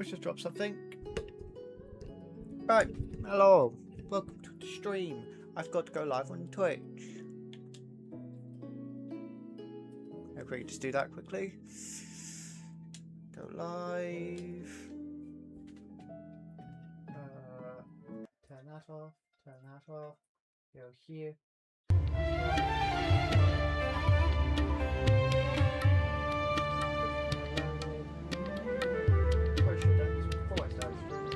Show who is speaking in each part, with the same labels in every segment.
Speaker 1: We just dropped something. Right, hello. Welcome to the stream. I've got to go live on Twitch. Okay, just do that quickly. Go live. Turn that off. Turn that off. Go here. Probably should have done this before I started streaming.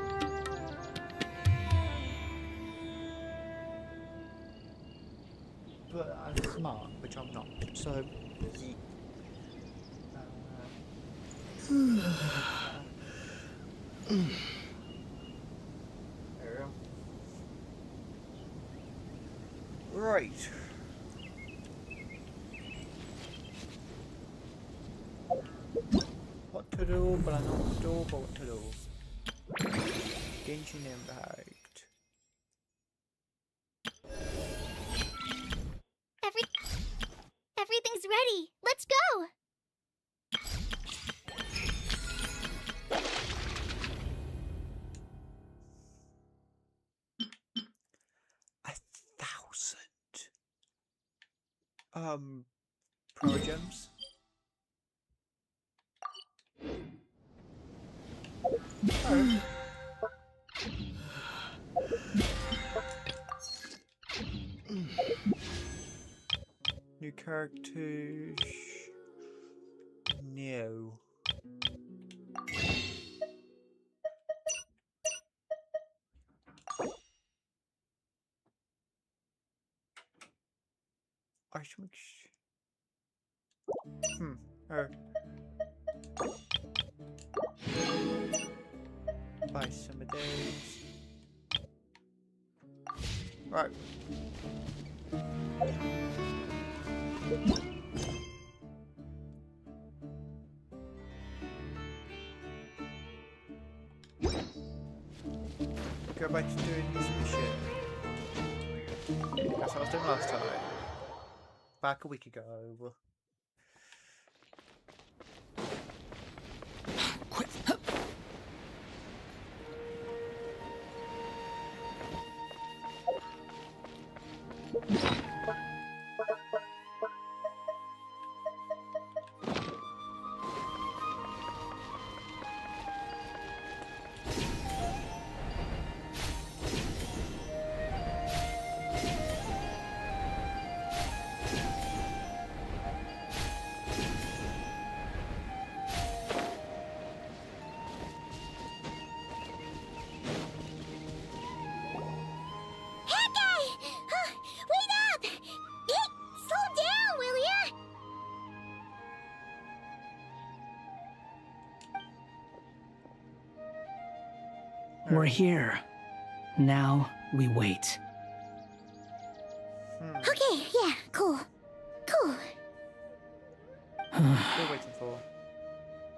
Speaker 1: But I'm smart, which I'm not. So, yeet. There we go. Right. What to do, but I know what to do, but what to do. Genshin Impact.
Speaker 2: Everything's ready. Let's go.
Speaker 1: 1,000. Pro gems. Oh. New characters. No. I should make oh. Buy some of those. Right. Go back to doing this mission. That's what I was doing last time. Back a week ago.
Speaker 3: We're here. Now we wait.
Speaker 2: Okay, yeah, cool. Cool.
Speaker 1: What are we waiting for?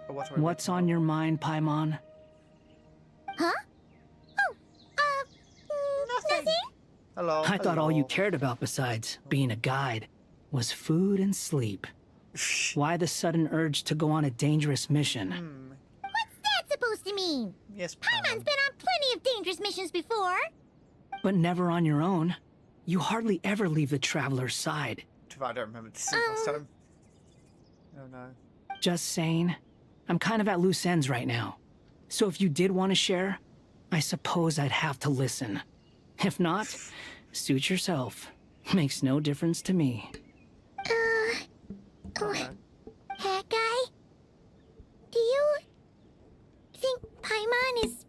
Speaker 1: Or what are we
Speaker 3: What's
Speaker 1: waiting
Speaker 3: on
Speaker 1: for?
Speaker 3: your mind, Paimon?
Speaker 2: Huh? Oh, nothing?
Speaker 1: Hello.
Speaker 3: I thought all you
Speaker 1: hello.
Speaker 3: cared about besides being a guide was food and sleep. Why the sudden urge to go on a dangerous mission?
Speaker 2: What's that supposed to mean?
Speaker 1: Yes,
Speaker 2: Paimon's been on plenty of dangerous missions before.
Speaker 3: But never on your own. You hardly ever leave the traveler's side.
Speaker 1: I don't remember this last time. Oh no.
Speaker 3: Just saying. I'm kind of at loose ends right now. So if you did want to share, I suppose I'd have to listen. If not, suit yourself. Makes no difference to me.
Speaker 1: Oh, no.
Speaker 2: Hat guy? Do you think Paimon is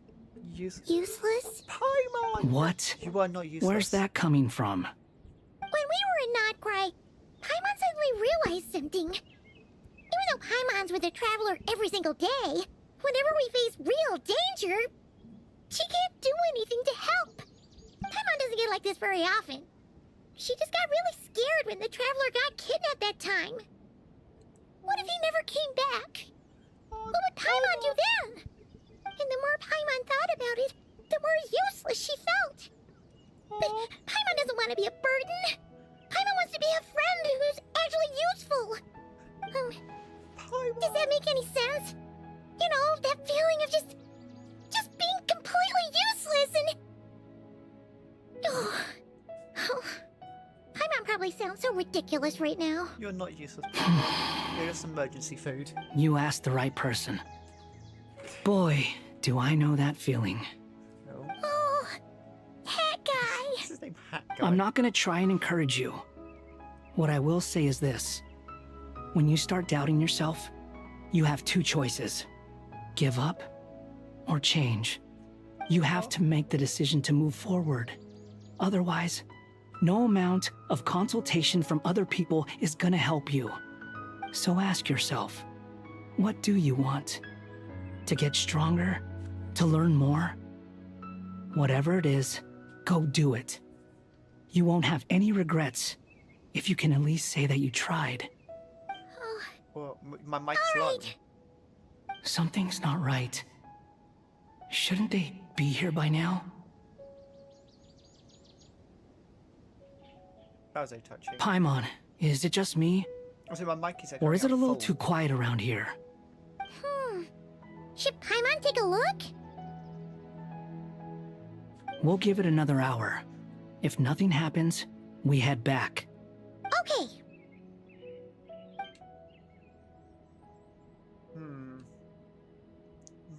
Speaker 2: useless?
Speaker 1: Paimon!
Speaker 3: What?
Speaker 1: You are not useless.
Speaker 3: Where's that coming from?
Speaker 2: When we were in Notcry, Paimon suddenly realized something. Even though Paimon's with a traveler every single day, whenever we face real danger, she can't do anything to help. Paimon doesn't get like this very often. She just got really scared when the traveler got kidnapped that time. What if he never came back? What would Paimon do then? And the more Paimon thought about it, the more useless she felt. But Paimon doesn't want to be a burden. Paimon wants to be a friend who's actually useful.
Speaker 1: Paimon.
Speaker 2: Does that make any sense? You know, that feeling of just Oh, Paimon probably sounds so ridiculous right now.
Speaker 1: You're not useless. You're just emergency food.
Speaker 3: You asked the right person. Boy, do I know that feeling.
Speaker 1: No.
Speaker 2: Oh, hat guy.
Speaker 1: What's his name? Hat guy.
Speaker 3: I'm not gonna try and encourage you. What I will say is this. When you start doubting yourself, you have two choices. Give up or change. You have to make the decision to move forward. Otherwise, no amount of consultation from other people is gonna help you. So ask yourself, what do you want? To get stronger? To learn more? Whatever it is, go do it. You won't have any regrets if you can at least say that you tried.
Speaker 2: Oh,
Speaker 1: Well, my mic's
Speaker 2: all
Speaker 1: low.
Speaker 2: right.
Speaker 3: Something's not right. Shouldn't they be here by now?
Speaker 1: That was touching.
Speaker 3: Paimon, is it just me?
Speaker 1: Also, my mic is
Speaker 3: Or is it a little
Speaker 1: full.
Speaker 3: too quiet around here?
Speaker 2: Should Paimon take a look?
Speaker 3: We'll give it another hour. If nothing happens, we head back.
Speaker 2: Okay.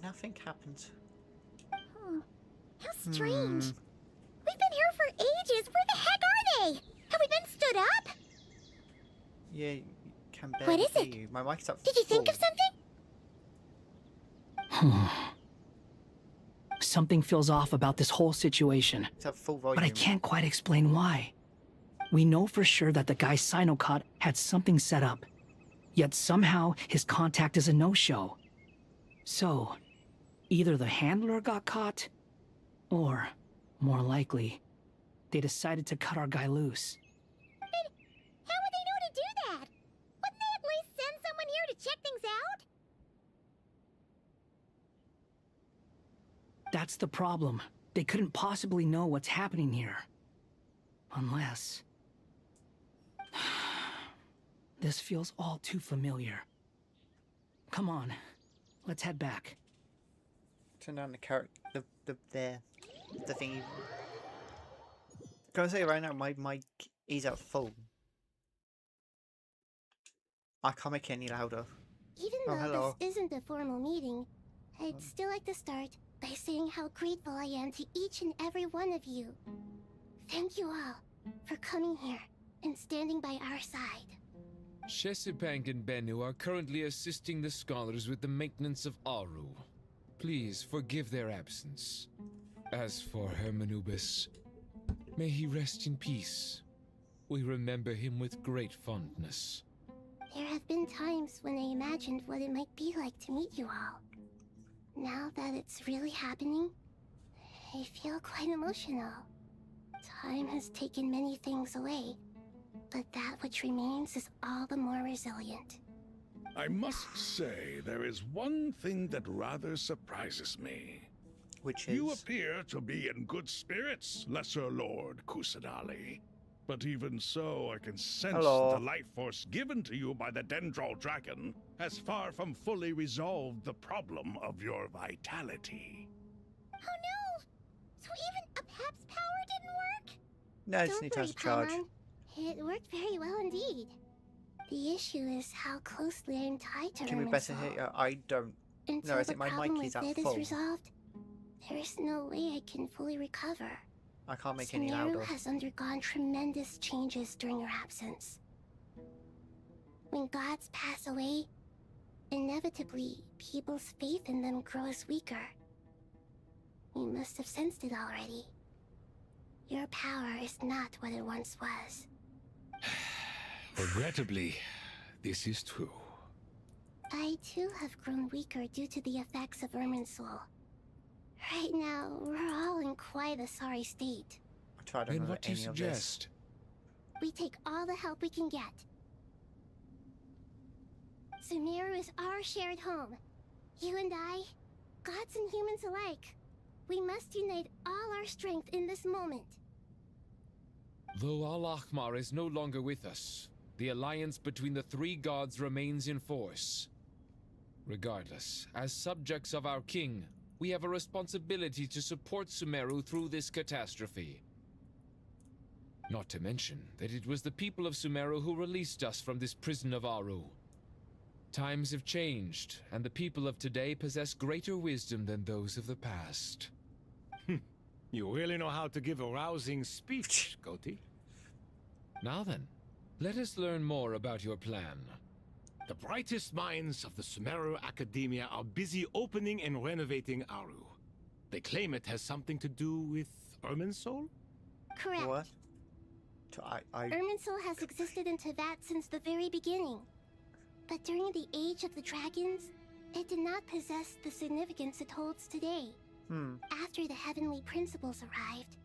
Speaker 1: Nothing happened.
Speaker 2: How strange.
Speaker 1: Hmm.
Speaker 2: We've been here for ages. Where the heck are they? Have we been stood up?
Speaker 1: Yeah, you can
Speaker 2: What
Speaker 1: barely
Speaker 2: is
Speaker 1: hear
Speaker 2: it?
Speaker 1: you. My mic's up.
Speaker 2: Did you think of
Speaker 1: full.
Speaker 2: something?
Speaker 3: Something feels off about this whole situation,
Speaker 1: It's at full volume.
Speaker 3: but I can't quite explain why. We know for sure that the guy Sinocot had something set up, yet somehow his contact is a no-show. So, either the handler got caught, or, more likely, they decided to cut our guy loose.
Speaker 2: How would they know to do that? Wouldn't they at least send someone here to check things out?
Speaker 3: That's the problem. They couldn't possibly know what's happening here. Unless... This feels all too familiar. Come on, let's head back.
Speaker 1: Turn down the character. The thingy. Can I say right now, my mic is at full. I can't make it any louder.
Speaker 2: Even
Speaker 1: Oh,
Speaker 2: though
Speaker 1: hello.
Speaker 2: this isn't a formal meeting, I'd still like to start by saying how grateful I am to each and every one of you. Thank you all for coming here and standing by our side.
Speaker 4: Shesipank and Bennu are currently assisting the scholars with the maintenance of Aru. Please forgive their absence. As for Hermanubis, may he rest in peace. We remember him with great fondness.
Speaker 2: There have been times when I imagined what it might be like to meet you all. Now that it's really happening, I feel quite emotional. Time has taken many things away, but that which remains is all the more resilient.
Speaker 5: I must say, there is one thing that rather surprises me.
Speaker 1: Which is...
Speaker 5: You appear to be in good spirits, Lesser Lord Kusadali. But even so, I can sense
Speaker 1: Hello.
Speaker 5: the life force given to you by the Dendral Dragon has far from fully resolved the problem of your vitality.
Speaker 2: Oh no! So even a Pep's power didn't work?
Speaker 1: No, I just
Speaker 2: Don't
Speaker 1: need to
Speaker 2: worry,
Speaker 1: have a charge.
Speaker 2: Paimon. It worked very well indeed. The issue is how closely I'm tied to
Speaker 1: Can we better
Speaker 2: Irminsul.
Speaker 1: hit? I don't.
Speaker 2: Until
Speaker 1: I
Speaker 2: the
Speaker 1: think my
Speaker 2: problem
Speaker 1: mic is
Speaker 2: with
Speaker 1: at
Speaker 2: it is
Speaker 1: full.
Speaker 2: resolved, there is no way I can fully recover.
Speaker 1: I can't make any
Speaker 2: Sumeru
Speaker 1: louder.
Speaker 2: has undergone tremendous changes during your absence. When gods pass away, inevitably, people's faith in them grows weaker. You must have sensed it already. Your power is not what it once was.
Speaker 4: Regrettably, this is true.
Speaker 2: I too have grown weaker due to the effects of Irminsul. Right now, we're all in quite a sorry state.
Speaker 1: I tried to
Speaker 4: Then
Speaker 1: remember
Speaker 4: what do you
Speaker 1: any of this.
Speaker 4: suggest?
Speaker 2: We take all the help we can get. Sumeru is our shared home. You and I, gods and humans alike. We must unite all our strength in this moment.
Speaker 4: Though Al-Ahmar is no longer with us, the alliance between the three gods remains in force. Regardless, as subjects of our king, we have a responsibility to support Sumeru through this catastrophe. Not to mention that it was the people of Sumeru who released us from this prison of Aru. Times have changed, and the people of today possess greater wisdom than those of the past.
Speaker 6: You really know how to give a rousing speech, Goatee.
Speaker 4: Now then, let us learn more about your plan.
Speaker 6: The brightest minds of the Sumeru Academia are busy opening and renovating Aru. They claim it has something to do with Irminsul?
Speaker 2: Correct.
Speaker 1: What? I
Speaker 2: Irminsul has existed in Teyvat since the very beginning. But during the Age of the Dragons, it did not possess the significance it holds today. After the heavenly principles arrived,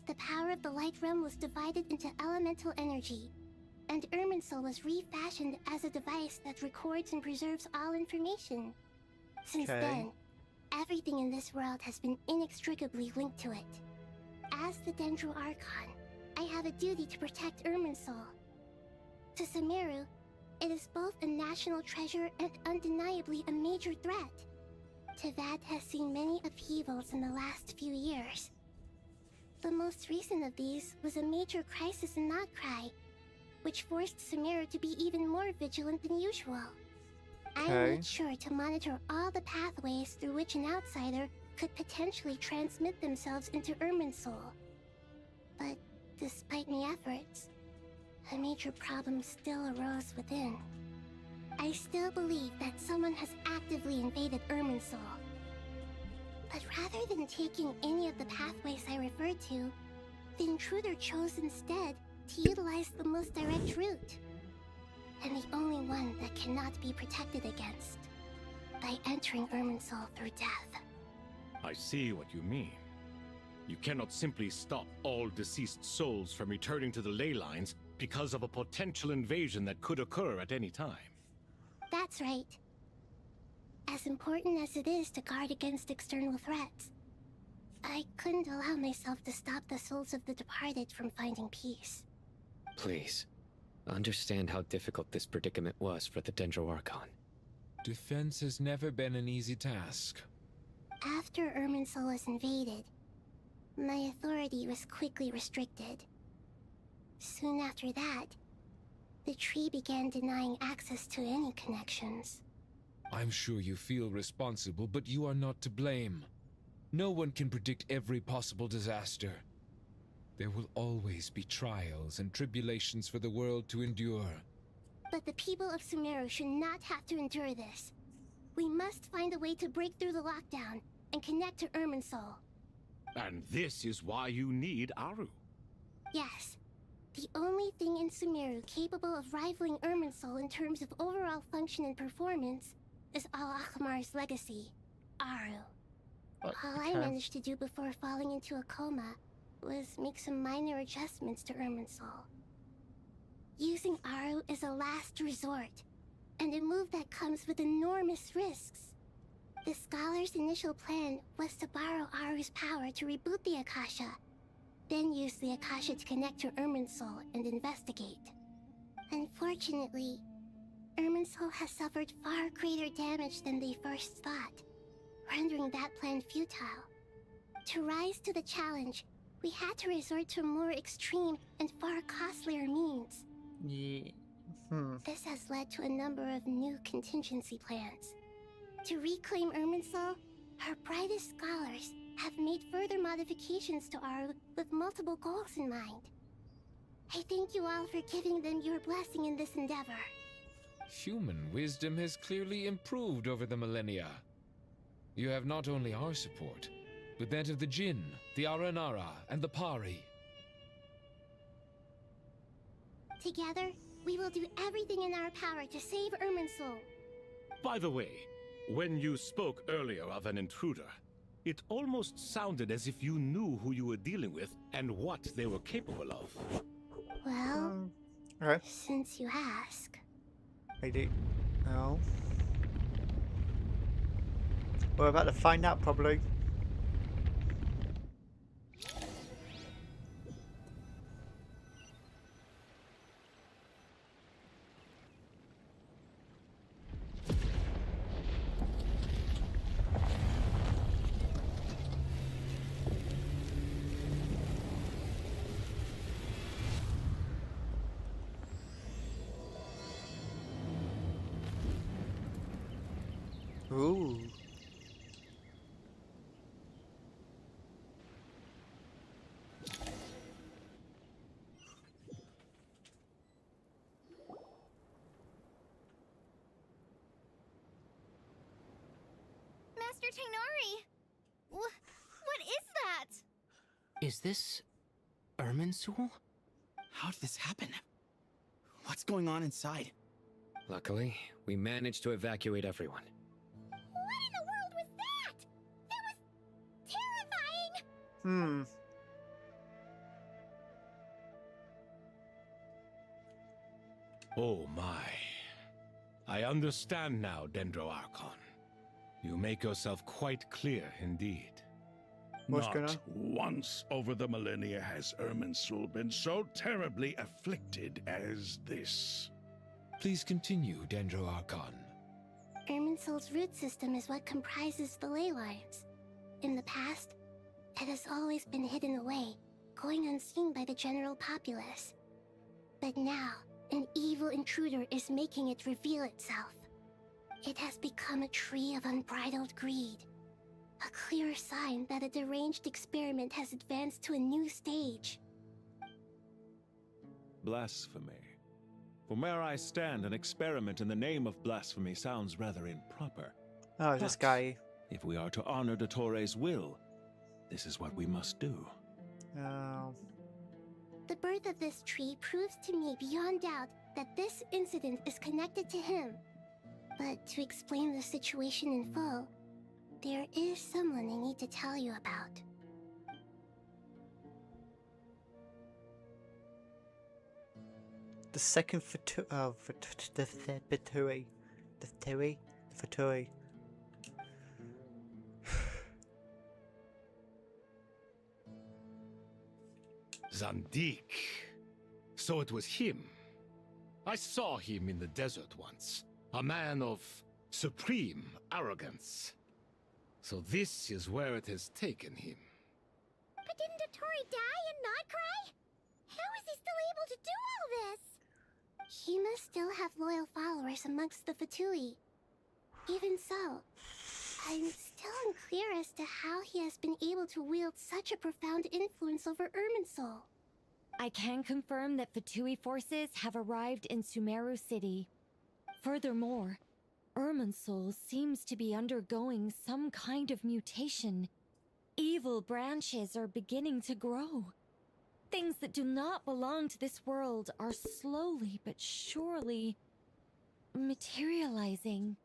Speaker 2: the power of the Light Realm was divided into elemental energy, and Irminsul was refashioned as a device that records and preserves all information. Since
Speaker 1: Okay.
Speaker 2: then, everything in this world has been inextricably linked to it. As the Dendro Archon, I have a duty to protect Irminsul. To Sumeru, it is both a national treasure and undeniably a major threat. Teyvat has seen many upheavals in the last few years. The most recent of these was a major crisis in Notcry, which forced Sumeru to be even more vigilant than usual. I
Speaker 1: Okay.
Speaker 2: made sure to monitor all the pathways through which an outsider could potentially transmit themselves into Irminsul. But despite my efforts, a major problem still arose within. I still believe that someone has actively invaded Irminsul. But rather than taking any of the pathways I referred to, the intruder chose instead to utilize the most direct route, and the only one that cannot be protected against, by entering Irminsul through death.
Speaker 6: I see what you mean. You cannot simply stop all deceased souls from returning to the ley lines because of a potential invasion that could occur at any time.
Speaker 2: That's right. As important as it is to guard against external threats, I couldn't allow myself to stop the souls of the departed from finding peace.
Speaker 7: Please, understand how difficult this predicament was for the Dendro Archon.
Speaker 4: Defense has never been an easy task.
Speaker 2: After Irminsul was invaded, my authority was quickly restricted. Soon after that, the tree began denying access to any connections.
Speaker 4: I'm sure you feel responsible, but you are not to blame. No one can predict every possible disaster. There will always be trials and tribulations for the world to endure.
Speaker 2: But the people of Sumeru should not have to endure this. We must find a way to break through the lockdown and connect to Irminsul.
Speaker 6: And this is why you need Aru.
Speaker 2: Yes. The only thing in Sumeru capable of rivaling Irminsul in terms of overall function and performance is Al Akhamar's legacy, Aru. All I
Speaker 1: Okay.
Speaker 2: managed to do before falling into a coma was make some minor adjustments to Irminsul. Using Aru is a last resort, and a move that comes with enormous risks. The Scholar's initial plan was to borrow Aru's power to reboot the Akasha, then use the Akasha to connect to Irminsul and investigate. Unfortunately, Irminsul has suffered far greater damage than they first thought, rendering that plan futile. To rise to the challenge, we had to resort to more extreme and far costlier means.
Speaker 1: Yeah.
Speaker 2: This has led to a number of new contingency plans. To reclaim Irminsul, our brightest scholars have made further modifications to Aru with multiple goals in mind. I thank you all for giving them your blessing in this endeavor.
Speaker 4: Human wisdom has clearly improved over the millennia. You have not only our support, but that of the Jinn, the Aranara, and the Pari.
Speaker 2: Together, we will do everything in our power to save Irminsul.
Speaker 6: By the way, when you spoke earlier of an intruder, it almost sounded as if you knew who you were dealing with and what they were capable of.
Speaker 2: Well,
Speaker 1: Okay.
Speaker 2: since you ask.
Speaker 1: I do. Oh. We're about to find out, probably. Ooh.
Speaker 2: Master Tainari! What is that?
Speaker 8: Is this Irminsul? How did this happen? What's going on inside?
Speaker 7: Luckily, we managed to evacuate everyone.
Speaker 2: What in the world was that? That was terrifying!
Speaker 1: Hmm.
Speaker 6: Oh my. I understand now, Dendroarchon. You make yourself quite clear indeed.
Speaker 1: What's going on?
Speaker 5: Not once over the millennia has Irminsul been so terribly afflicted as this.
Speaker 4: Please continue, Dendroarchon.
Speaker 2: Irminsul's root system is what comprises the ley lines. In the past, it has always been hidden away, going unseen by the general populace. But now, an evil intruder is making it reveal itself. It has become a tree of unbridled greed. A clear sign that a deranged experiment has advanced to a new stage.
Speaker 9: Blasphemy. From where I stand, an experiment in the name of blasphemy sounds rather improper.
Speaker 1: Oh, this
Speaker 9: But
Speaker 1: guy.
Speaker 9: if we are to honor Dottores' will, this is what we must do.
Speaker 1: Oh.
Speaker 2: The birth of this tree proves to me beyond doubt that this incident is connected to him. But to explain the situation in full, there is someone I need to tell you about.
Speaker 1: The second Fatui. Oh, Fatui. The Fatui? Fatui.
Speaker 6: Zandik. So it was him. I saw him in the desert once. A man of supreme arrogance. So this is where it has taken him.
Speaker 2: But didn't Dottore die and not cry? How is he still able to do all this? He must still have loyal followers amongst the Fatui. Even so, I'm still unclear as to how he has been able to wield such a profound influence over Irminsul.
Speaker 10: I can confirm that Fatui forces have arrived in Sumeru City. Furthermore, Irminsul seems to be undergoing some kind of mutation. Evil branches are beginning to grow. Things that do not belong to this world are slowly but surely materializing.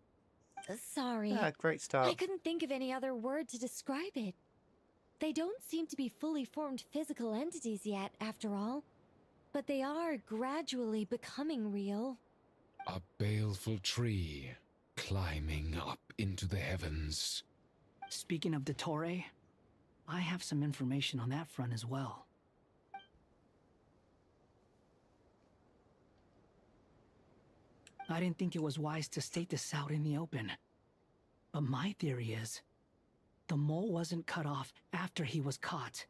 Speaker 10: Sorry.
Speaker 1: Ah, great
Speaker 10: I
Speaker 1: start.
Speaker 10: couldn't think of any other word to describe it. They don't seem to be fully formed physical entities yet, after all. But they are gradually becoming real.
Speaker 4: A baleful tree climbing up into the heavens.
Speaker 3: Speaking of Dottore, I have some information on that front as well. I didn't think it was wise to state this out in the open. But my theory is, the mole wasn't cut off after he was caught.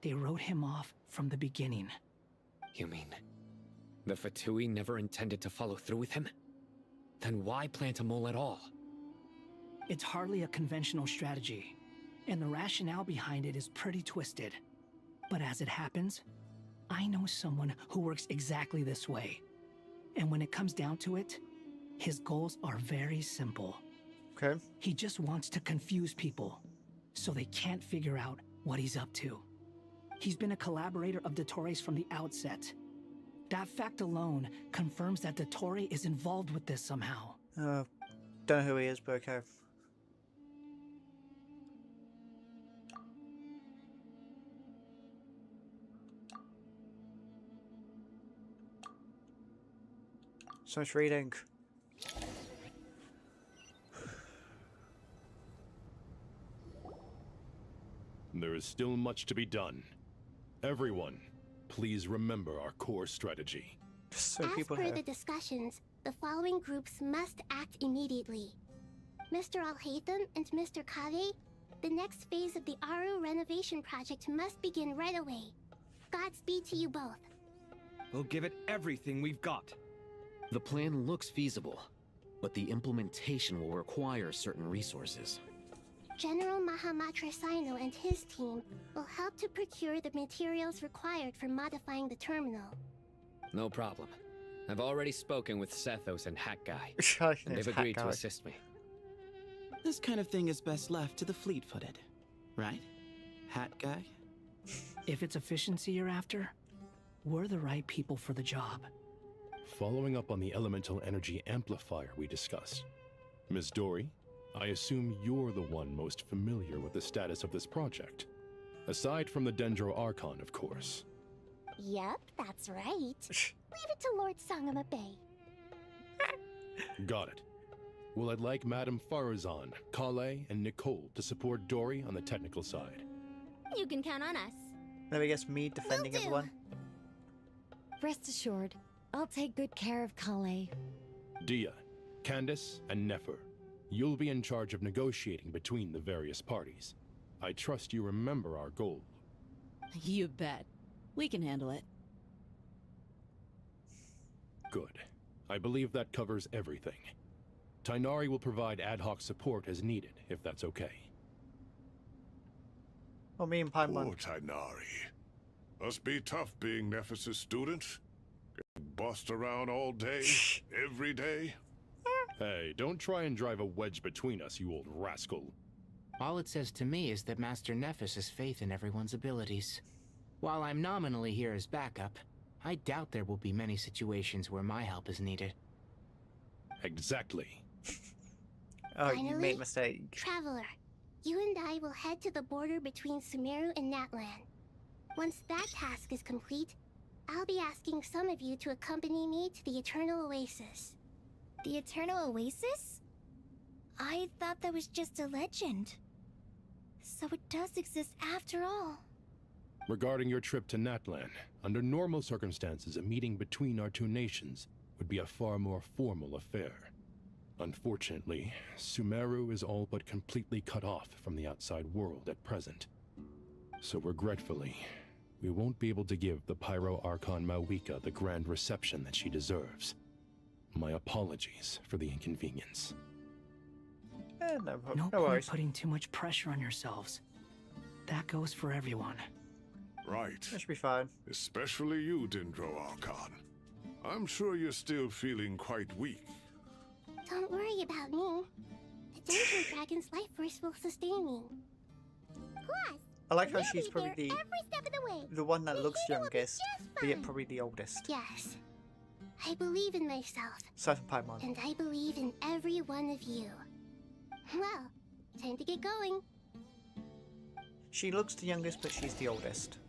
Speaker 3: They wrote him off from the beginning.
Speaker 7: You mean the Fatui never intended to follow through with him? Then why plant a mole at all?
Speaker 3: It's hardly a conventional strategy, and the rationale behind it is pretty twisted. But as it happens, I know someone who works exactly this way. And when it comes down to it, his goals are very simple.
Speaker 1: Okay.
Speaker 3: He just wants to confuse people, so they can't figure out what he's up to. He's been a collaborator of Dottore's from the outset. That fact alone confirms that Dottore is involved with this somehow.
Speaker 1: Don't know who he is, but okay. So much reading.
Speaker 11: There is still much to be done. Everyone, please remember our core strategy.
Speaker 1: Just so
Speaker 2: As
Speaker 1: people
Speaker 2: per
Speaker 1: here.
Speaker 2: the discussions, the following groups must act immediately. Mr. Alhaitham and Mr. Kave, the next phase of the Aru renovation project must begin right away. Godspeed to you both.
Speaker 12: We'll give it everything we've got.
Speaker 7: The plan looks feasible.
Speaker 12: but the implementation will require certain resources.
Speaker 2: General Mahamatra Sino and his team will help to procure the materials required for modifying the terminal.
Speaker 7: No problem. I've already spoken with Sethos and Hat Guy, and they've
Speaker 1: Hat
Speaker 7: agreed to
Speaker 1: Guy.
Speaker 7: assist me.
Speaker 8: This kind of thing is best left to the fleet-footed, right? Hat guy?
Speaker 3: If it's efficiency you're after, we're the right people for the job.
Speaker 11: Following up on the elemental energy amplifier we discussed, Ms. Dory, I assume you're the one most familiar with the status of this project. Aside from the Dendro Archon, of course.
Speaker 2: Yep, that's right. Leave it to Lord Sangama Bay.
Speaker 11: Got it. Well, I'd like Madame Farazan, Kale, and Nicole to support Dory on the technical side.
Speaker 2: You can count on us.
Speaker 1: Let me guess, me defending
Speaker 2: Will do.
Speaker 1: everyone.
Speaker 10: Rest assured, I'll take good care of Kale.
Speaker 11: Dia, Candace, and Nefer, you'll be in charge of negotiating between the various parties. I trust you remember our goal.
Speaker 13: You bet. We can handle it.
Speaker 11: Good. I believe that covers everything. Tainari will provide ad hoc support as needed, if that's okay.
Speaker 1: Oh, me and Paimon.
Speaker 5: Poor Tainari. Must be tough being Nephis' student. Getting bossed around all day, every day.
Speaker 11: Hey, don't try and drive a wedge between us, you old rascal.
Speaker 14: All it says to me is that Master Nephis has faith in everyone's abilities. While I'm nominally here as backup, I doubt there will be many situations where my help is needed.
Speaker 11: Exactly.
Speaker 1: Oh, you
Speaker 2: Finally,
Speaker 1: made a mistake.
Speaker 2: Traveler, you and I will head to the border between Sumeru and Natlan. Once that task is complete, I'll be asking some of you to accompany me to the Eternal Oasis.
Speaker 15: The Eternal Oasis? I thought that was just a legend. So it does exist after all.
Speaker 11: Regarding your trip to Natlan, under normal circumstances, a meeting between our two nations would be a far more formal affair. Unfortunately, Sumeru is all but completely cut off from the outside world at present. So regretfully, we won't be able to give the Pyro Archon Mawika the grand reception that she deserves. My apologies for the inconvenience.
Speaker 1: No
Speaker 3: No point
Speaker 1: worries.
Speaker 3: putting too much pressure on yourselves. That goes for everyone.
Speaker 5: Right.
Speaker 1: That should be fine.
Speaker 5: Especially you, Dendro Archon. I'm sure you're still feeling quite weak.
Speaker 2: Don't worry about me. The Dendro Dragon's life force will sustain me. Plus,
Speaker 1: I like how
Speaker 2: we'll
Speaker 1: she's
Speaker 2: be
Speaker 1: probably
Speaker 2: there
Speaker 1: the
Speaker 2: every step of the way.
Speaker 1: the one that looks
Speaker 2: Everything will be
Speaker 1: youngest,
Speaker 2: just
Speaker 1: but yet
Speaker 2: fine.
Speaker 1: probably the oldest.
Speaker 2: Yes. I believe in myself.
Speaker 1: Aside from Paimon.
Speaker 2: And I believe in every one of you. Well, time to get going.
Speaker 1: She looks the youngest, but she's the oldest.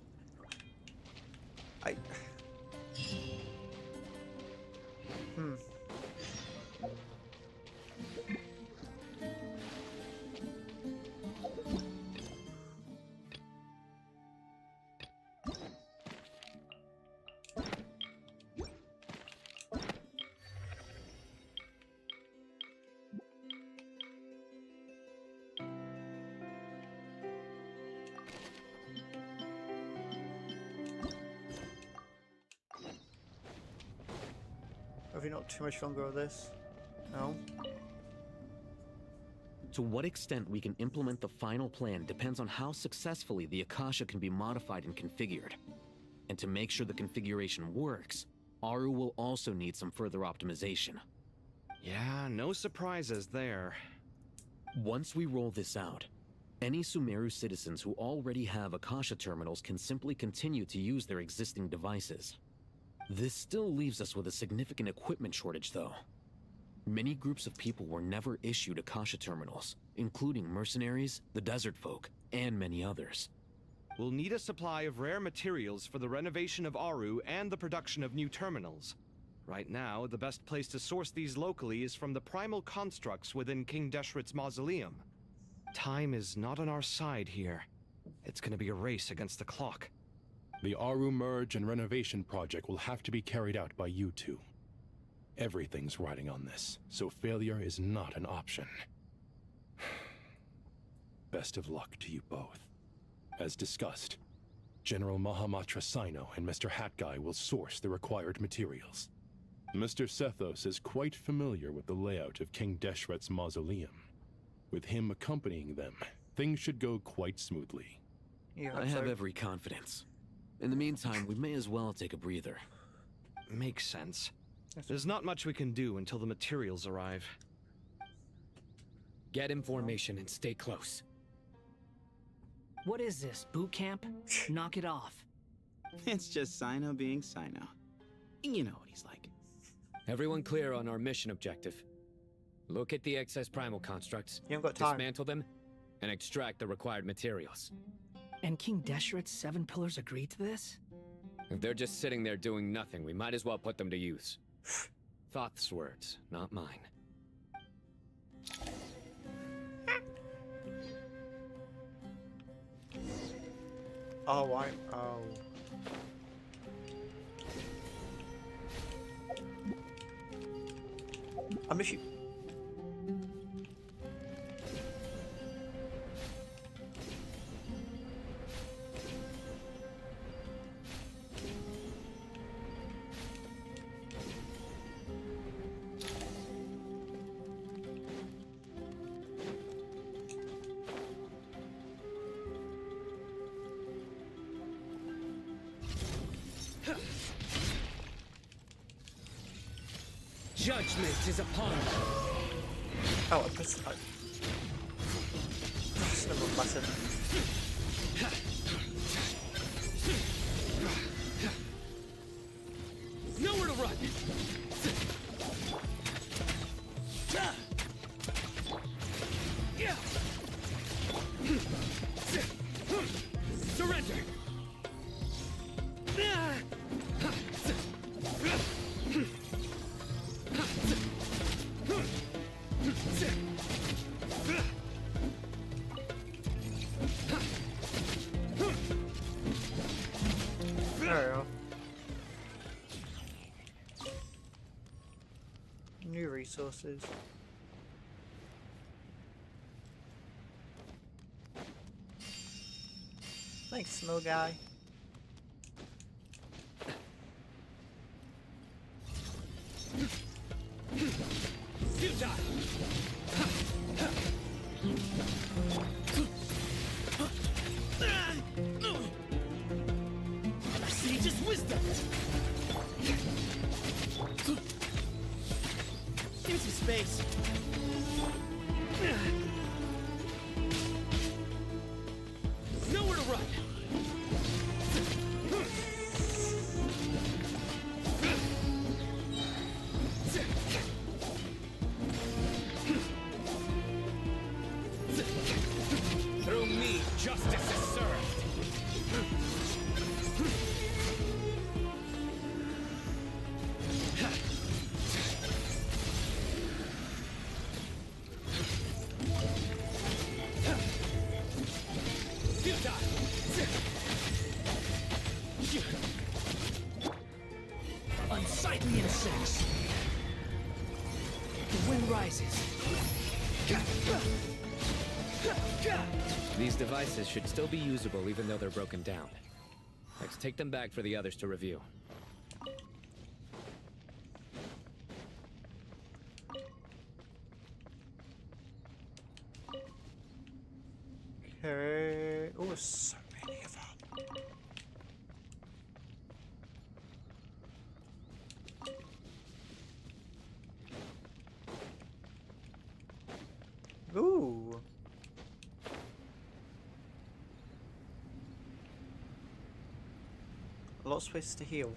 Speaker 1: Have you not too much longer of this? No?
Speaker 12: To what extent we can implement the final plan depends on how successfully the Akasha can be modified and configured. And to make sure the configuration works, Aru will also need some further optimization.
Speaker 16: Yeah, no surprises there.
Speaker 12: Once we roll this out, any Sumeru citizens who already have Akasha terminals can simply continue to use their existing devices. This still leaves us with a significant equipment shortage, though. Many groups of people were never issued Akasha terminals, including mercenaries, the desert folk, and many others.
Speaker 16: We'll need a supply of rare materials for the renovation of Aru and the production of new terminals. Right now, the best place to source these locally is from the primal constructs within King Deshret's mausoleum. Time is not on our side here. It's gonna be a race against the clock.
Speaker 11: The Aru merge and renovation project will have to be carried out by you two. Everything's riding on this, so failure is not an option. Best of luck to you both. As discussed, General Mahamatra Sino and Mr. Hat Guy will source the required materials. Mr. Sethos is quite familiar with the layout of King Deshret's mausoleum. With him accompanying them, things should go quite smoothly.
Speaker 12: I have every confidence. In the meantime, we may as well take a breather.
Speaker 16: Makes sense. There's not much we can do until the materials arrive.
Speaker 7: Get in formation and stay close.
Speaker 3: What is this, boot camp? Knock it off.
Speaker 8: It's just Sino being Sino. You know what he's like.
Speaker 7: Everyone clear on our mission objective. Look at the excess primal constructs,
Speaker 1: You haven't got time.
Speaker 7: dismantle them, and extract the required materials.
Speaker 3: And King Deshret's 7 pillars agreed to this?
Speaker 7: If they're just sitting there doing nothing, we might as well put them to use. Thoth's words, not mine.
Speaker 1: Oh, I miss you.
Speaker 7: Judgment is upon you.
Speaker 1: Oh, I pressed the wrong button.
Speaker 7: Nowhere to run. Surrender.
Speaker 1: There we go. New resources. Thanks, small guy.
Speaker 7: Sage's wisdom.
Speaker 8: Give me some space.
Speaker 7: Nowhere to run. Through me, justice is served.
Speaker 3: Unsightly insects. The wind rises.
Speaker 7: These devices should still be usable even though they're broken down. Let's take them back for the others to review.
Speaker 1: Okay. Oh, so many of them. Ooh. A lot of space to heal.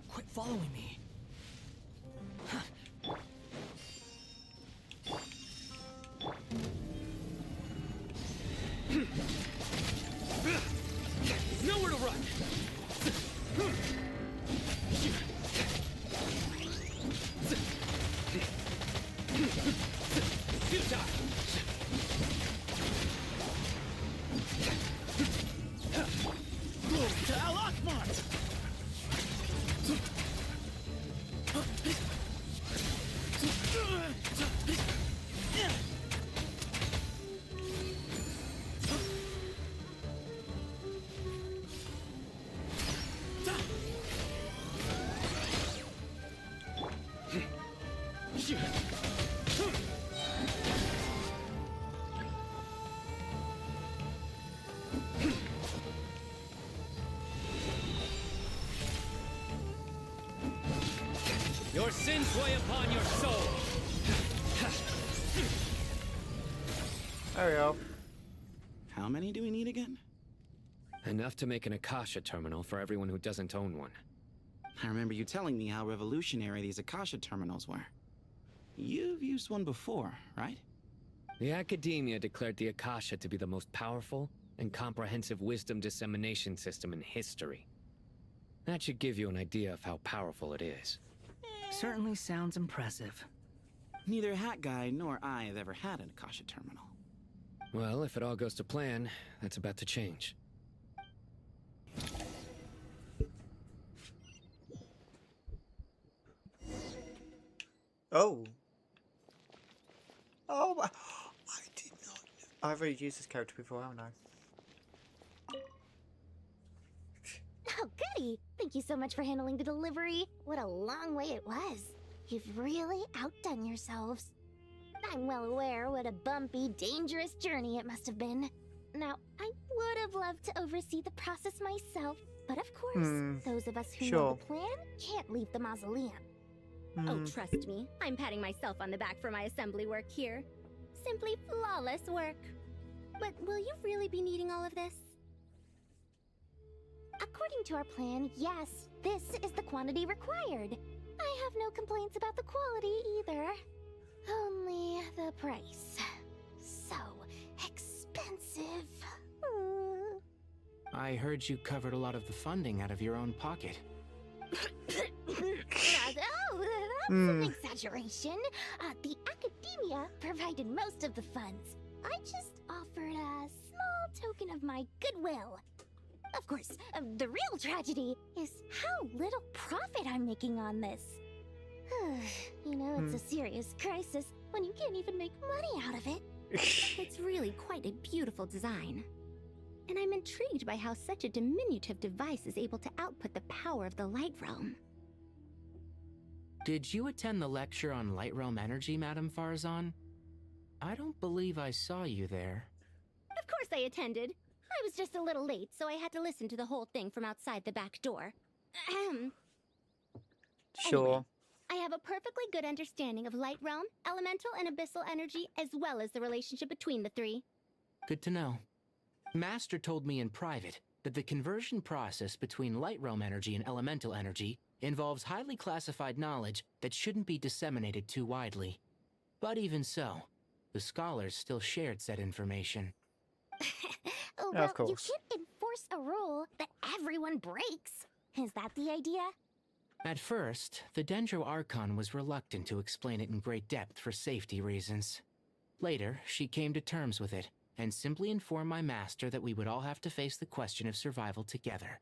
Speaker 3: Quit following me.
Speaker 7: Nowhere to run. Your sins weigh upon your soul.
Speaker 1: There we go.
Speaker 8: How many do we need again?
Speaker 7: Enough to make an Akasha terminal for everyone who doesn't own one.
Speaker 8: I remember you telling me how revolutionary these Akasha terminals were. You've used one before, right?
Speaker 7: The Academia declared the Akasha to be the most powerful and comprehensive wisdom dissemination system in history. That should give you an idea of how powerful it is.
Speaker 3: Certainly sounds impressive.
Speaker 8: Neither Hat Guy nor I have ever had an Akasha terminal.
Speaker 7: Well, if it all goes to plan, that's about to change.
Speaker 1: Oh. Oh, I did not know. I've already used this character before, haven't I?
Speaker 2: Oh, goody! Thank you so much for handling the delivery. What a long way it was. You've really outdone yourselves. I'm well aware what a bumpy, dangerous journey it must have been. Now, I would have loved to oversee the process myself, but of course, those of us who know the plan can't leave the mausoleum.
Speaker 17: Oh, trust me, I'm patting myself on the back for my assembly work here. Simply flawless work. But will you really be needing all of this?
Speaker 2: According to our plan, yes, this is the quantity required. I have no complaints about the quality either. Only the price. So expensive.
Speaker 14: I heard you covered a lot of the funding out of your own pocket.
Speaker 2: That's an exaggeration. The Academia provided most of the funds. I just offered a small token of my goodwill. Of course, the real tragedy is how little profit I'm making on this. You know, it's a serious crisis when you can't even make money out of it.
Speaker 17: It's really quite a beautiful design. And I'm intrigued by how such a diminutive device is able to output the power of the Light Realm.
Speaker 14: Did you attend the lecture on Light Realm energy, Madame Farzan? I don't believe I saw you there.
Speaker 17: Of course I attended. I was just a little late, so I had to listen to the whole thing from outside the back door.
Speaker 1: Sure.
Speaker 17: Anyway, I have a perfectly good understanding of Light Realm, elemental and abyssal energy, as well as the relationship between the three.
Speaker 14: Good to know. Master told me in private that the conversion process between Light Realm energy and elemental energy involves highly classified knowledge that shouldn't be disseminated too widely. But even so, the scholars still shared said information.
Speaker 2: Oh, well, you can't enforce a rule that everyone breaks. Is that the idea?
Speaker 14: At first, the Dendro Archon was reluctant to explain it in great depth for safety reasons. Later, she came to terms with it, and simply informed my master that we would all have to face the question of survival together.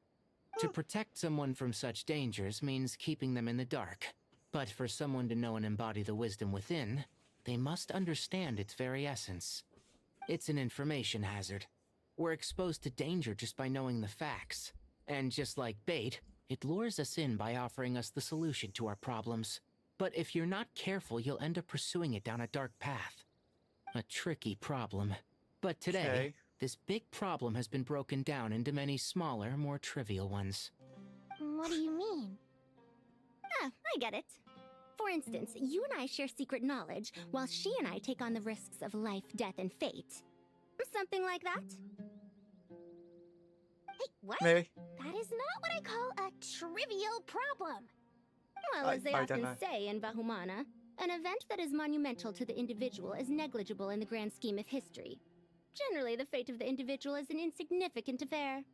Speaker 14: To protect someone from such dangers means keeping them in the dark. But for someone to know and embody the wisdom within, they must understand its very essence. It's an information hazard. We're exposed to danger just by knowing the facts. And just like bait, it lures us in by offering us the solution to our problems. But if you're not careful, you'll end up pursuing it down a dark path. A tricky problem. But today, this big problem has been broken down into many smaller, more trivial ones.
Speaker 2: What do you mean?
Speaker 17: I get it. For instance, you and I share secret knowledge, while she and I take on the risks of life, death, and fate. Something like that?
Speaker 2: Hey, what?
Speaker 1: Maybe.
Speaker 2: That is not what I call a trivial problem.
Speaker 17: Well, as they
Speaker 1: I don't
Speaker 17: often
Speaker 1: know.
Speaker 17: say in Vahumana, an event that is monumental to the individual is negligible in the grand scheme of history. Generally, the fate of the individual is an insignificant affair.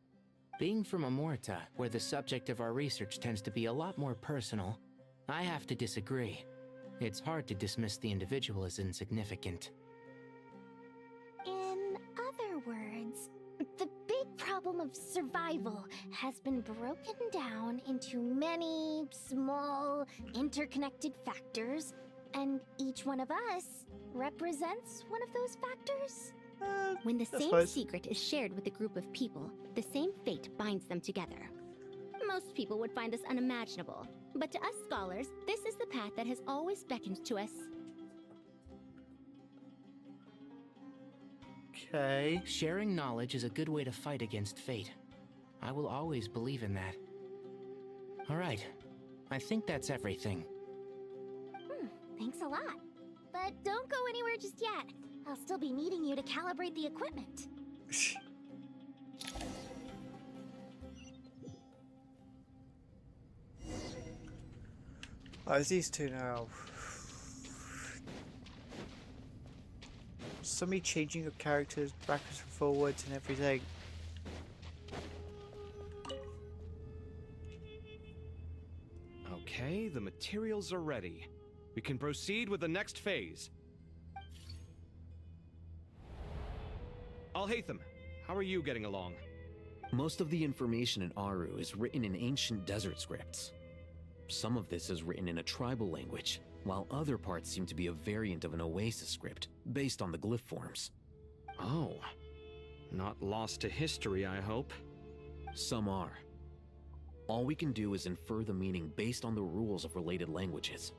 Speaker 14: Being from Amorta, where the subject of our research tends to be a lot more personal, I have to disagree. It's hard to dismiss the individual as insignificant.
Speaker 2: In other words, the big problem of survival has been broken down into many small, interconnected factors, and each one of us represents one of those factors.
Speaker 17: When the
Speaker 1: I
Speaker 17: same
Speaker 1: suppose.
Speaker 17: secret is shared with a group of people, the same fate binds them together. Most people would find this unimaginable, but to us scholars, this is the path that has always beckoned to us.
Speaker 1: Okay.
Speaker 14: Sharing knowledge is a good way to fight against fate. I will always believe in that. All right. I think that's everything.
Speaker 2: Thanks a lot. But don't go anywhere just yet. I'll still be needing you to calibrate the equipment.
Speaker 1: Oh, it's these two now. Somebody changing your characters backwards and forwards and everything.
Speaker 16: Okay, the materials are ready. We can proceed with the next phase. Alhaitham, how are you getting along?
Speaker 12: Most of the information in Aru is written in ancient desert scripts. Some of this is written in a tribal language, while other parts seem to be a variant of an Oasis script, based on the glyph forms.
Speaker 16: Oh. Not lost to history, I hope.
Speaker 12: Some are. All we can do is infer the meaning based on the rules of related languages.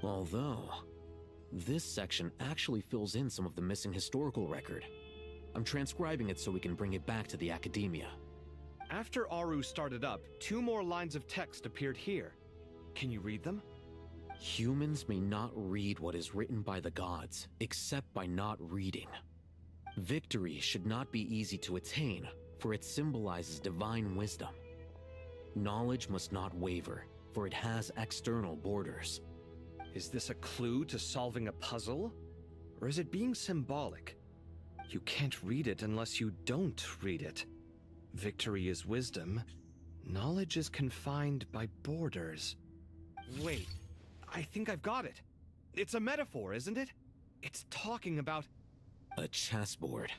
Speaker 12: Although, this section actually fills in some of the missing historical record. I'm transcribing it so we can bring it back to the academia.
Speaker 16: After Aru started up, 2 more lines of text appeared here. Can you read them?
Speaker 12: Humans may not read what is written by the gods, except by not reading. Victory should not be easy to attain, for it symbolizes divine wisdom. Knowledge must not waver, for it has external borders.
Speaker 16: Is this a clue to solving a puzzle? Or is it being symbolic? You can't read it unless you don't read it. Victory is wisdom. Knowledge is confined by borders. Wait, I think I've got it. It's a metaphor, isn't it? It's talking about...
Speaker 12: a chessboard.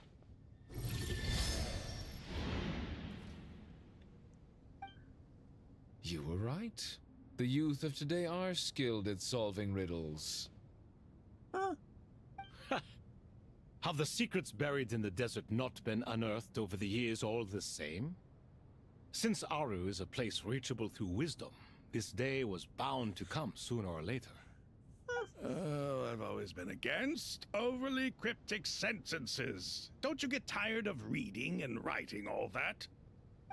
Speaker 4: You were right. The youth of today are skilled at solving riddles.
Speaker 6: Have the secrets buried in the desert not been unearthed over the years all the same? Since Aru is a place reachable through wisdom, this day was bound to come sooner or later.
Speaker 5: Oh, I've always been against overly cryptic sentences. Don't you get tired of reading and writing all that?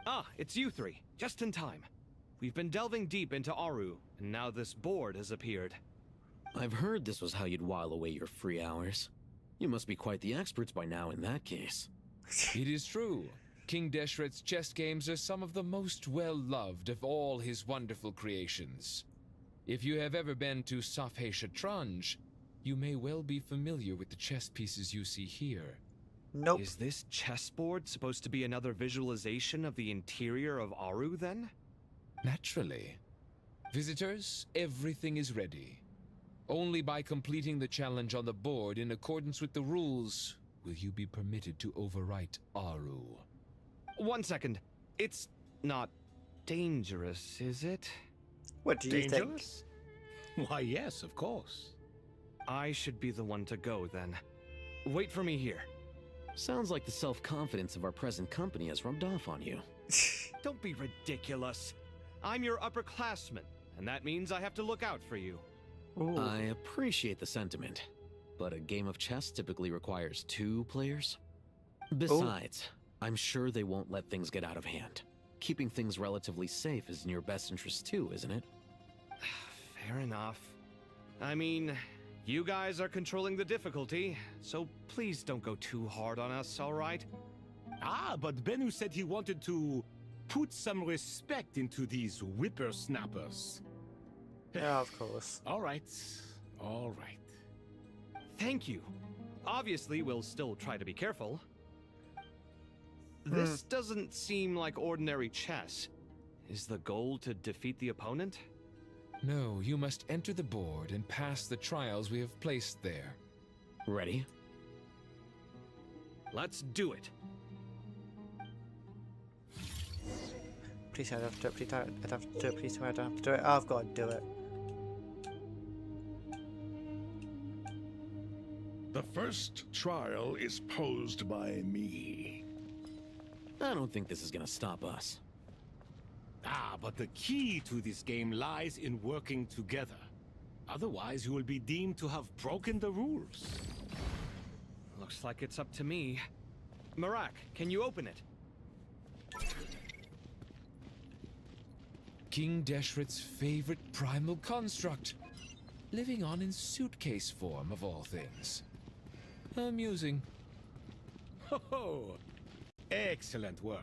Speaker 16: Ah, it's you 3. Just in time. We've been delving deep into Aru, and now this board has appeared.
Speaker 12: I've heard this was how you'd while away your free hours. You must be quite the experts by now in that case.
Speaker 4: It is true. King Deshret's chess games are some of the most well-loved of all his wonderful creations. If you have ever been to Safhe Shatranj, you may well be familiar with the chess pieces you see here.
Speaker 1: Nope.
Speaker 16: Is this chessboard supposed to be another visualization of the interior of Aru, then?
Speaker 4: Naturally. Visitors, everything is ready. Only by completing the challenge on the board in accordance with the rules will you be permitted to overwrite Aru.
Speaker 16: 1 second. It's not dangerous, is it?
Speaker 1: What do you think?
Speaker 6: Dangerous? Why, yes, of course.
Speaker 16: I should be the one to go, then. Wait for me here.
Speaker 12: Sounds like the self-confidence of our present company has rubbed off on you.
Speaker 16: Don't be ridiculous. I'm your upperclassman, and that means I have to look out for you.
Speaker 1: Ooh.
Speaker 12: I appreciate the sentiment, but a game of chess typically requires 2 players. Besides, I'm sure they won't let things get out of hand. Keeping things relatively safe is in your best interest too, isn't it?
Speaker 16: Fair enough. I mean, you guys are controlling the difficulty, so please don't go too hard on us, all right?
Speaker 6: Ah, but Bennu said he wanted to put some respect into these whippersnappers.
Speaker 1: Yeah, of course.
Speaker 6: All right. All right.
Speaker 16: Thank you. Obviously, we'll still try to be careful. This doesn't seem like ordinary chess. Is the goal to defeat the opponent?
Speaker 4: No, you must enter the board and pass the trials we have placed there.
Speaker 12: Ready?
Speaker 16: Let's do it.
Speaker 1: Please, I'd have to do it. Please, I'd have to do it. Please, I don't have to do it. I've got to do it.
Speaker 5: The first trial is posed by me.
Speaker 12: I don't think this is gonna stop us.
Speaker 6: Ah, but the key to this game lies in working together. Otherwise, you will be deemed to have broken the rules.
Speaker 16: Looks like it's up to me. Marak, can you open it?
Speaker 4: King Deshret's favorite primal construct. living on in suitcase form of all things. Amusing.
Speaker 6: Ho ho! Excellent work.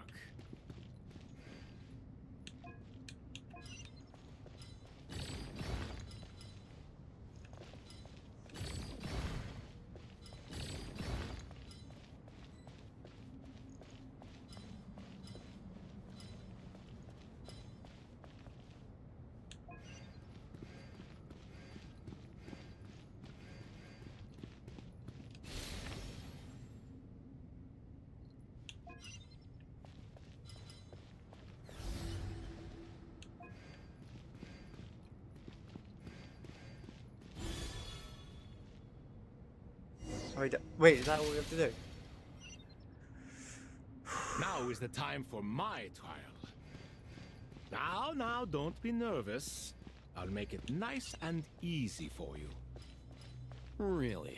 Speaker 1: Wait, is that all we have to do?
Speaker 6: Now is the time for my trial. Now, don't be nervous. I'll make it nice and easy for you.
Speaker 12: Really?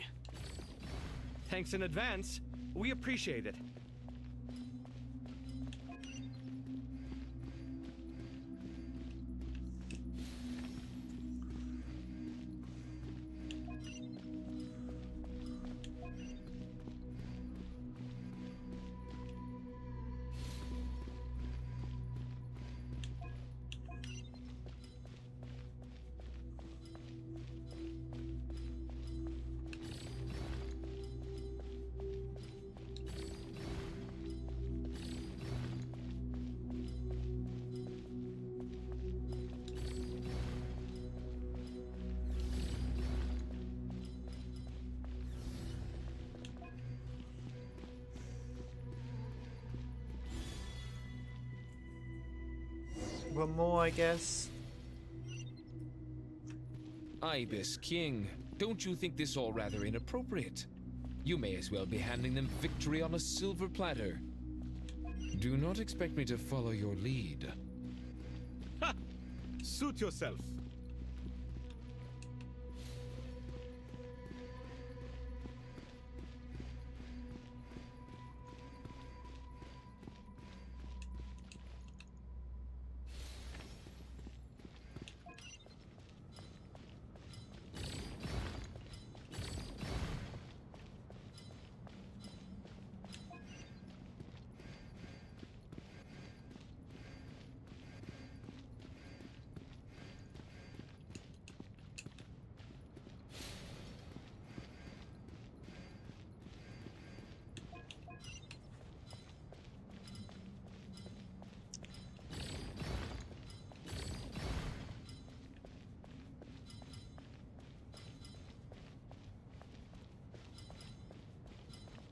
Speaker 16: Thanks in advance. We appreciate it.
Speaker 1: One more, I guess.
Speaker 4: Ibis King, don't you think this all rather inappropriate? You may as well be handing them victory on a silver platter. Do not expect me to follow your lead.
Speaker 16: Ha! Suit yourself.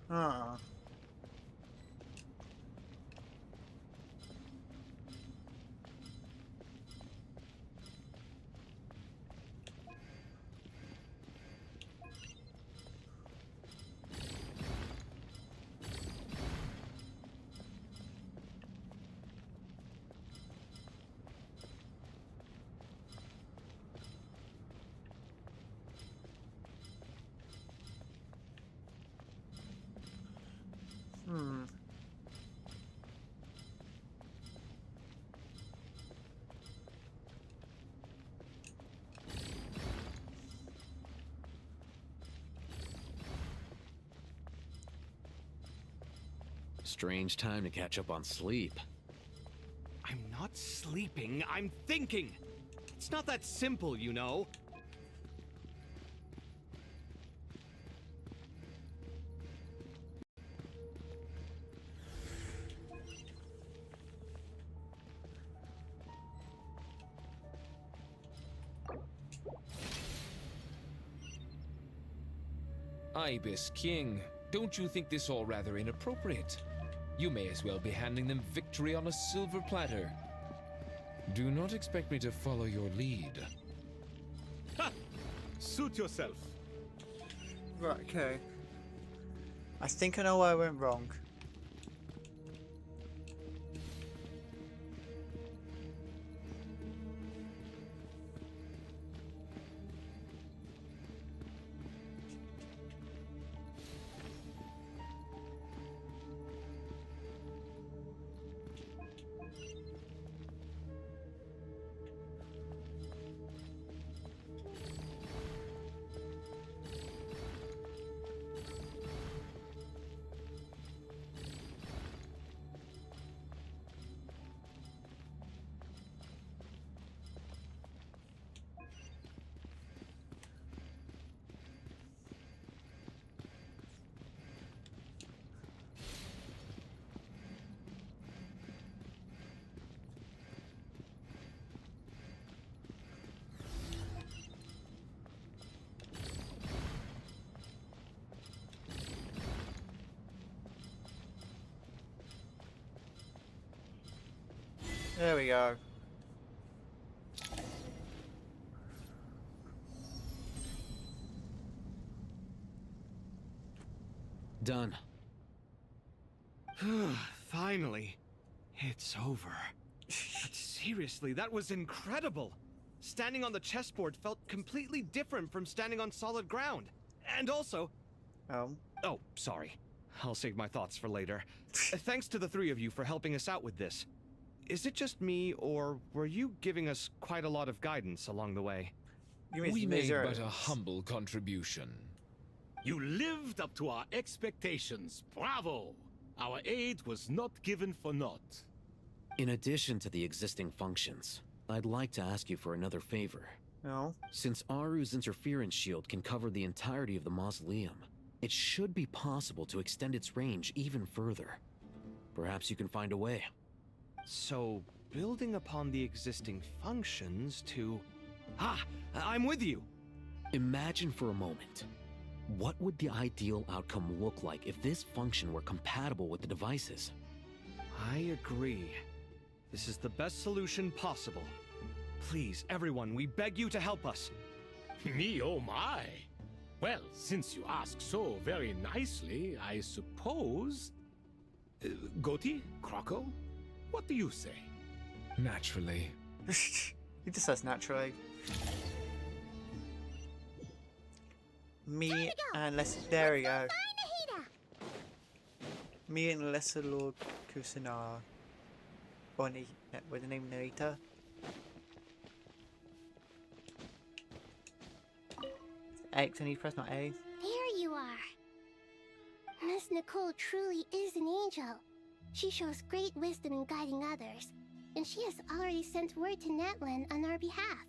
Speaker 1: Ah.
Speaker 12: Strange time to catch up on sleep.
Speaker 16: I'm not sleeping, I'm thinking! It's not that simple, you know.
Speaker 4: Ibis King, don't you think this all rather inappropriate? You may as well be handing them victory on a silver platter. Do not expect me to follow your lead.
Speaker 16: Ha! Suit yourself.
Speaker 1: Right, okay. I think I know where I went wrong. There we go.
Speaker 7: Done.
Speaker 16: Finally. It's over. But seriously, that was incredible. Standing on the chessboard felt completely different from standing on solid ground. And also... Oh, sorry. I'll save my thoughts for later. Thanks to the three of you for helping us out with this. Is it just me, or were you giving us quite a lot of guidance along the way?
Speaker 4: We made but a humble contribution.
Speaker 6: You lived up to our expectations. Bravo! Our aid was not given for naught.
Speaker 12: In addition to the existing functions, I'd like to ask you for another favor.
Speaker 1: No.
Speaker 12: Since Aru's interference shield can cover the entirety of the mausoleum, it should be possible to extend its range even further. Perhaps you can find a way.
Speaker 16: So, building upon the existing functions to... Ah! I'm with you!
Speaker 12: Imagine for a moment. What would the ideal outcome look like if this function were compatible with the devices?
Speaker 16: I agree. This is the best solution possible. Please, everyone, we beg you to help us.
Speaker 6: Me, oh my! Well, since you ask so very nicely, I suppose... Goti? Croco? What do you say?
Speaker 4: Naturally.
Speaker 1: He just says naturally. Me and Lesser... There we go. Me and Lesser Lord Kusanar. Or with the name Narita. X, and you press not A.
Speaker 2: There you are. Miss Nicole truly is an angel. She shows great wisdom in guiding others, and she has already sent word to Natlan on our behalf.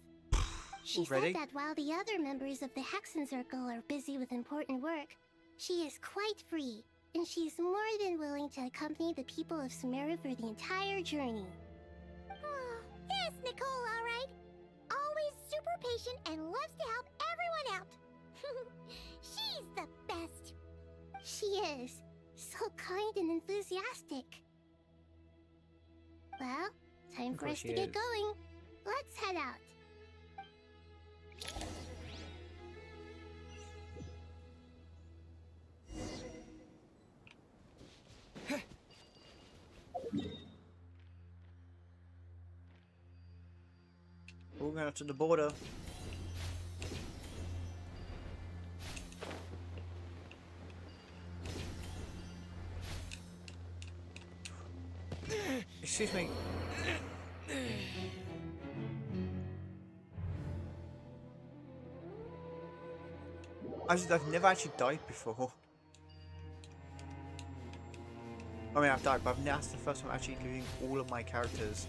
Speaker 2: She said that while the other members of the Hexen Circle are busy with important work, she is quite free, and she is more than willing to accompany the people of Sumeru for the entire journey. Oh, yes, Nicole, all right. Always super patient and loves to help everyone out. She's the best. She is. So kind and enthusiastic. Well, time for us to get going. Let's head out.
Speaker 1: We're going to the border. Excuse me. I've never actually died before. I mean, I've died, but that's the first time I'm actually losing all of my characters.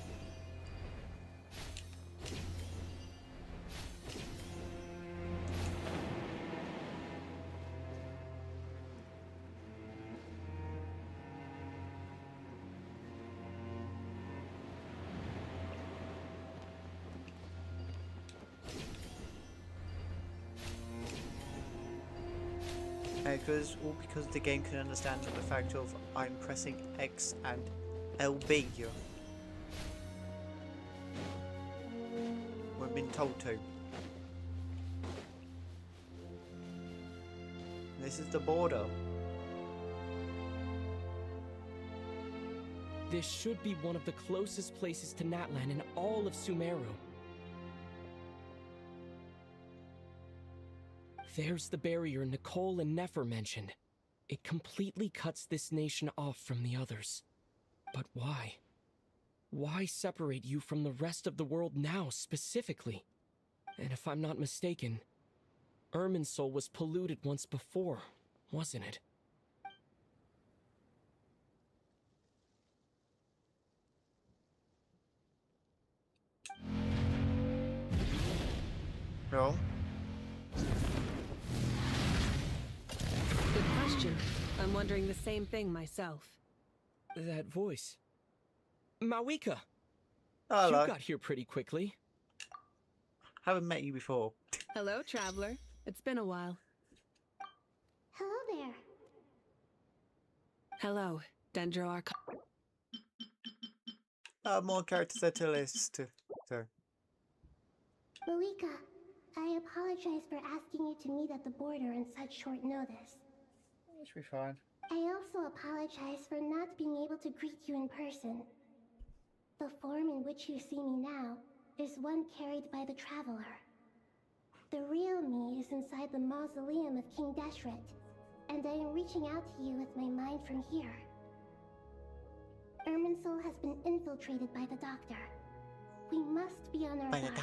Speaker 1: Because the game can understand the fact of I'm pressing X and LB. We've been told to. This is the border.
Speaker 18: This should be one of the closest places to Natlan in all of Sumeru. There's the barrier Nicole and Nefer mentioned. It completely cuts this nation off from the others. But why? Why separate you from the rest of the world now, specifically? And if I'm not mistaken, Irminsul was polluted once before, wasn't it?
Speaker 1: No.
Speaker 19: Good question. I'm wondering the same thing myself.
Speaker 18: That voice. Mawika!
Speaker 1: Hello.
Speaker 18: You got here pretty quickly.
Speaker 1: Haven't met you before.
Speaker 19: Hello, traveler. It's been a while.
Speaker 2: Hello there.
Speaker 19: Hello, Dendro Archon.
Speaker 1: More characters to list to. So.
Speaker 2: Malika, I apologize for asking you to meet at the border on such short notice.
Speaker 1: That should be fine.
Speaker 2: I also apologize for not being able to greet you in person. The form in which you see me now is one carried by the Traveler. The real me is inside the mausoleum of King Deshret, and I am reaching out to you with my mind from here. Irminsul has been infiltrated by the Doctor. We must be on our guard,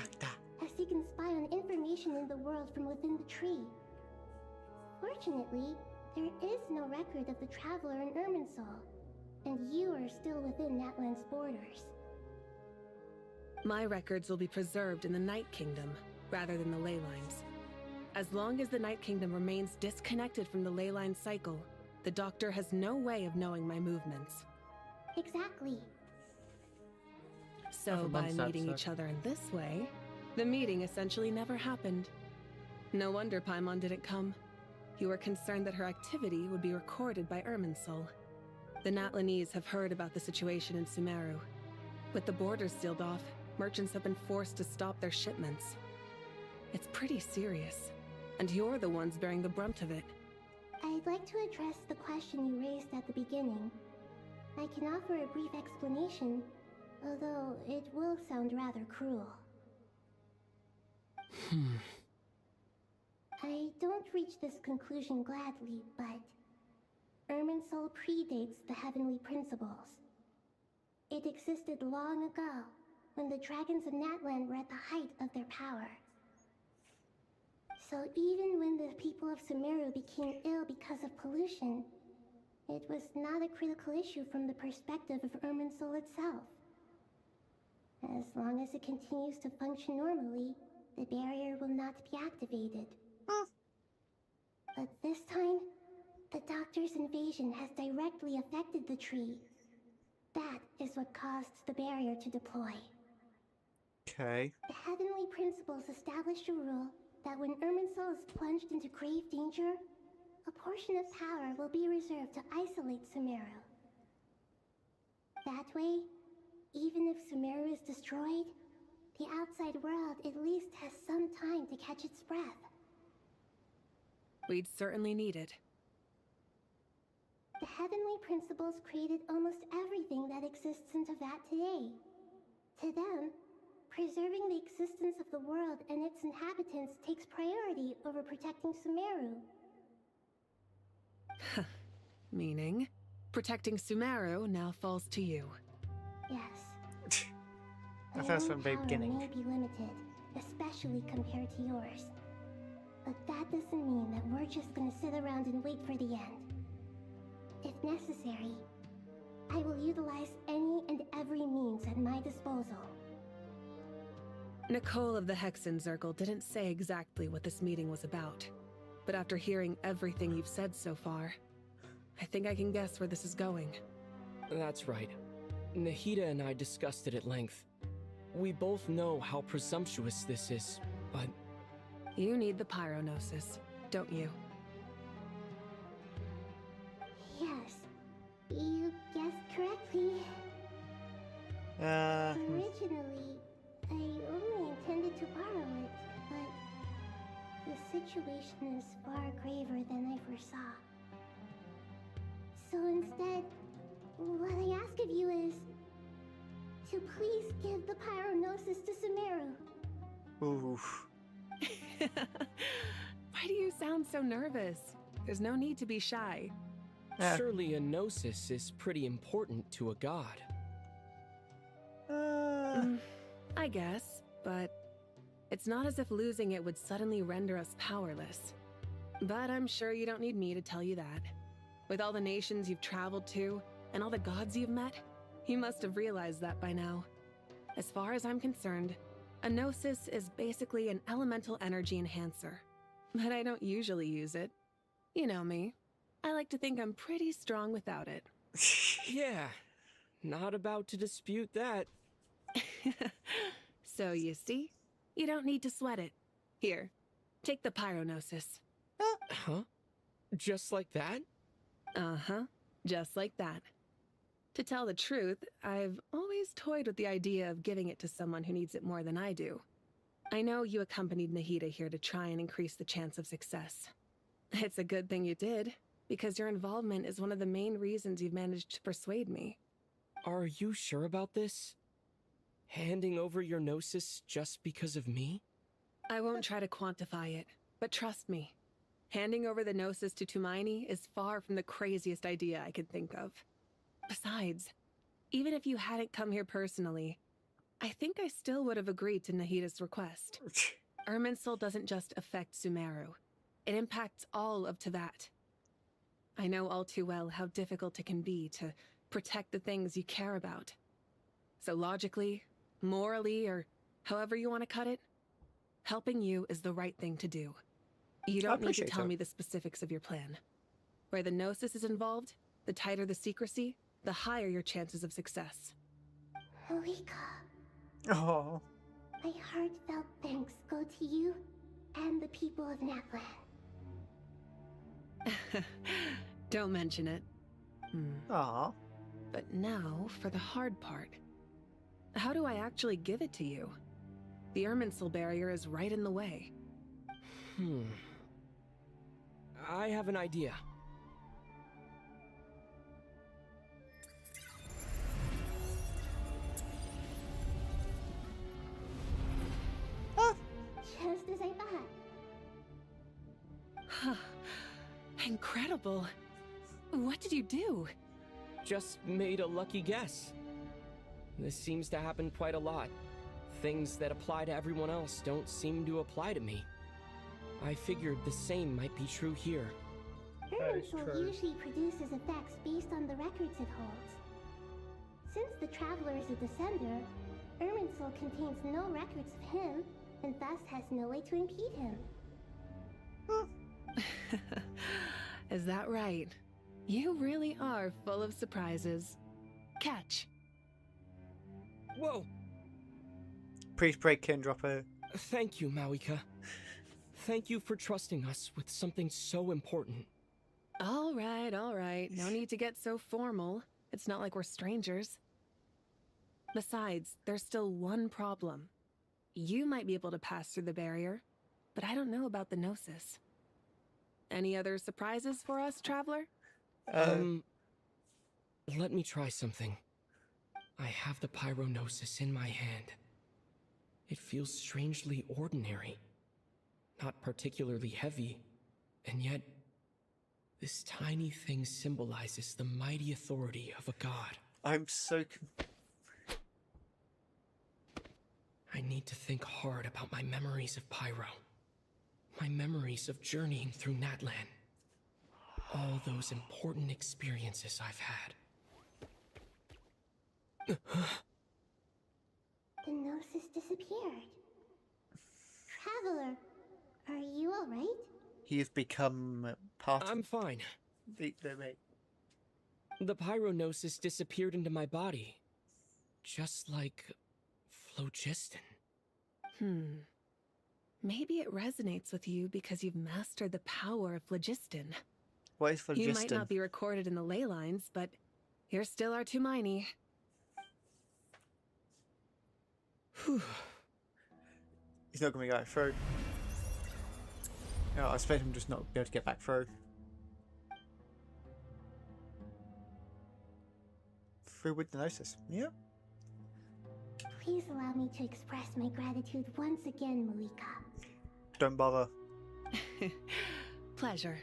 Speaker 2: as he can spy on information in the world from within the tree. Fortunately, there is no record of the Traveler in Irminsul, and you are still within Natlan's borders.
Speaker 19: My records will be preserved in the Night Kingdom, rather than the ley lines. As long as the Night Kingdom remains disconnected from the ley line cycle, the Doctor has no way of knowing my movements.
Speaker 2: Exactly.
Speaker 19: So by meeting each other in this way, the meeting essentially never happened. No wonder Paimon didn't come. You were concerned that her activity would be recorded by Irminsul. The Natlanese have heard about the situation in Sumeru. With the borders sealed off, merchants have been forced to stop their shipments. It's pretty serious, and you're the ones bearing the brunt of it.
Speaker 2: I'd like to address the question you raised at the beginning. I can offer a brief explanation, although it will sound rather cruel. I don't reach this conclusion gladly, but Irminsul predates the Heavenly Principles. It existed long ago, when the dragons of Natlan were at the height of their power. So even when the people of Sumeru became ill because of pollution, it was not a critical issue from the perspective of Irminsul itself. As long as it continues to function normally, the barrier will not be activated. But this time, the Doctor's invasion has directly affected the tree. That is what caused the barrier to deploy.
Speaker 1: Okay.
Speaker 2: The Heavenly Principles established a rule that when Irminsul is plunged into grave danger, a portion of power will be reserved to isolate Sumeru. That way, even if Sumeru is destroyed, the outside world at least has some time to catch its breath.
Speaker 19: We'd certainly need it.
Speaker 2: The Heavenly Principles created almost everything that exists in Teyvat today. To them, preserving the existence of the world and its inhabitants takes priority over protecting Sumeru.
Speaker 19: Meaning, protecting Sumeru now falls to you.
Speaker 2: Yes.
Speaker 1: That's from the very
Speaker 2: power
Speaker 1: beginning.
Speaker 2: may be limited, especially compared to yours. But that doesn't mean that we're just gonna sit around and wait for the end. If necessary, I will utilize any and every means at my disposal.
Speaker 19: Nicole of the Hexen Circle didn't say exactly what this meeting was about. But after hearing everything you've said so far, I think I can guess where this is going.
Speaker 18: That's right. Nahida and I discussed it at length. We both know how presumptuous this is, but...
Speaker 19: You need the pyronosis, don't you?
Speaker 2: Yes, you guessed correctly. Originally, I only intended to borrow it, but the situation is far graver than I foresaw. So instead, what I ask of you is to please give the pyronosis to Sumeru.
Speaker 1: Oof.
Speaker 19: Why do you sound so nervous? There's no need to be shy.
Speaker 18: Surely a gnosis is pretty important to a god.
Speaker 19: I guess, but it's not as if losing it would suddenly render us powerless. But I'm sure you don't need me to tell you that. With all the nations you've traveled to, and all the gods you've met, you must have realized that by now. As far as I'm concerned, a gnosis is basically an elemental energy enhancer. But I don't usually use it. You know me. I like to think I'm pretty strong without it.
Speaker 18: Yeah, not about to dispute that.
Speaker 19: So you see, you don't need to sweat it. Here, take the pyronosis.
Speaker 18: Huh? Just like that?
Speaker 19: Uh-huh, just like that. To tell the truth, I've always toyed with the idea of giving it to someone who needs it more than I do. I know you accompanied Nahida here to try and increase the chance of success. It's a good thing you did, because your involvement is one of the main reasons you've managed to persuade me.
Speaker 18: Are you sure about this? Handing over your Gnosis just because of me?
Speaker 19: I won't try to quantify it, but trust me, handing over the Gnosis to Tumaini is far from the craziest idea I could think of. Besides, even if you hadn't come here personally, I think I still would have agreed to Nahida's request. Irminsul doesn't just affect Sumeru. It impacts all of Teyvat. I know all too well how difficult it can be to protect the things you care about. So logically, morally, or however you want to cut it, helping you is the right thing to do. You don't need to tell me the specifics of your plan. Where the Gnosis is involved, the tighter the secrecy, the higher your chances of success.
Speaker 2: Malika.
Speaker 1: Oh.
Speaker 2: My heartfelt thanks go to you and the people of Naplan.
Speaker 19: Don't mention it.
Speaker 1: Aww.
Speaker 19: But now for the hard part. How do I actually give it to you? The Irminsul barrier is right in the way.
Speaker 18: I have an idea.
Speaker 2: Just as I thought.
Speaker 19: Incredible. What did you do?
Speaker 18: Just made a lucky guess. This seems to happen quite a lot. Things that apply to everyone else don't seem to apply to me. I figured the same might be true here.
Speaker 2: Irminsul usually produces effects based on the records it holds. Since the Traveler is a Descender, Irminsul contains no records of him, and thus has no way to impede him.
Speaker 19: Is that right? You really are full of surprises. Catch.
Speaker 18: Whoa!
Speaker 1: Priest break can drop a...
Speaker 18: Thank you, Mawika. Thank you for trusting us with something so important.
Speaker 19: All right. No need to get so formal. It's not like we're strangers. Besides, there's still one problem. You might be able to pass through the barrier, but I don't know about the Gnosis. Any other surprises for us, Traveler?
Speaker 18: Let me try something. I have the Pyrognosis in my hand. It feels strangely ordinary. Not particularly heavy, and yet this tiny thing symbolizes the mighty authority of a god.
Speaker 1: I'm so...
Speaker 18: I need to think hard about my memories of Pyro. My memories of journeying through Natlan. All those important experiences I've had.
Speaker 2: The Gnosis disappeared. Traveler, are you alright?
Speaker 1: He's become part
Speaker 18: I'm fine.
Speaker 1: The
Speaker 18: Pyrognosis disappeared into my body. Just like phlogiston.
Speaker 19: Maybe it resonates with you because you've mastered the power of phlogiston.
Speaker 1: What is phlogiston?
Speaker 19: You might not be recorded in the ley lines, but you're still our Tumaini.
Speaker 1: He's not going to go through. No, I expect him just not be able to get back through. Through with the Gnosis. Yeah.
Speaker 2: Please allow me to express my gratitude once again, Malika.
Speaker 1: Don't bother.
Speaker 19: Pleasure.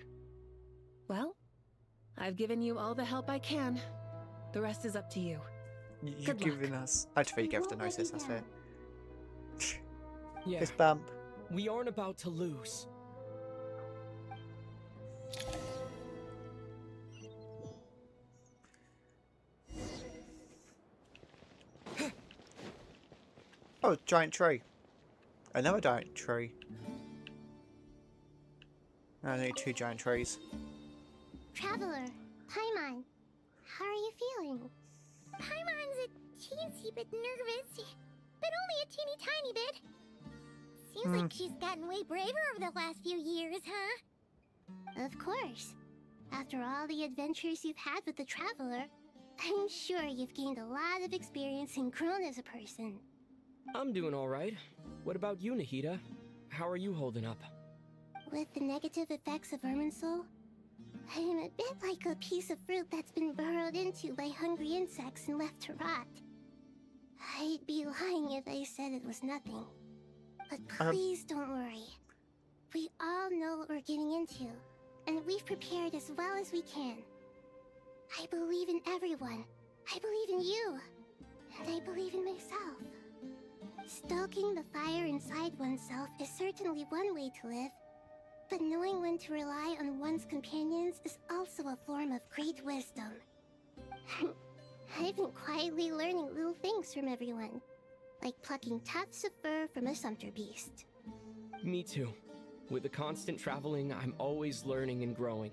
Speaker 19: Well, I've given you all the help I can. The rest is up to you.
Speaker 1: You've given us... I just feel you gave us the Gnosis, that's fair.
Speaker 18: Yeah.
Speaker 1: Fist bump.
Speaker 18: We aren't about to lose.
Speaker 1: Oh, giant tree. Another giant tree. I need 2 giant trees.
Speaker 2: Traveler, Paimon, how are you feeling? Paimon's a teensy bit nervous, but only a teeny tiny bit. Seems like she's gotten way braver over the last few years, huh? Of course. After all the adventures you've had with the Traveler, I'm sure you've gained a lot of experience and grown as a person.
Speaker 18: I'm doing all right. What about you, Nahida? How are you holding up?
Speaker 2: With the negative effects of Irminsul, I am a bit like a piece of fruit that's been burrowed into by hungry insects and left to rot. I'd be lying if I said it was nothing. But please don't worry. We all know what we're getting into, and we've prepared as well as we can. I believe in everyone. I believe in you. And I believe in myself. Stoking the fire inside oneself is certainly one way to live, but knowing when to rely on one's companions is also a form of great wisdom. I've been quietly learning little things from everyone, like plucking tufts of fur from a sumpter beast.
Speaker 18: Me too. With the constant traveling, I'm always learning and growing.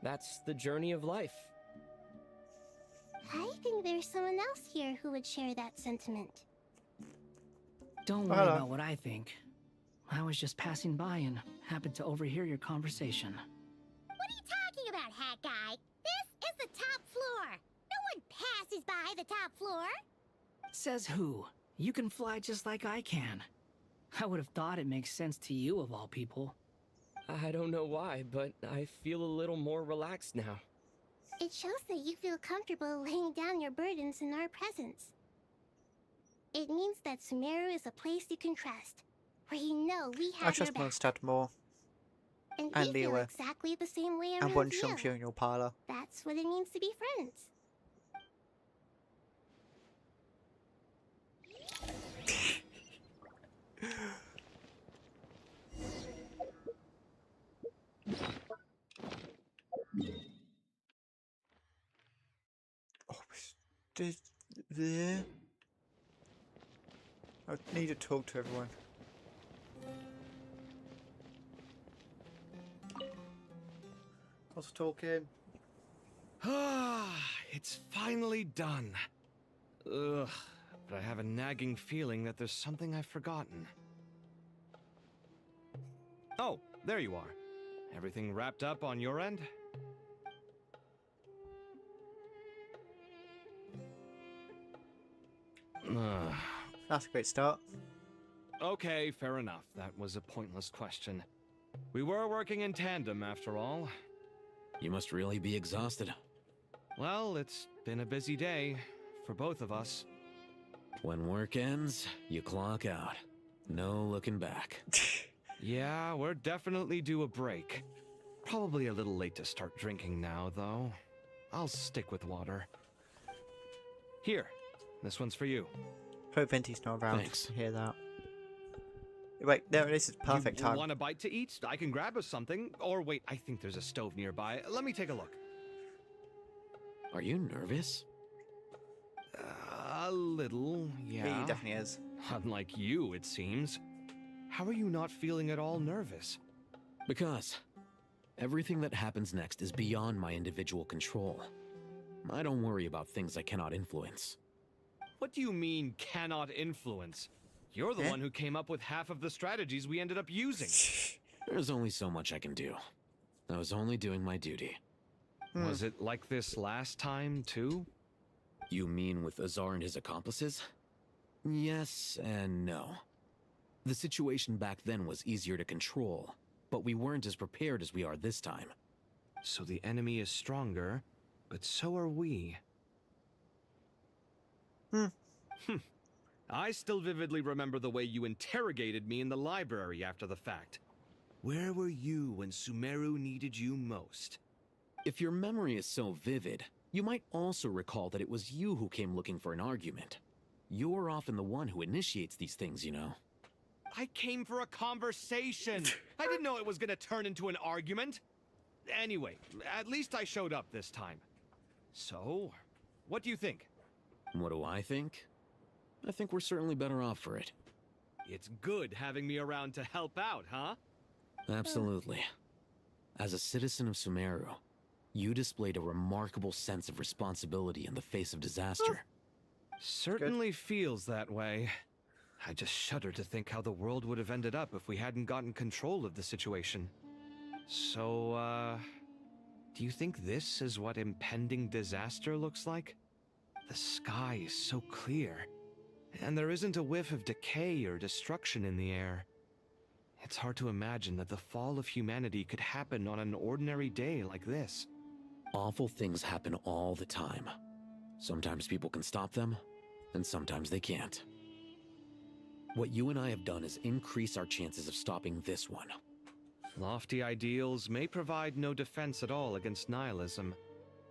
Speaker 18: That's the journey of life.
Speaker 2: I think there's someone else here who would share that sentiment.
Speaker 3: Don't worry about what I think. I was just passing by and happened to overhear your conversation.
Speaker 2: What are you talking about, Hat Guy? This is the top floor. No one passes by the top floor.
Speaker 3: Says who? You can fly just like I can. I would have thought it makes sense to you of all people.
Speaker 18: I don't know why, but I feel a little more relaxed now.
Speaker 2: It shows that you feel comfortable laying down your burdens in our presence. It means that Sumeru is a place you can trust, where you know we have
Speaker 1: I trust
Speaker 2: your back.
Speaker 1: Mondstadt more.
Speaker 2: And
Speaker 1: And
Speaker 2: we feel
Speaker 1: Liyue.
Speaker 2: exactly the same way
Speaker 1: And
Speaker 2: around
Speaker 1: Wunsheng
Speaker 2: you.
Speaker 1: Funeral Parlor.
Speaker 2: That's what it means to be friends.
Speaker 1: There. I need to talk to everyone. I was talking.
Speaker 16: It's finally done. Ugh, but I have a nagging feeling that there's something I've forgotten. Oh, there you are. Everything wrapped up on your end?
Speaker 1: That's a great start.
Speaker 16: Okay, fair enough. That was a pointless question. We were working in tandem, after all.
Speaker 12: You must really be exhausted.
Speaker 16: Well, it's been a busy day for both of us.
Speaker 12: When work ends, you clock out. No looking back.
Speaker 16: Yeah, we're definitely due a break. Probably a little late to start drinking now, though. I'll stick with water. Here, this one's for you.
Speaker 1: Hope Venti's not around
Speaker 12: Thanks.
Speaker 1: to hear that. Wait, no, this is perfect time.
Speaker 16: Want a bite to eat? I can grab us something. Or wait, I think there's a stove nearby. Let me take a look.
Speaker 12: Are you nervous?
Speaker 16: A little, yeah.
Speaker 1: He definitely is.
Speaker 16: Unlike you, it seems. How are you not feeling at all nervous?
Speaker 12: Because everything that happens next is beyond my individual control. I don't worry about things I cannot influence.
Speaker 16: What do you mean, cannot influence? You're the one who came up with half of the strategies we ended up using.
Speaker 12: There's only so much I can do. I was only doing my duty.
Speaker 16: Was it like this last time, too?
Speaker 12: You mean with Azar and his accomplices? Yes and no. The situation back then was easier to control, but we weren't as prepared as we are this time.
Speaker 16: So the enemy is stronger, but so are we. I still vividly remember the way you interrogated me in the library after the fact. Where were you when Sumeru needed you most?
Speaker 12: If your memory is so vivid, you might also recall that it was you who came looking for an argument. You're often the one who initiates these things, you know.
Speaker 16: I came for a conversation. I didn't know it was gonna turn into an argument. Anyway, at least I showed up this time. So, what do you think?
Speaker 12: What do I think? I think we're certainly better off for it.
Speaker 16: It's good having me around to help out, huh?
Speaker 12: Absolutely. As a citizen of Sumeru, you displayed a remarkable sense of responsibility in the face of disaster.
Speaker 16: Certainly feels that way. I just shudder to think how the world would have ended up if we hadn't gotten control of the situation. So, do you think this is what impending disaster looks like? The sky is so clear, and there isn't a whiff of decay or destruction in the air. It's hard to imagine that the fall of humanity could happen on an ordinary day like this.
Speaker 12: Awful things happen all the time. Sometimes people can stop them, and sometimes they can't. What you and I have done is increase our chances of stopping this one.
Speaker 16: Lofty ideals may provide no defense at all against nihilism,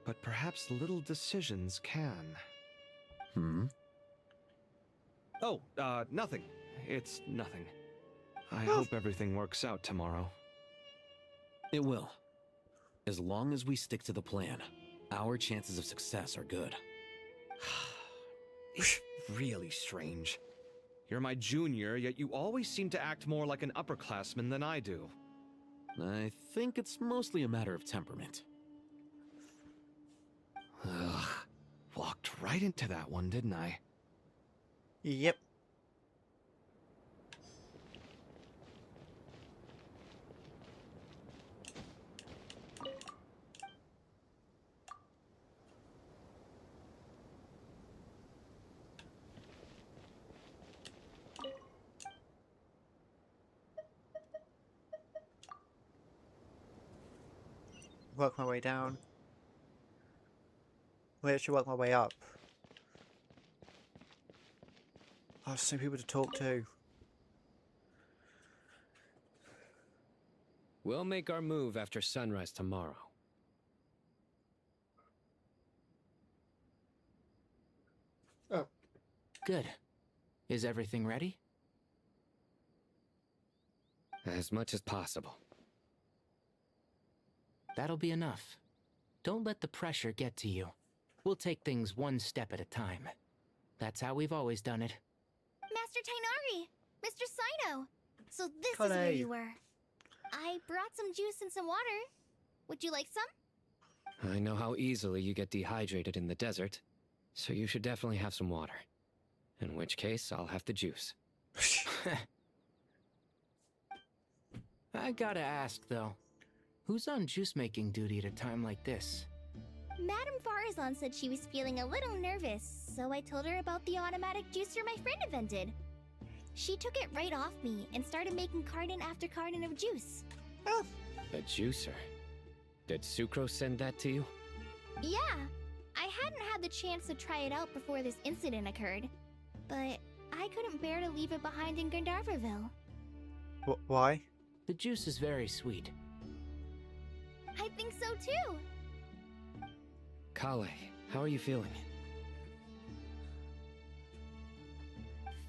Speaker 16: but perhaps little decisions can. Oh, nothing. It's nothing. I hope everything works out tomorrow.
Speaker 12: It will. As long as we stick to the plan, our chances of success are good.
Speaker 16: It's really strange. You're my junior, yet you always seem to act more like an upperclassman than I do.
Speaker 12: I think it's mostly a matter of temperament.
Speaker 16: Ugh. Walked right into that one, didn't I?
Speaker 1: Yep. Work my way down. Wait, I should work my way up. Oh, so many people to talk to.
Speaker 7: We'll make our move after sunrise tomorrow.
Speaker 1: Oh.
Speaker 14: Good. Is everything ready?
Speaker 7: As much as possible.
Speaker 14: That'll be enough. Don't let the pressure get to you. We'll take things one step at a time. That's how we've always done it.
Speaker 15: Master Tainari! Mr. Sino! So this is
Speaker 1: Kane.
Speaker 15: where you were. I brought some juice and some water. Would you like some?
Speaker 7: I know how easily you get dehydrated in the desert, so you should definitely have some water. In which case, I'll have the juice.
Speaker 14: I gotta ask, though. Who's on juice-making duty at a time like this?
Speaker 15: Madame Farazan said she was feeling a little nervous, so I told her about the automatic juicer my friend invented. She took it right off me and started making carton after carton of juice.
Speaker 1: Oh.
Speaker 7: A juicer? Did Sucrose send that to you?
Speaker 15: Yeah, I hadn't had the chance to try it out before this incident occurred, but I couldn't bear to leave it behind in Gandharvaville.
Speaker 1: Why?
Speaker 14: The juice is very sweet.
Speaker 15: I think so too.
Speaker 7: Kale, how are you feeling?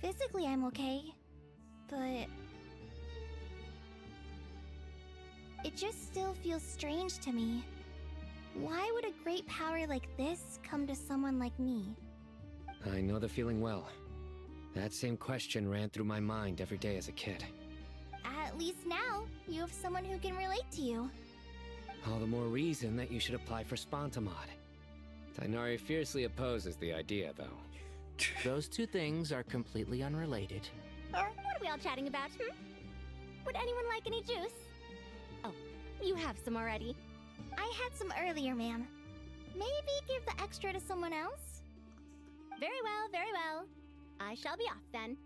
Speaker 15: Physically, I'm okay, but it just still feels strange to me. Why would a great power like this come to someone like me?
Speaker 7: I know the feeling well. That same question ran through my mind every day as a kid.
Speaker 15: At least now, you have someone who can relate to you.
Speaker 7: All the more reason that you should apply for Spontamod. Tainari fiercely opposes the idea, though.
Speaker 14: Those two things are completely unrelated.
Speaker 2: What are we all chatting about, Would anyone like any juice? Oh, you have some already.
Speaker 15: I had some earlier, ma'am. Maybe give the extra to someone else?
Speaker 2: Very well, very well. I shall be off then.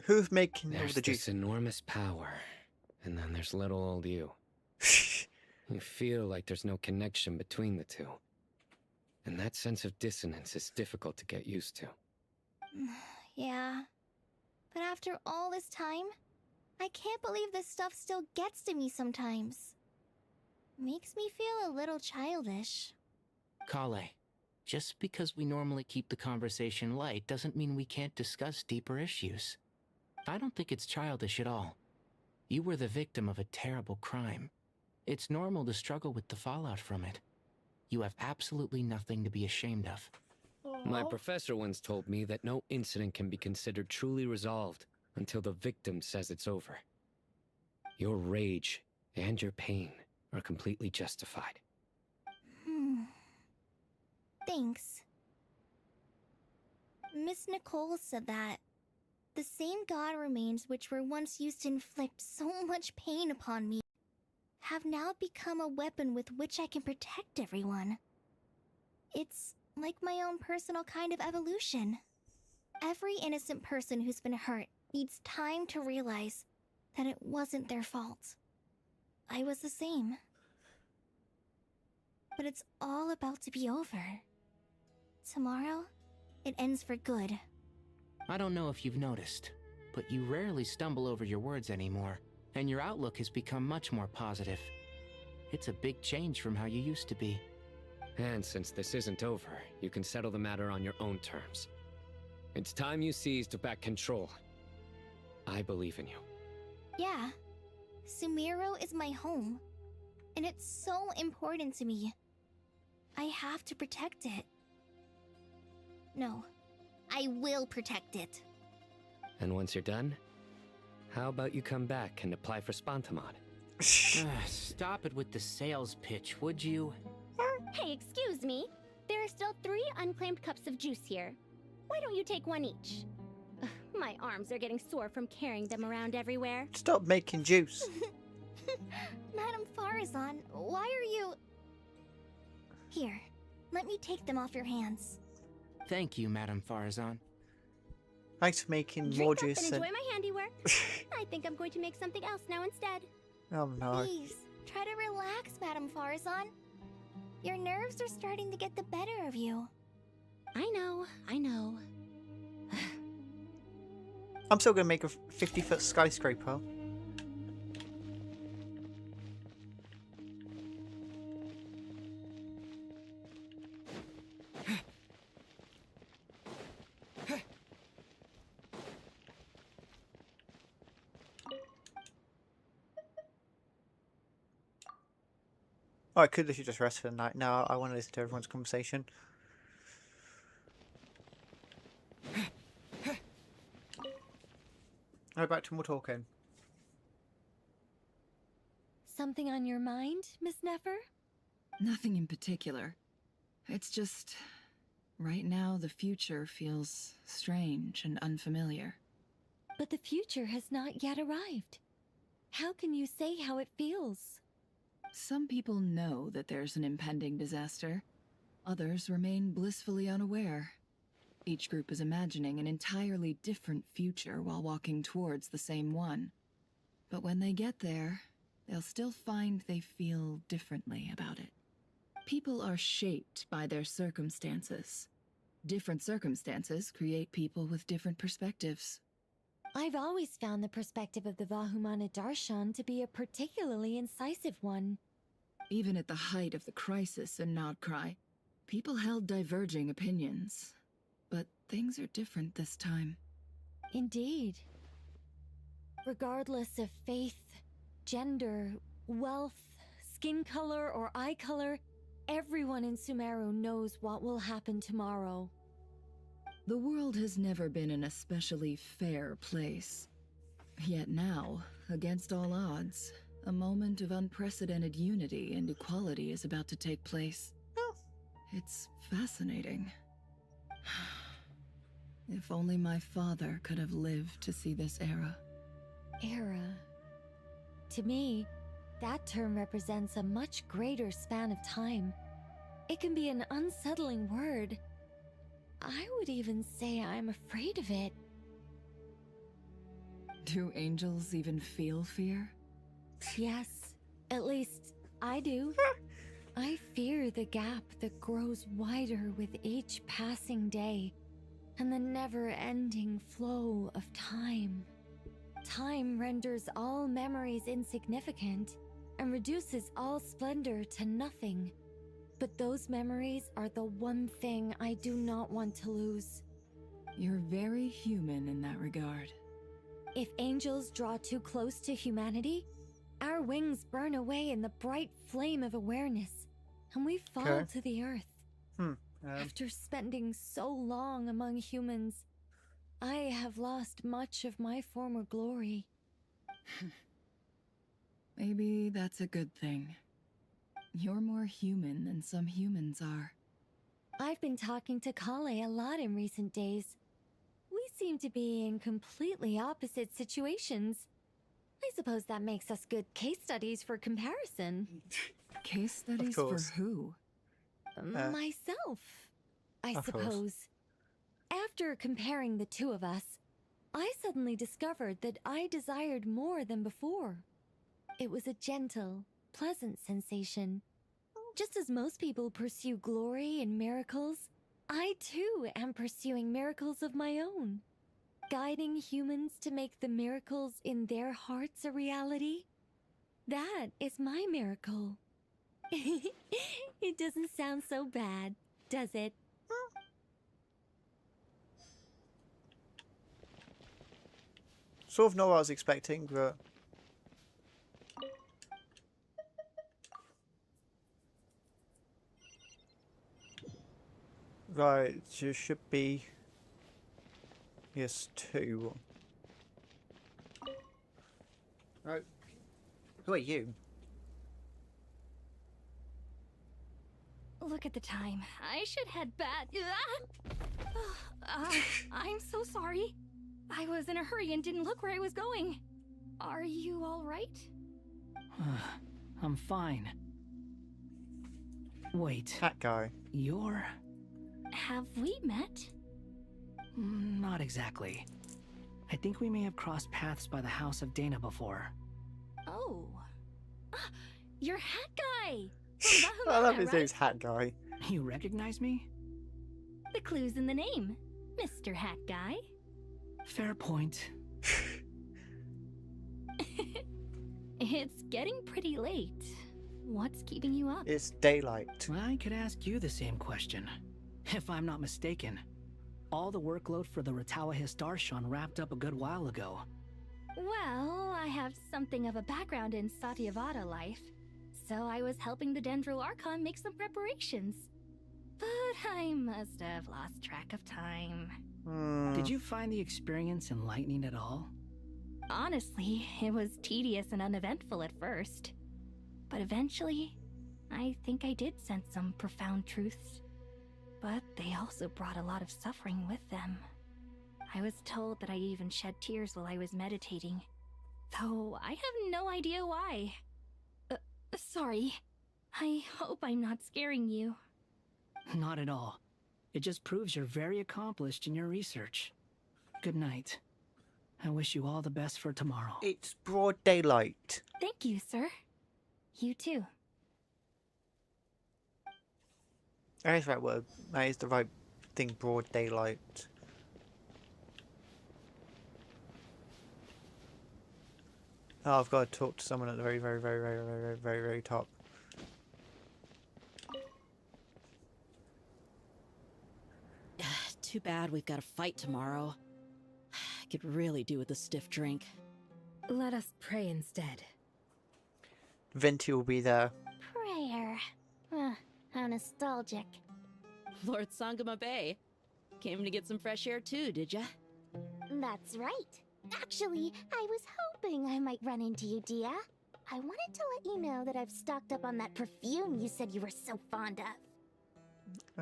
Speaker 1: Who's making all
Speaker 7: There's
Speaker 1: the juice?
Speaker 7: this enormous power, and then there's little old you. You feel like there's no connection between the two. And that sense of dissonance is difficult to get used to.
Speaker 15: Yeah. But after all this time, I can't believe this stuff still gets to me sometimes. Makes me feel a little childish.
Speaker 14: Kale, just because we normally keep the conversation light doesn't mean we can't discuss deeper issues. I don't think it's childish at all. You were the victim of a terrible crime. It's normal to struggle with the fallout from it. You have absolutely nothing to be ashamed of.
Speaker 7: My professor once told me that no incident can be considered truly resolved until the victim says it's over. Your rage and your pain are completely justified.
Speaker 15: Thanks. Miss Nicole said that the same god remains which were once used to inflict so much pain upon me have now become a weapon with which I can protect everyone. It's like my own personal kind of evolution. Every innocent person who's been hurt needs time to realize that it wasn't their fault. I was the same. But it's all about to be over. Tomorrow, it ends for good.
Speaker 14: I don't know if you've noticed, but you rarely stumble over your words anymore, and your outlook has become much more positive. It's a big change from how you used to be.
Speaker 7: And since this isn't over, you can settle the matter on your own terms. It's time you seized back control. I believe in you.
Speaker 15: Yeah, Sumeru is my home, and it's so important to me. I have to protect it. No, I will protect it.
Speaker 7: And once you're done, how about you come back and apply for Spantamod?
Speaker 14: Stop it with the sales pitch, would you?
Speaker 17: Hey, excuse me. There are still 3 unclaimed cups of juice here. Why don't you take one each? Ugh, my arms are getting sore from carrying them around everywhere.
Speaker 1: Stop making juice.
Speaker 15: Madame Farazan, why are you... Here, let me take them off your hands.
Speaker 14: Thank you, Madame Farazan.
Speaker 1: Thanks for making
Speaker 17: Drink
Speaker 1: more
Speaker 17: up
Speaker 1: juice.
Speaker 17: and enjoy my handiwork. I think I'm going to make something else now instead.
Speaker 1: Oh no.
Speaker 15: Please, try to relax, Madame Farazan. Your nerves are starting to get the better of you.
Speaker 17: I know.
Speaker 1: I'm still gonna make a 50-foot skyscraper. Oh, I could literally just rest for the night. No, I want to listen to everyone's conversation. Alright, back to more talking.
Speaker 10: Something on your mind, Miss Nefer?
Speaker 20: Nothing in particular. It's just... right now, the future feels strange and unfamiliar.
Speaker 10: But the future has not yet arrived. How can you say how it feels?
Speaker 20: Some people know that there's an impending disaster. Others remain blissfully unaware. Each group is imagining an entirely different future while walking towards the same one. But when they get there, they'll still find they feel differently about it. People are shaped by their circumstances. Different circumstances create people with different perspectives.
Speaker 10: I've always found the perspective of the Vahumana Darshan to be a particularly incisive one.
Speaker 20: Even at the height of the crisis in Nodcry, people held diverging opinions. But things are different this time.
Speaker 10: Indeed. Regardless of faith, gender, wealth, skin color, or eye color, everyone in Sumeru knows what will happen tomorrow.
Speaker 20: The world has never been an especially fair place. Yet now, against all odds, a moment of unprecedented unity and equality is about to take place. It's fascinating. If only my father could have lived to see this era.
Speaker 10: Era. To me, that term represents a much greater span of time. It can be an unsettling word. I would even say I'm afraid of it.
Speaker 20: Do angels even feel fear?
Speaker 10: Yes, at least I do. I fear the gap that grows wider with each passing day, and the never-ending flow of time. Time renders all memories insignificant, and reduces all splendor to nothing. But those memories are the one thing I do not want to lose.
Speaker 20: You're very human in that regard.
Speaker 10: If angels draw too close to humanity, our wings burn away in the bright flame of awareness, and we fall to the earth. After spending so long among humans, I have lost much of my former glory.
Speaker 20: Maybe that's a good thing. You're more human than some humans are.
Speaker 10: I've been talking to Kale a lot in recent days. We seem to be in completely opposite situations. I suppose that makes us good case studies for comparison.
Speaker 20: Case studies for who?
Speaker 10: Myself, I
Speaker 1: of course.
Speaker 10: suppose. After comparing the two of us, I suddenly discovered that I desired more than before. It was a gentle, pleasant sensation. Just as most people pursue glory and miracles, I too am pursuing miracles of my own. Guiding humans to make the miracles in their hearts a reality. That is my miracle. It doesn't sound so bad, does it?
Speaker 1: Sort of know what I was expecting, but right, there should be yes 2. Right, who are you?
Speaker 21: Look at the time. I should head back. I'm so sorry. I was in a hurry and didn't look where I was going. Are you all right?
Speaker 3: I'm fine. Wait.
Speaker 1: That guy.
Speaker 3: You're...
Speaker 21: Have we met?
Speaker 3: Not exactly. I think we may have crossed paths by the house of Dana before.
Speaker 21: Oh. You're Hat Guy!
Speaker 1: I love his name's Hat Guy.
Speaker 3: You recognize me?
Speaker 21: The clue's in the name, Mr. Hat Guy.
Speaker 3: Fair point.
Speaker 21: It's getting pretty late. What's keeping you up?
Speaker 1: It's daylight.
Speaker 3: I could ask you the same question. If I'm not mistaken, all the workload for the Ratawa Histarshan wrapped up a good while ago.
Speaker 21: Well, I have something of a background in Satyavada life, so I was helping the Dendro Archon make some preparations. But I must have lost track of time.
Speaker 3: Did you find the experience enlightening at all?
Speaker 21: Honestly, it was tedious and uneventful at first. But eventually, I think I did sense some profound truths. But they also brought a lot of suffering with them. I was told that I even shed tears while I was meditating, though I have no idea why. Sorry. I hope I'm not scaring you.
Speaker 3: Not at all. It just proves you're very accomplished in your research. Good night. I wish you all the best for tomorrow.
Speaker 1: It's broad daylight.
Speaker 21: Thank you, sir. You too.
Speaker 1: That is the right word. That is the right thing, broad daylight. Oh, I've got to talk to someone at the very top.
Speaker 13: Too bad we've got a fight tomorrow. I could really do with a stiff drink.
Speaker 10: Let us pray instead.
Speaker 1: Venti will be there.
Speaker 2: Prayer. How nostalgic.
Speaker 13: Lord Sangama Bay. Came to get some fresh air too, did ya?
Speaker 2: That's right. Actually, I was hoping I might run into you, Dia. I wanted to let you know that I've stocked up on that perfume you said you were so fond of.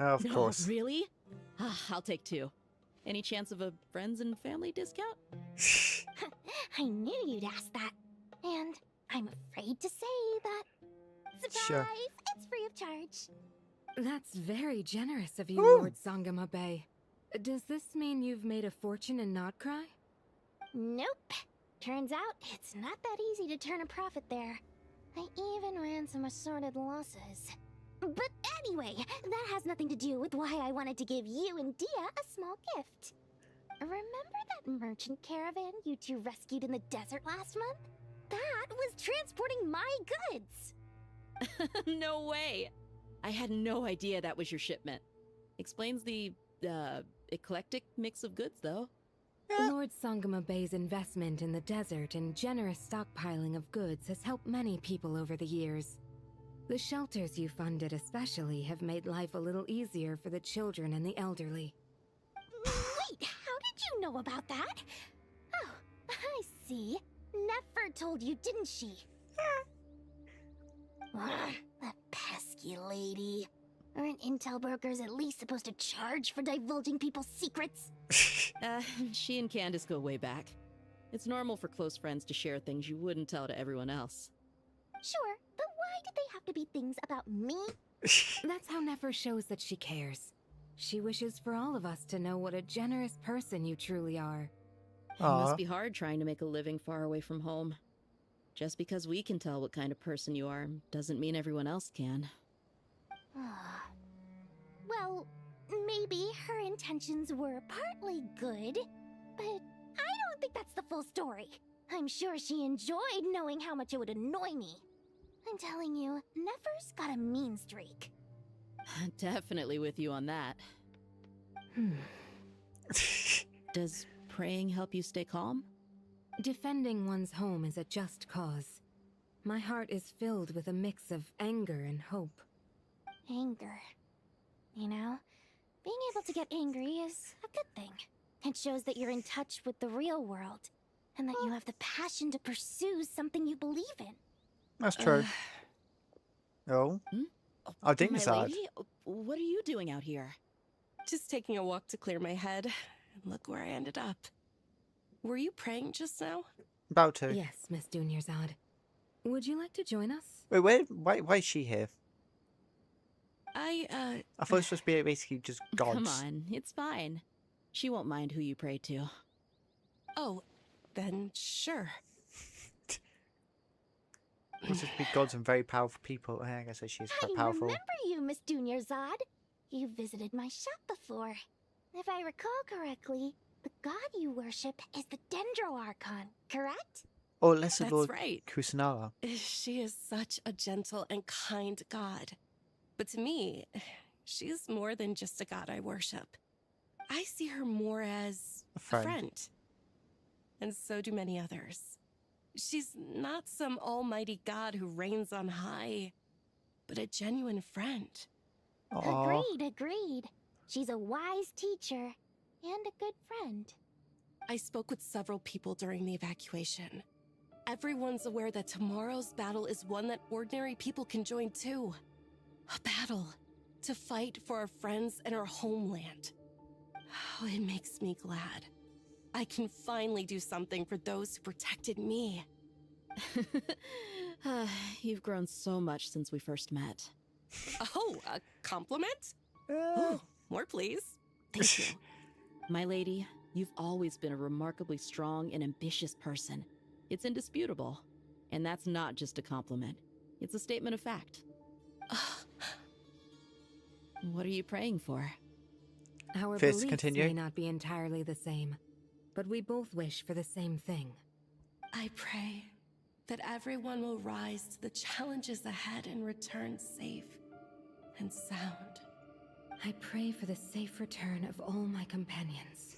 Speaker 1: Of course.
Speaker 13: Really? I'll take 2. Any chance of a friends and family discount?
Speaker 2: I knew you'd ask that. And I'm afraid to say that. Surprise!
Speaker 1: Sure.
Speaker 2: It's free of charge.
Speaker 10: That's very generous of you,
Speaker 1: Woo!
Speaker 10: Lord Sangama Bay. Does this mean you've made a fortune in Notcry?
Speaker 2: Nope. Turns out it's not that easy to turn a profit there. I even ran some assorted losses. But anyway, that has nothing to do with why I wanted to give you and Dia a small gift. Remember that merchant caravan you two rescued in the desert last month? That was transporting my goods!
Speaker 13: No way! I had no idea that was your shipment. Explains the, eclectic mix of goods, though.
Speaker 10: Lord Sangama Bay's investment in the desert and generous stockpiling of goods has helped many people over the years. The shelters you funded especially have made life a little easier for the children and the elderly.
Speaker 2: Wait, how did you know about that? Oh, I see. Nefer told you, didn't she? That pesky lady. Aren't intel brokers at least supposed to charge for divulging people's secrets?
Speaker 13: She and Candace go way back. It's normal for close friends to share things you wouldn't tell to everyone else.
Speaker 2: Sure, but why did they have to be things about me?
Speaker 9: That's how Nefer shows that she cares. She wishes for all of us to know what a generous person you truly are.
Speaker 13: It must be hard trying to make a living far away from home. Just because we can tell what kind of person you are doesn't mean everyone else can.
Speaker 2: Well, maybe her intentions were partly good, but I don't think that's the full story. I'm sure she enjoyed knowing how much it would annoy me. I'm telling you, Nefer's got a mean streak.
Speaker 13: Definitely with you on that. Does praying help you stay calm?
Speaker 9: Defending one's home is a just cause. My heart is filled with a mix of anger and hope.
Speaker 2: Anger. You know, being able to get angry is a good thing. It shows that you're in touch with the real world, and that you have the passion to pursue something you believe in.
Speaker 1: That's true. Oh. Oh, ding
Speaker 13: My
Speaker 1: side.
Speaker 13: lady, what are you doing out here?
Speaker 19: Just taking a walk to clear my head. And look where I ended up. Were you praying just now?
Speaker 1: About to.
Speaker 9: Yes, Miss Dunyarzad. Would you like to join us?
Speaker 1: Wait, why is she here?
Speaker 13: I
Speaker 1: thought it's supposed to be basically just gods.
Speaker 13: Come on, it's fine. She won't mind who you pray to.
Speaker 19: Oh, then sure.
Speaker 1: It's just be gods and very powerful people. I guess she is quite powerful.
Speaker 2: I remember you, Miss Dunyarzad. You visited my shop before. If I recall correctly, the god you worship is the Dendro Archon, correct?
Speaker 1: Or lesser
Speaker 19: That's
Speaker 1: Lord
Speaker 19: right.
Speaker 1: Kusanara.
Speaker 19: She is such a gentle and kind god. But to me, she's more than just a god I worship. I see her more as
Speaker 1: A friend.
Speaker 19: And so do many others. She's not some almighty god who reigns on high, but a genuine friend.
Speaker 1: Aww.
Speaker 2: Agreed. She's a wise teacher and a good friend.
Speaker 19: I spoke with several people during the evacuation. Everyone's aware that tomorrow's battle is one that ordinary people can join too. A battle to fight for our friends and our homeland. Oh, it makes me glad. I can finally do something for those who protected me.
Speaker 13: You've grown so much since we first met.
Speaker 19: Oh, a compliment? Ooh, more please.
Speaker 13: Thank you. My lady, you've always been a remarkably strong and ambitious person. It's indisputable. And that's not just a compliment. It's a statement of fact. What are you praying for?
Speaker 9: Our
Speaker 1: Fist,
Speaker 9: beliefs
Speaker 1: continue.
Speaker 9: may not be entirely the same, but we both wish for the same thing.
Speaker 19: I pray that everyone will rise to the challenges ahead and return safe and sound.
Speaker 9: I pray for the safe return of all my companions.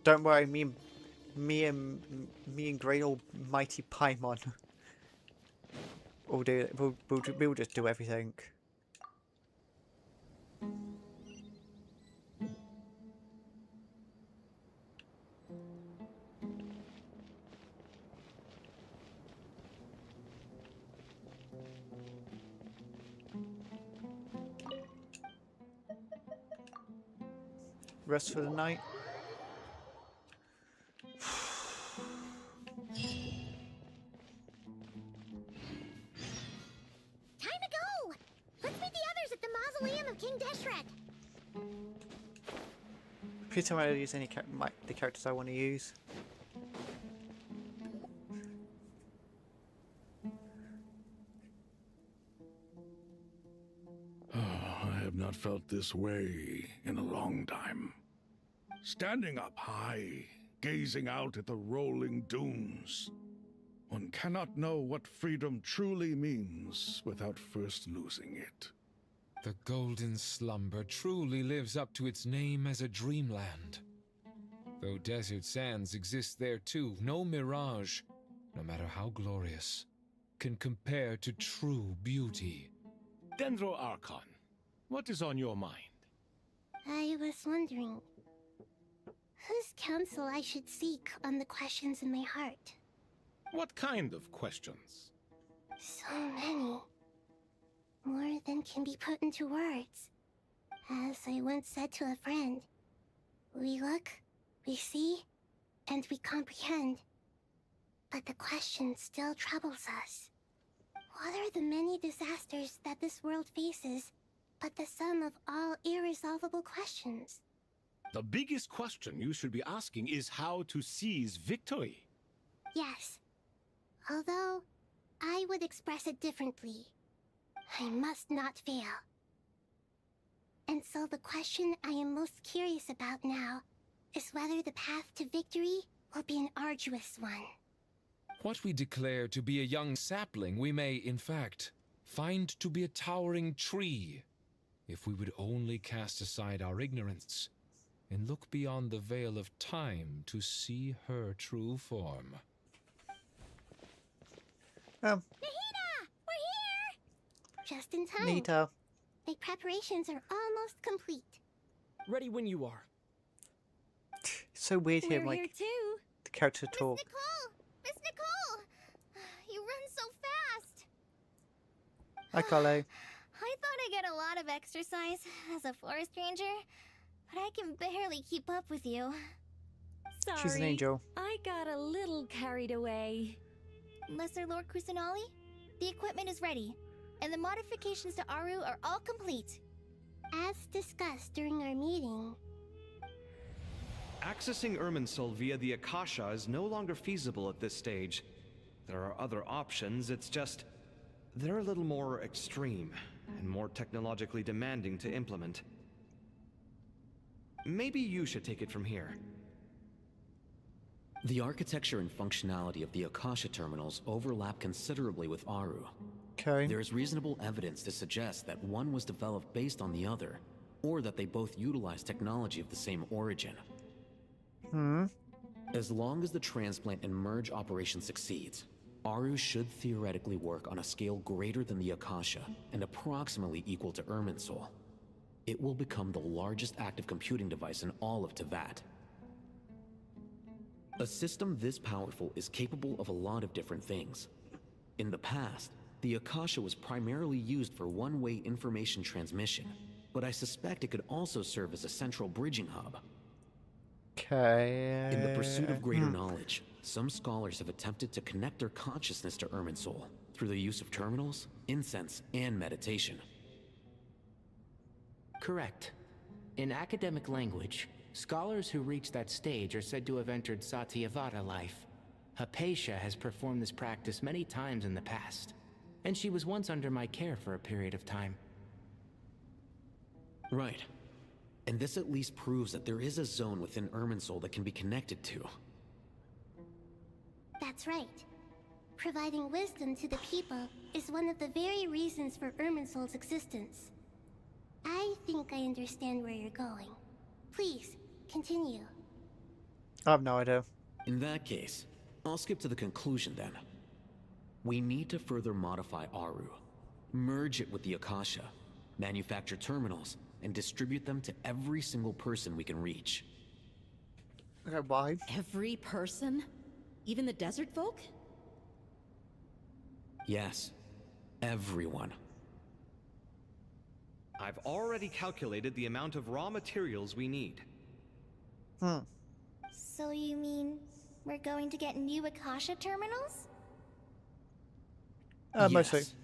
Speaker 1: Don't worry, me and great old mighty Paimon will do it. We'll just do everything. Rest for the night.
Speaker 2: Time to go! Let's meet the others at the mausoleum of King Deshret.
Speaker 1: Please tell me I don't use any the characters I want to use.
Speaker 5: I have not felt this way in a long time. Standing up high, gazing out at the rolling dunes. One cannot know what freedom truly means without first losing it.
Speaker 4: The golden slumber truly lives up to its name as a dreamland. Though desert sands exist there too, no mirage, no matter how glorious, can compare to true beauty.
Speaker 6: Dendro Archon, what is on your mind?
Speaker 2: I was wondering whose counsel I should seek on the questions in my heart.
Speaker 6: What kind of questions?
Speaker 2: So many. More than can be put into words. As I once said to a friend, we look, we see, and we comprehend. But the question still troubles us. What are the many disasters that this world faces, but the sum of all irresolvable questions?
Speaker 6: The biggest question you should be asking is how to seize victory.
Speaker 2: Yes. Although, I would express it differently. I must not fail. And so the question I am most curious about now is whether the path to victory will be an arduous one.
Speaker 4: What we declare to be a young sapling, we may, in fact, find to be a towering tree, if we would only cast aside our ignorance and look beyond the veil of time to see her true form.
Speaker 2: Nahida! We're here! Just in time.
Speaker 1: Nita.
Speaker 2: My preparations are almost complete.
Speaker 18: Ready when you are.
Speaker 1: It's so weird hearing
Speaker 15: We're here
Speaker 1: like
Speaker 15: too.
Speaker 1: the character talk.
Speaker 15: Miss Nicole! You run so fast!
Speaker 1: Hi, Carlo.
Speaker 15: I thought I'd get a lot of exercise as a forest ranger, but I can barely keep up with you.
Speaker 10: Sorry,
Speaker 1: She's an angel.
Speaker 10: I got a little carried away.
Speaker 15: Lesser Lord Kusanali, the equipment is ready, and the modifications to Aru are all complete.
Speaker 2: As discussed during our meeting,
Speaker 16: Accessing Irminsul via the Akasha is no longer feasible at this stage. There are other options, it's just... they're a little more extreme, and more technologically demanding to implement. Maybe you should take it from here.
Speaker 12: The architecture and functionality of the Akasha terminals overlap considerably with Aru.
Speaker 1: Okay.
Speaker 12: There is reasonable evidence to suggest that one was developed based on the other, or that they both utilize technology of the same origin. As long as the transplant and merge operation succeeds, Aru should theoretically work on a scale greater than the Akasha and approximately equal to Irminsul. It will become the largest active computing device in all of Teyvat. A system this powerful is capable of a lot of different things. In the past, the Akasha was primarily used for one-way information transmission, but I suspect it could also serve as a central bridging hub.
Speaker 1: Okay.
Speaker 12: In the pursuit of greater knowledge, some scholars have attempted to connect their consciousness to Irminsul through the use of terminals, incense, and meditation.
Speaker 14: Correct. In academic language, scholars who reach that stage are said to have entered Satyavata life. Hypatia has performed this practice many times in the past, and she was once under my care for a period of time.
Speaker 12: Right. And this at least proves that there is a zone within Irminsul that can be connected to.
Speaker 2: that's right. Providing wisdom to the people is one of the very reasons for Irminsul's existence. I think I understand where you're going. Please, continue.
Speaker 1: I have no idea.
Speaker 12: In that case, I'll skip to the conclusion then. We need to further modify Aru, merge it with the Akasha, manufacture terminals, and distribute them to every single person we can reach.
Speaker 1: Okay, why?
Speaker 13: Every person? Even the desert folk?
Speaker 12: Yes, everyone.
Speaker 16: I've already calculated the amount of raw materials we need.
Speaker 15: So you mean we're going to get new Akasha terminals?
Speaker 1: Mostly.
Speaker 12: Yes,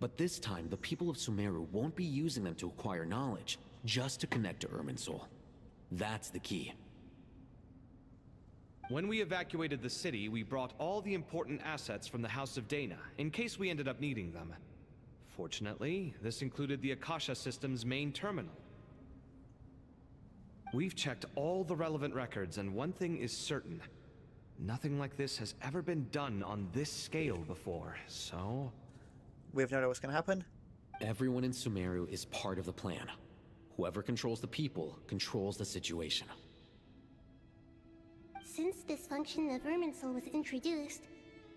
Speaker 12: but this time the people of Sumeru won't be using them to acquire knowledge, just to connect to Irminsul. That's the key.
Speaker 16: When we evacuated the city, we brought all the important assets from the House of Dana, in case we ended up needing them. Fortunately, this included the Akasha system's main terminal. We've checked all the relevant records, and one thing is certain. Nothing like this has ever been done on this scale before, so...
Speaker 1: We have no idea what's going to happen.
Speaker 12: Everyone in Sumeru is part of the plan. Whoever controls the people controls the situation.
Speaker 2: Since this function of Irminsul was introduced,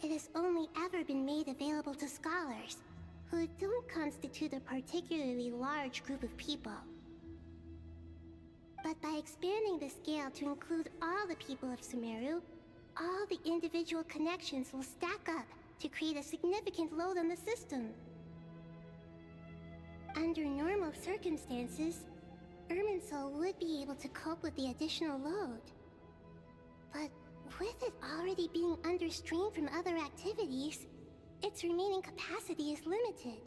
Speaker 2: it has only ever been made available to scholars, who don't constitute a particularly large group of people. But by expanding the scale to include all the people of Sumeru, all the individual connections will stack up to create a significant load on the system. Under normal circumstances, Irminsul would be able to cope with the additional load. But with it already being under strain from other activities, its remaining capacity is limited.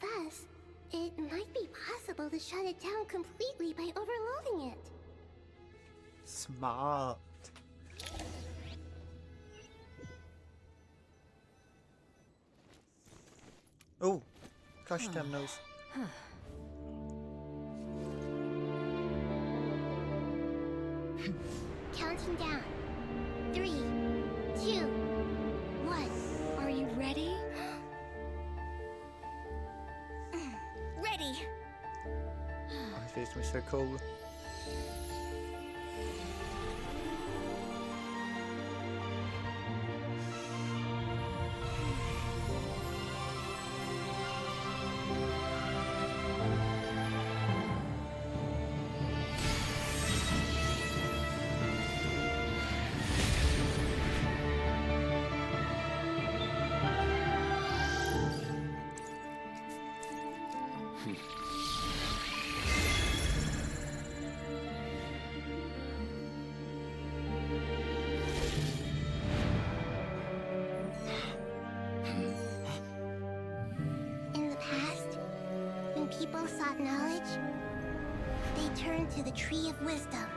Speaker 2: Thus, it might be possible to shut it down completely by overloading it.
Speaker 1: Smart. Oh, gosh damn nose.
Speaker 2: Counting down. 3, 2, 1.
Speaker 10: Are you ready?
Speaker 2: Ready.
Speaker 1: My face was so cold.
Speaker 2: In the past, when people sought knowledge, they turned to the Tree of Wisdom.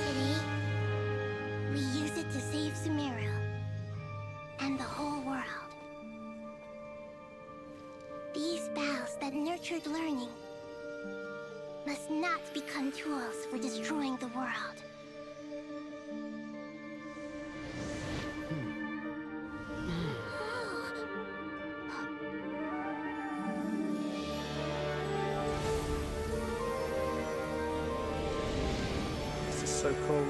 Speaker 2: Today, we use it to save Sumeru and the whole world. These boughs that nurtured learning must not become tools for destroying the world.
Speaker 1: This is so cold.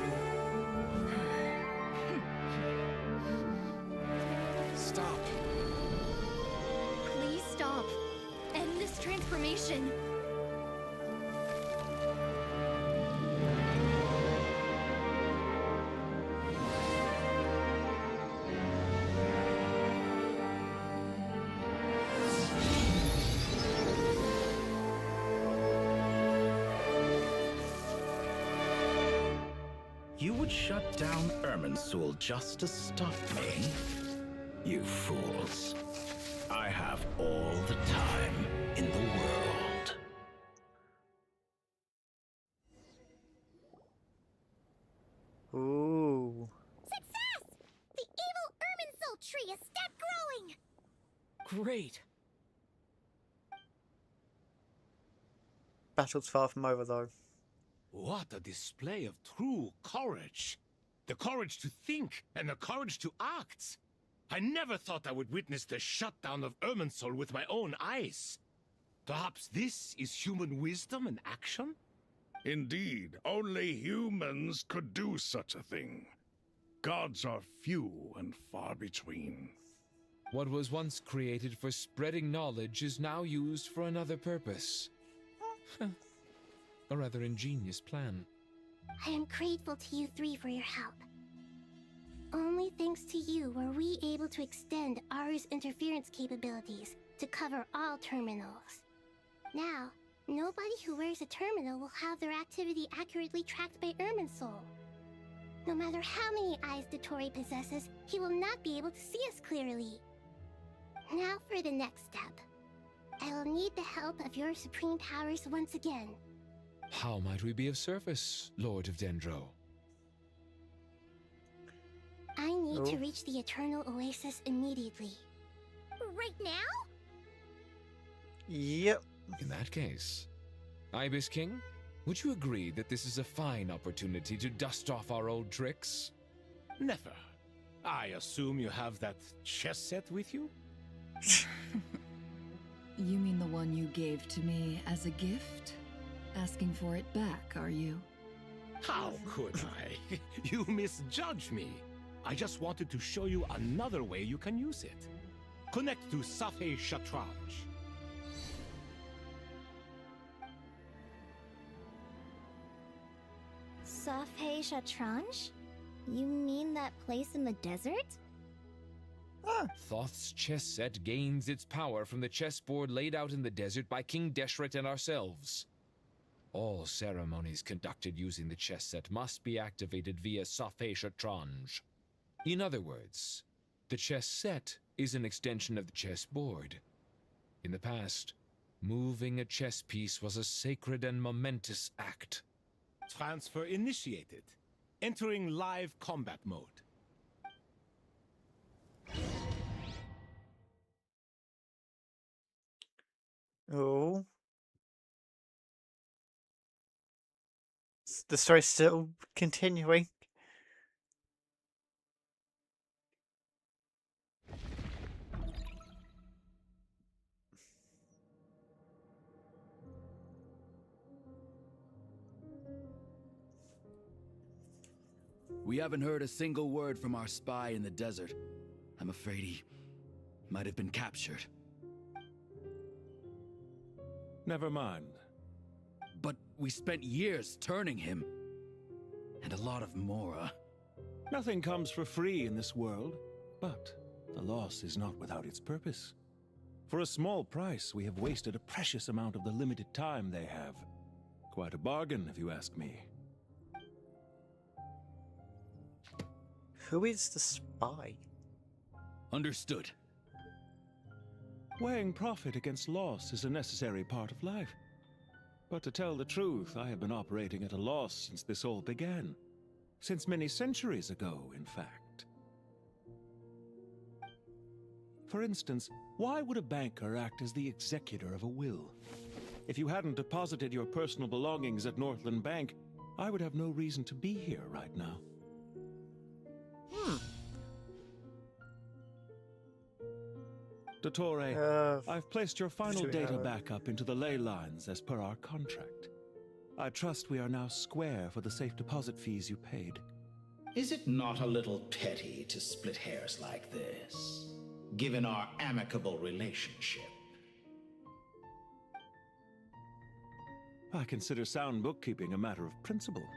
Speaker 10: Stop. Please stop. End this transformation.
Speaker 11: You would shut down Irminsul just to stop me? You fools. I have all the time in the world.
Speaker 1: Ooh.
Speaker 2: Success! The evil Irminsul tree has stopped growing!
Speaker 18: Great.
Speaker 1: Battle's far from over though.
Speaker 6: What a display of true courage! The courage to think and the courage to act! I never thought I would witness the shutdown of Irminsul with my own eyes. Perhaps this is human wisdom in action?
Speaker 5: Indeed, only humans could do such a thing. Gods are few and far between.
Speaker 4: What was once created for spreading knowledge is now used for another purpose. A rather ingenious plan.
Speaker 2: I am grateful to you three for your help. Only thanks to you were we able to extend Aru's interference capabilities to cover all terminals. Now, nobody who wears a terminal will have their activity accurately tracked by Irminsul. No matter how many eyes Dottore possesses, he will not be able to see us clearly. Now for the next step. I will need the help of your supreme powers once again.
Speaker 4: How might we be of service, Lord of Dendro?
Speaker 2: I need to
Speaker 1: Oh.
Speaker 2: reach the Eternal Oasis immediately. Right now?
Speaker 1: Yep.
Speaker 4: In that case, Ibis King, would you agree that this is a fine opportunity to dust off our old tricks?
Speaker 6: Never. I assume you have that chess set with you?
Speaker 20: You mean the one you gave to me as a gift? Asking for it back, are you?
Speaker 6: How could I? You misjudge me. I just wanted to show you another way you can use it. Connect to Safei Shatranj.
Speaker 15: Safei Shatranj? You mean that place in the desert?
Speaker 4: Thoth's chess set gains its power from the chessboard laid out in the desert by King Deshret and ourselves. All ceremonies conducted using the chess set must be activated via Safé-Chatrange. In other words, the chess set is an extension of the chessboard. In the past, moving a chess piece was a sacred and momentous act.
Speaker 11: Transfer initiated. Entering live combat mode.
Speaker 1: Oh. The story's still continuing.
Speaker 8: We haven't heard a single word from our spy in the desert. I'm afraid he might have been captured.
Speaker 5: Never mind.
Speaker 8: But we spent years turning him. And a lot of Mora.
Speaker 5: Nothing comes for free in this world, but the loss is not without its purpose. For a small price, we have wasted a precious amount of the limited time they have. Quite a bargain, if you ask me.
Speaker 1: Who is the spy?
Speaker 8: Understood.
Speaker 5: Weighing profit against loss is a necessary part of life. But to tell the truth, I have been operating at a loss since this all began. Since many centuries ago, in fact. For instance, why would a banker act as the executor of a will? If you hadn't deposited your personal belongings at Northland Bank, I would have no reason to be here right now. Dottore, I've placed your final data backup into the ley lines as per our contract. I trust we are now square for the safe deposit fees you paid.
Speaker 11: Is it not a little petty to split hairs like this, given our amicable relationship?
Speaker 5: I consider sound bookkeeping a matter of principle.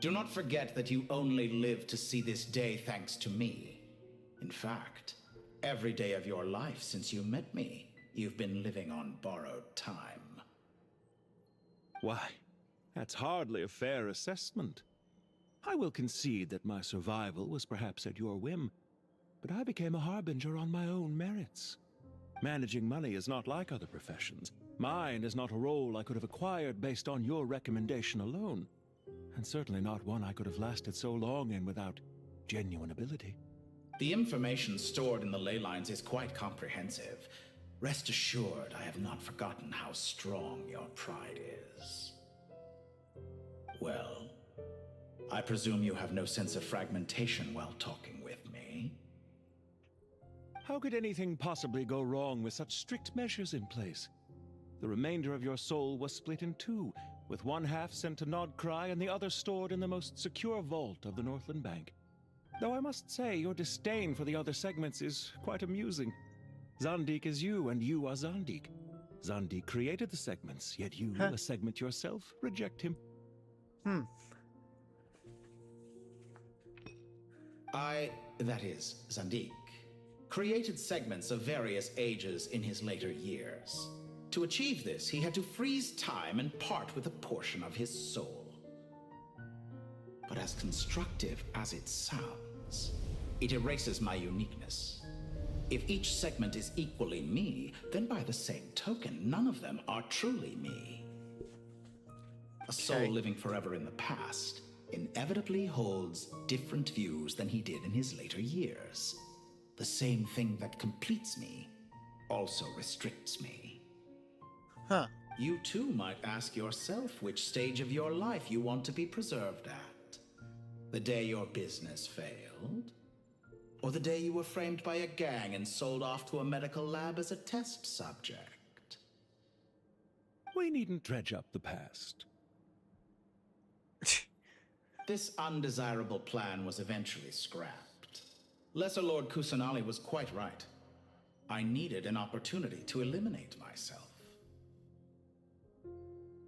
Speaker 11: Do not forget that you only live to see this day thanks to me. In fact, every day of your life since you met me, you've been living on borrowed time.
Speaker 5: Why, that's hardly a fair assessment. I will concede that my survival was perhaps at your whim, but I became a harbinger on my own merits. Managing money is not like other professions. Mine is not a role I could have acquired based on your recommendation alone, and certainly not one I could have lasted so long in without genuine ability.
Speaker 11: The information stored in the ley lines is quite comprehensive. Rest assured, I have not forgotten how strong your pride is. Well, I presume you have no sense of fragmentation while talking with me.
Speaker 5: How could anything possibly go wrong with such strict measures in place? The remainder of your soul was split in two, with one half sent to Nodcry and the other stored in the most secure vault of the Northland Bank. Though I must say, your disdain for the other segments is quite amusing. Zandik is you, and you are Zandik. Zandik created the segments, yet you, a segment yourself, reject him.
Speaker 11: That is, Zandik, created segments of various ages in his later years. To achieve this, he had to freeze time and part with a portion of his soul. But as constructive as it sounds, it erases my uniqueness. If each segment is equally me, then by the same token, none of them are truly me. A soul living forever in the past inevitably holds different views than he did in his later years. The same thing that completes me also restricts me. You too might ask yourself which stage of your life you want to be preserved at. The day your business failed? Or the day you were framed by a gang and sold off to a medical lab as a test subject?
Speaker 5: We needn't dredge up the past.
Speaker 11: This undesirable plan was eventually scrapped. Lesser Lord Kusanali was quite right. I needed an opportunity to eliminate myself.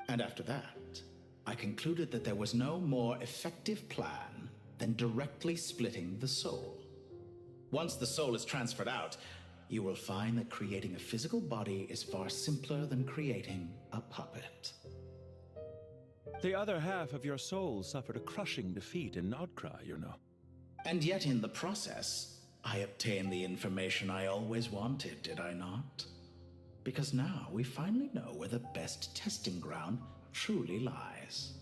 Speaker 11: And after that, I concluded that there was no more effective plan than directly splitting the soul. Once the soul is transferred out, you will find that creating a physical body is far simpler than creating a puppet.
Speaker 7: The other half of your soul suffered a crushing defeat in Nodcry, you know.
Speaker 11: And yet in the process, I obtained the information I always wanted, did I not? Because now we finally know where the best testing ground truly lies.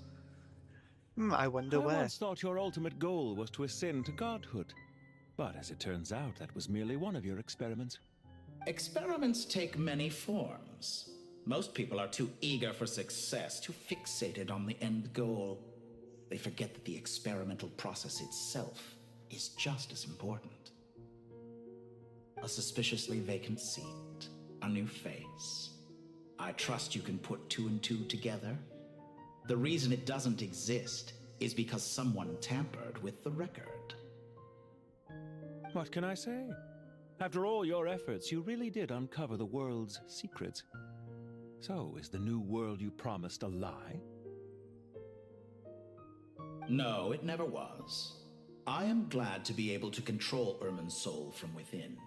Speaker 1: I wonder where.
Speaker 7: I once thought your ultimate goal was to ascend to godhood. But as it turns out, that was merely one of your experiments.
Speaker 11: Experiments take many forms. Most people are too eager for success, too fixated on the end goal. They forget that the experimental process itself is just as important. A suspiciously vacant seat, a new face. I trust you can put two and two together. The reason it doesn't exist is because someone tampered with the record.
Speaker 7: What can I say? After all your efforts, you really did uncover the world's secrets. So, is the new world you promised a lie?
Speaker 11: No, it never was. I am glad to be able to control Irmin's soul from within.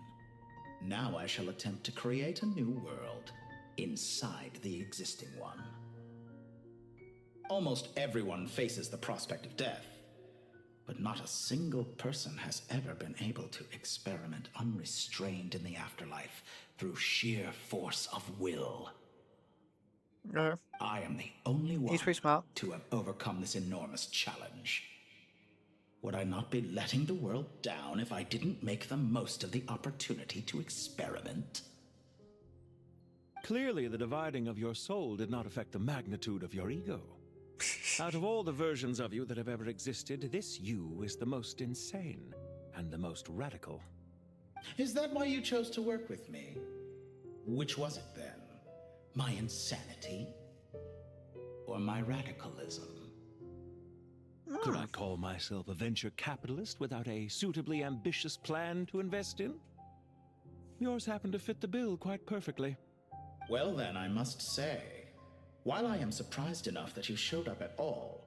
Speaker 11: Now I shall attempt to create a new world inside the existing one. Almost everyone faces the prospect of death, but not a single person has ever been able to experiment unrestrained in the afterlife through sheer force of will. I am the only one to have overcome this enormous challenge. Would I not be letting the world down if I didn't make the most of the opportunity to experiment?
Speaker 7: Clearly, the dividing of your soul did not affect the magnitude of your ego. Out of all the versions of you that have ever existed, this you is the most insane and the most radical.
Speaker 11: Is that why you chose to work with me? Which was it then? My insanity? Or my radicalism?
Speaker 7: Could I call myself a venture capitalist without a suitably ambitious plan to invest in? Yours happened to fit the bill quite perfectly.
Speaker 11: Well then, I must say, while I am surprised enough that you showed up at all,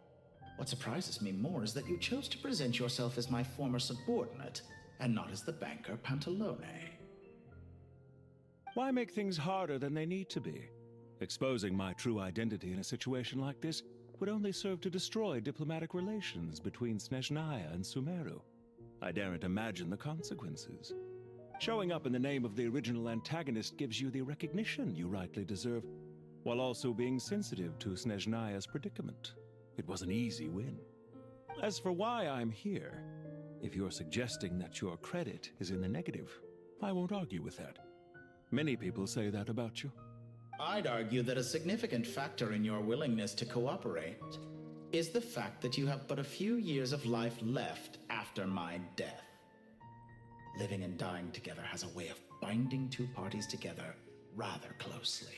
Speaker 11: what surprises me more is that you chose to present yourself as my former subordinate, and not as the banker Pantalone.
Speaker 7: Why make things harder than they need to be? Exposing my true identity in a situation like this would only serve to destroy diplomatic relations between Snezhnaya and Sumeru. I daren't imagine the consequences. Showing up in the name of the original antagonist gives you the recognition you rightly deserve, while also being sensitive to Snezhnaya's predicament. It was an easy win. As for why I'm here, if you're suggesting that your credit is in the negative, I won't argue with that. Many people say that about you.
Speaker 11: I'd argue that a significant factor in your willingness to cooperate is the fact that you have but a few years of life left after my death. Living and dying together has a way of binding two parties together rather closely.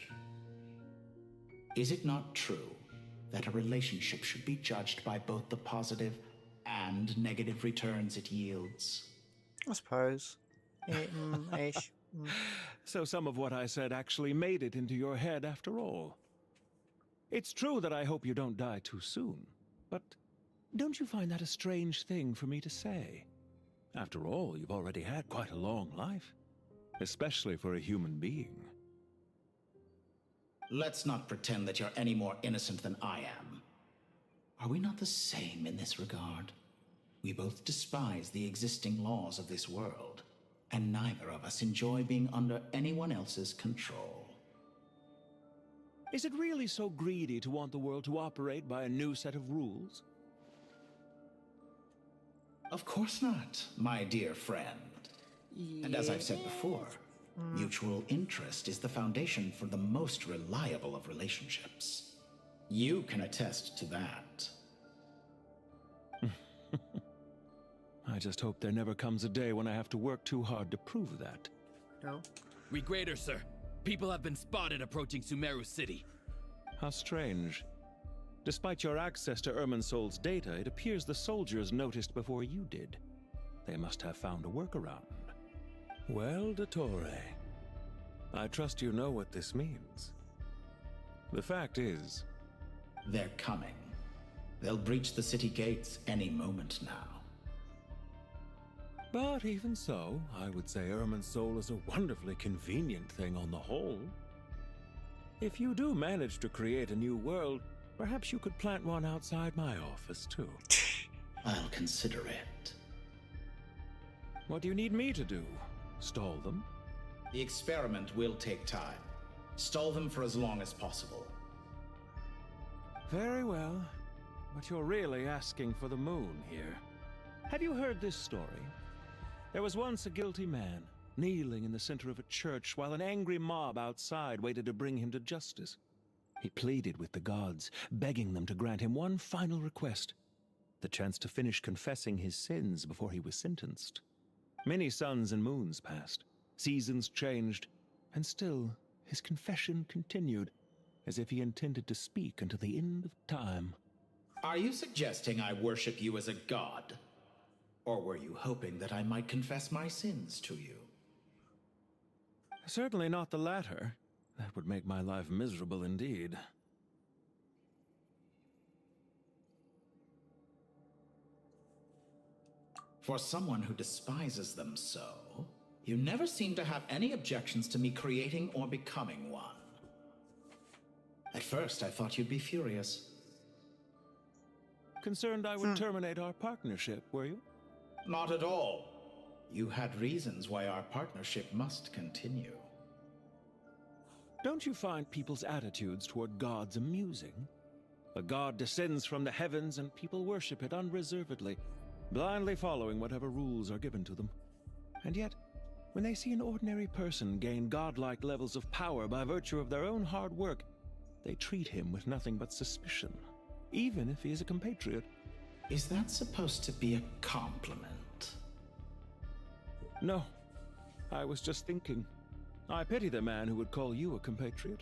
Speaker 11: Is it not true that a relationship should be judged by both the positive and negative returns it yields?
Speaker 1: I suppose. Ish.
Speaker 7: So some of what I said actually made it into your head after all. It's true that I hope you don't die too soon, but don't you find that a strange thing for me to say? After all, you've already had quite a long life, especially for a human being.
Speaker 11: Let's not pretend that you're any more innocent than I am. Are we not the same in this regard? We both despise the existing laws of this world, and neither of us enjoy being under anyone else's control.
Speaker 7: Is it really so greedy to want the world to operate by a new set of rules?
Speaker 11: Of course not, my dear friend. And as I've said before, mutual interest is the foundation for the most reliable of relationships. You can attest to that.
Speaker 7: I just hope there never comes a day when I have to work too hard to prove that.
Speaker 1: No.
Speaker 8: Read greater, sir. People have been spotted approaching Sumeru City.
Speaker 7: How strange. Despite your access to Irminsol's data, it appears the soldiers noticed before you did. They must have found a workaround. Well, Dottore, I trust you know what this means. The fact is...
Speaker 11: They're coming. They'll breach the city gates any moment now.
Speaker 7: But even so, I would say Ermin's soul is a wonderfully convenient thing on the whole. If you do manage to create a new world, perhaps you could plant one outside my office, too.
Speaker 11: I'll consider it.
Speaker 7: What do you need me to do? Stall them?
Speaker 11: The experiment will take time. Stall them for as long as possible.
Speaker 7: Very well. But you're really asking for the moon here. Have you heard this story? There was once a guilty man, kneeling in the center of a church while an angry mob outside waited to bring him to justice. He pleaded with the gods, begging them to grant him one final request: the chance to finish confessing his sins before he was sentenced. Many suns and moons passed, seasons changed, and still his confession continued, as if he intended to speak until the end of time.
Speaker 11: Are you suggesting I worship you as a god? Or were you hoping that I might confess my sins to you?
Speaker 7: Certainly not the latter. That would make my life miserable indeed.
Speaker 11: For someone who despises them so, you never seem to have any objections to me creating or becoming one. At first, I thought you'd be furious.
Speaker 7: Concerned I would terminate our partnership, were you?
Speaker 11: Not at all. You had reasons why our partnership must continue.
Speaker 7: Don't you find people's attitudes toward gods amusing? A god descends from the heavens and people worship it unreservedly, blindly following whatever rules are given to them. And yet, when they see an ordinary person gain godlike levels of power by virtue of their own hard work, they treat him with nothing but suspicion, even if he is a compatriot.
Speaker 11: Is that supposed to be a compliment?
Speaker 7: No. I was just thinking. I pity the man who would call you a compatriot.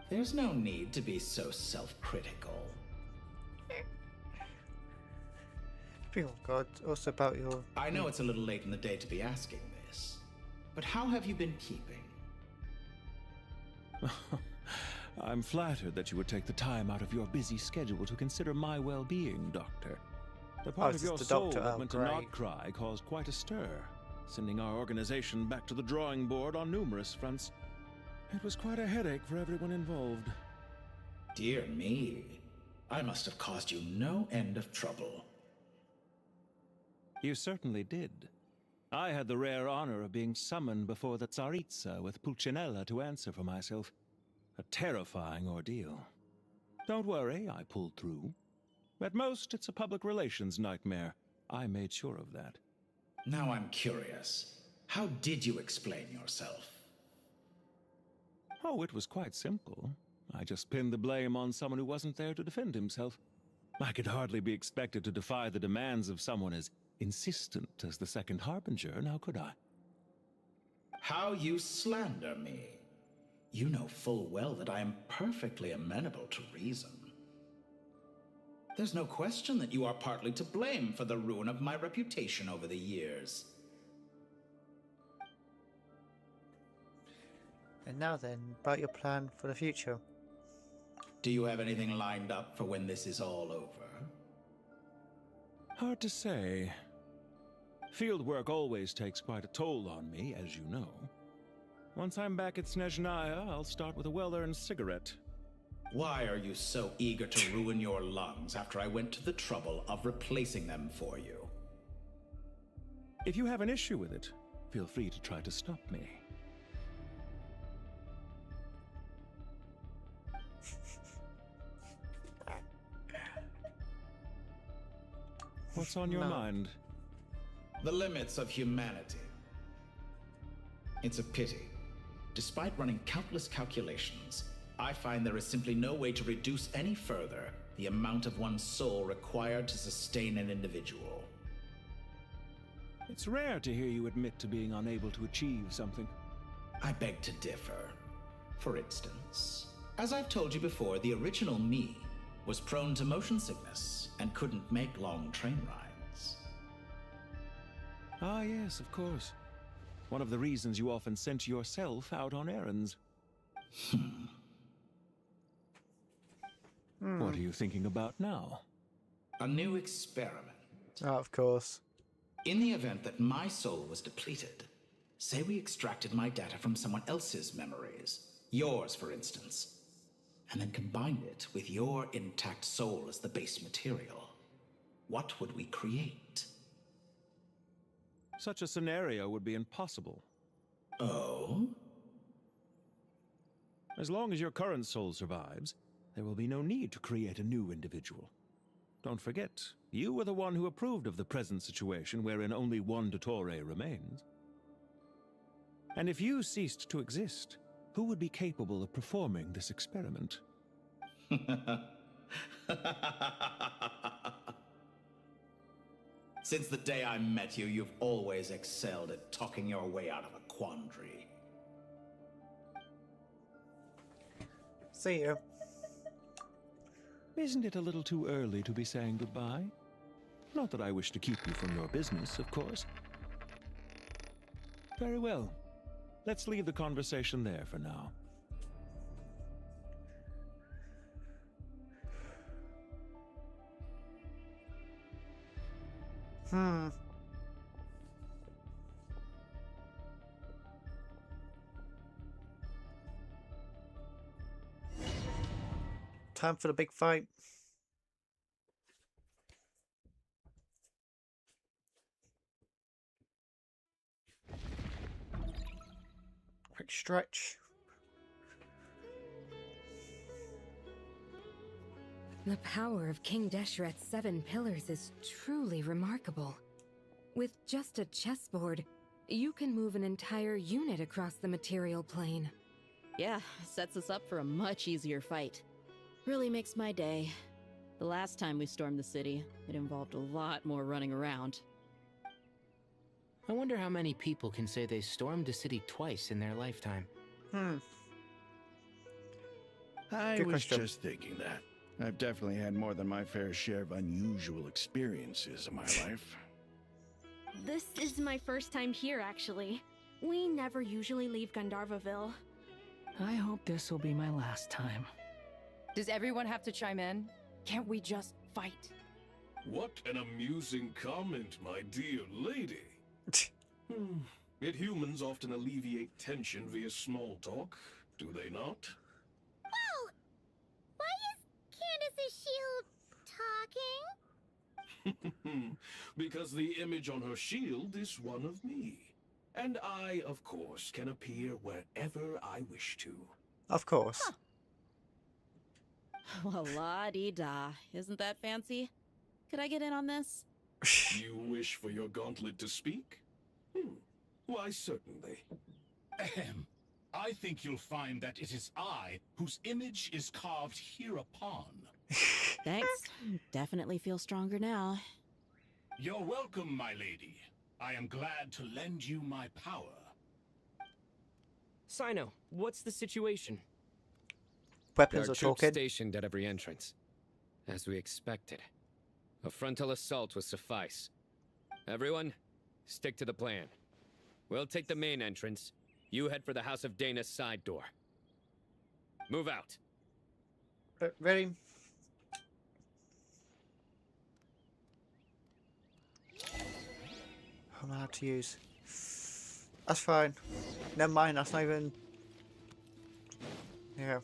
Speaker 11: There's no need to be so self-critical.
Speaker 1: Oh God, also about your...
Speaker 11: I know it's a little late in the day to be asking this, but how have you been keeping?
Speaker 7: I'm flattered that you would take the time out of your busy schedule to consider my well-being, Doctor. The part of your soul that went to Notcry caused quite a stir, sending our organization back to the drawing board on numerous fronts. It was quite a headache for everyone involved.
Speaker 11: Dear me, I must have caused you no end of trouble.
Speaker 7: You certainly did. I had the rare honor of being summoned before the Tsaritsa with Pulcinella to answer for myself. A terrifying ordeal. Don't worry, I pulled through. At most, it's a public relations nightmare. I made sure of that.
Speaker 11: Now I'm curious. How did you explain yourself?
Speaker 7: Oh, it was quite simple. I just pinned the blame on someone who wasn't there to defend himself. I could hardly be expected to defy the demands of someone as insistent as the Second Harbinger, now could I?
Speaker 11: How you slander me. You know full well that I am perfectly amenable to reason. There's no question that you are partly to blame for the ruin of my reputation over the years.
Speaker 1: And now then, about your plan for the future.
Speaker 11: Do you have anything lined up for when this is all over?
Speaker 7: Hard to say. Field work always takes quite a toll on me, as you know. Once I'm back at Snezhnaya, I'll start with a well-earned cigarette.
Speaker 11: Why are you so eager to ruin your lungs after I went to the trouble of replacing them for you?
Speaker 7: If you have an issue with it, feel free to try to stop me. What's on your mind?
Speaker 11: The limits of humanity. It's a pity. Despite running countless calculations, I find there is simply no way to reduce any further the amount of one's soul required to sustain an individual.
Speaker 7: It's rare to hear you admit to being unable to achieve something.
Speaker 11: I beg to differ. For instance, as I've told you before, the original me was prone to motion sickness and couldn't make long train rides.
Speaker 7: Ah, yes, of course. One of the reasons you often sent yourself out on errands. What are you thinking about now?
Speaker 11: A new experiment.
Speaker 1: Oh, of course.
Speaker 11: In the event that my soul was depleted, say we extracted my data from someone else's memories, yours for instance, and then combined it with your intact soul as the base material, what would we create?
Speaker 7: Such a scenario would be impossible.
Speaker 11: Oh?
Speaker 7: As long as your current soul survives, there will be no need to create a new individual. Don't forget, you were the one who approved of the present situation wherein only one Dottore remains. And if you ceased to exist, who would be capable of performing this experiment?
Speaker 11: Since the day I met you, you've always excelled at talking your way out of a quandary.
Speaker 1: See you.
Speaker 7: Isn't it a little too early to be saying goodbye? Not that I wish to keep you from your business, of course. Very well. Let's leave the conversation there for now.
Speaker 1: Time for the big fight. Quick stretch.
Speaker 9: The power of King Deshret's 7 pillars is truly remarkable. With just a chessboard, you can move an entire unit across the material plane.
Speaker 13: Yeah, sets us up for a much easier fight. Really makes my day. The last time we stormed the city, it involved a lot more running around.
Speaker 14: I wonder how many people can say they stormed a city twice in their lifetime.
Speaker 5: I
Speaker 1: Good
Speaker 5: was
Speaker 1: question.
Speaker 5: just thinking that. I've definitely had more than my fair share of unusual experiences in my life.
Speaker 17: This is my first time here, actually. We never usually leave Gandharvaville.
Speaker 3: I hope this will be my last time.
Speaker 22: Does everyone have to chime in? Can't we just fight?
Speaker 5: What an amusing comment, my dear lady. Yet humans often alleviate tension via small talk, do they not?
Speaker 2: Whoa! Why is Candace's shield talking?
Speaker 5: Because the image on her shield is one of me. And I, of course, can appear wherever I wish to.
Speaker 1: Of course.
Speaker 13: Well, la-di-da. Isn't that fancy? Could I get in on this?
Speaker 5: You wish for your gauntlet to speak? Why, certainly.
Speaker 23: Ahem. I think you'll find that it is I whose image is carved hereupon.
Speaker 13: Thanks. Definitely feel stronger now.
Speaker 23: You're welcome, my lady. I am glad to lend you my power.
Speaker 18: Sino, what's the situation?
Speaker 1: Weapons
Speaker 24: There
Speaker 1: are
Speaker 24: are troops
Speaker 1: talking.
Speaker 24: stationed at every entrance. As we expected. A frontal assault will suffice. Everyone, stick to the plan. We'll take the main entrance. You head for the House of Dana's side door. Move out.
Speaker 1: Ready? I'm allowed to use. That's fine. Never mind, that's not even. Yeah.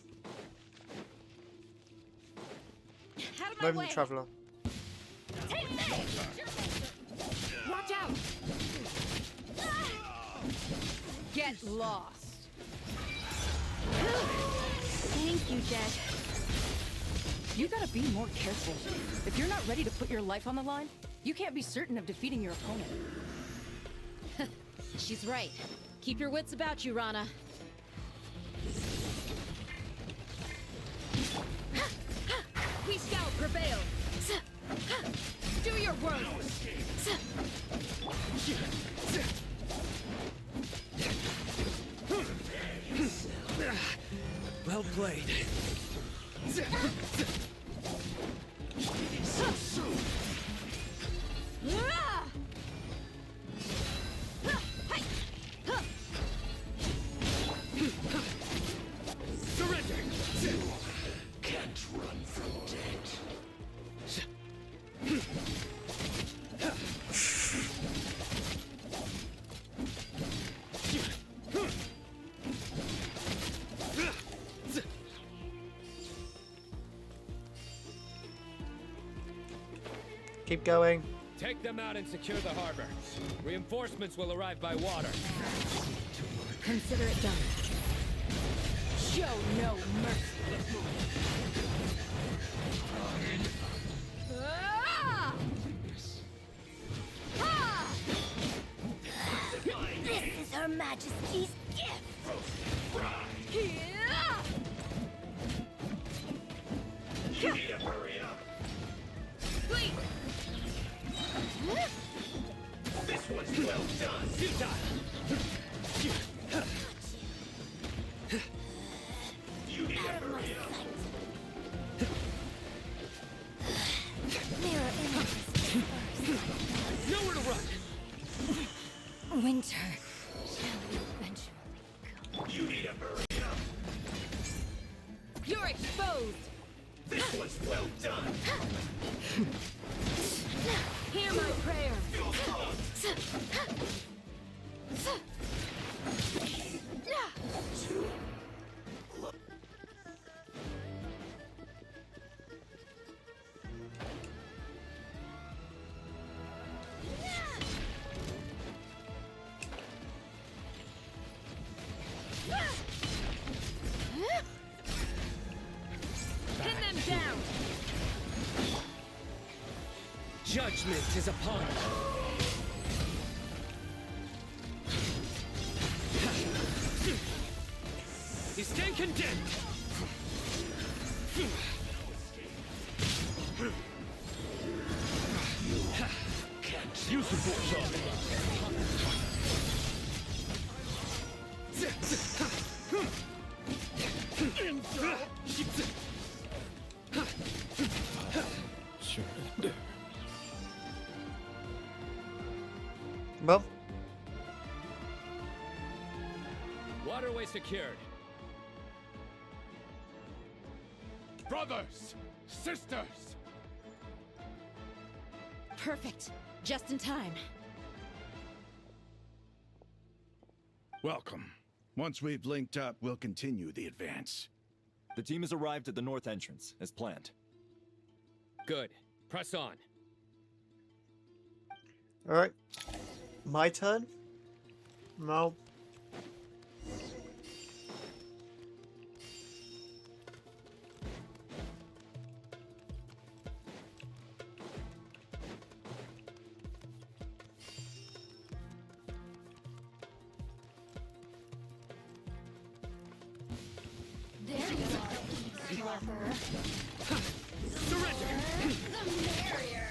Speaker 17: Out of my
Speaker 1: Not even
Speaker 17: way!
Speaker 1: the Traveller.
Speaker 17: Take this! Watch out!
Speaker 22: Get lost.
Speaker 17: Thank you, Jet.
Speaker 19: You gotta be more careful. If you're not ready to put your life on the line, you can't be certain of defeating your opponent.
Speaker 13: She's right. Keep your wits about you, Rana.
Speaker 17: We shall prevail. Do your work.
Speaker 18: Well played.
Speaker 5: Can't run from death.
Speaker 1: Keep going.
Speaker 24: Take them out and secure the harbor. Reinforcements will arrive by water.
Speaker 9: Consider it done. Show no mercy. Ah! Ah!
Speaker 2: This is Her Majesty's gift.
Speaker 23: You need to hurry up.
Speaker 2: Please.
Speaker 23: This one's well done.
Speaker 24: Futile.
Speaker 23: You need to hurry up.
Speaker 2: Mirror images first.
Speaker 24: Nowhere to run.
Speaker 2: Winter shall eventually come.
Speaker 23: You need to hurry up.
Speaker 9: You're exposed.
Speaker 23: This one's well done.
Speaker 9: Hear my prayer. Pin them down.
Speaker 24: Judgment is upon you. You stand condemned.
Speaker 23: You support
Speaker 1: Well,
Speaker 24: Waterway secured.
Speaker 23: Brothers, sisters.
Speaker 13: Perfect. Just in time.
Speaker 5: Welcome. Once we've linked up, we'll continue the advance.
Speaker 10: The team has arrived at the north entrance, as planned.
Speaker 24: Good. Press on.
Speaker 1: alright. My turn? No.
Speaker 2: There you are, clever.
Speaker 24: Surrender!
Speaker 2: The merrier.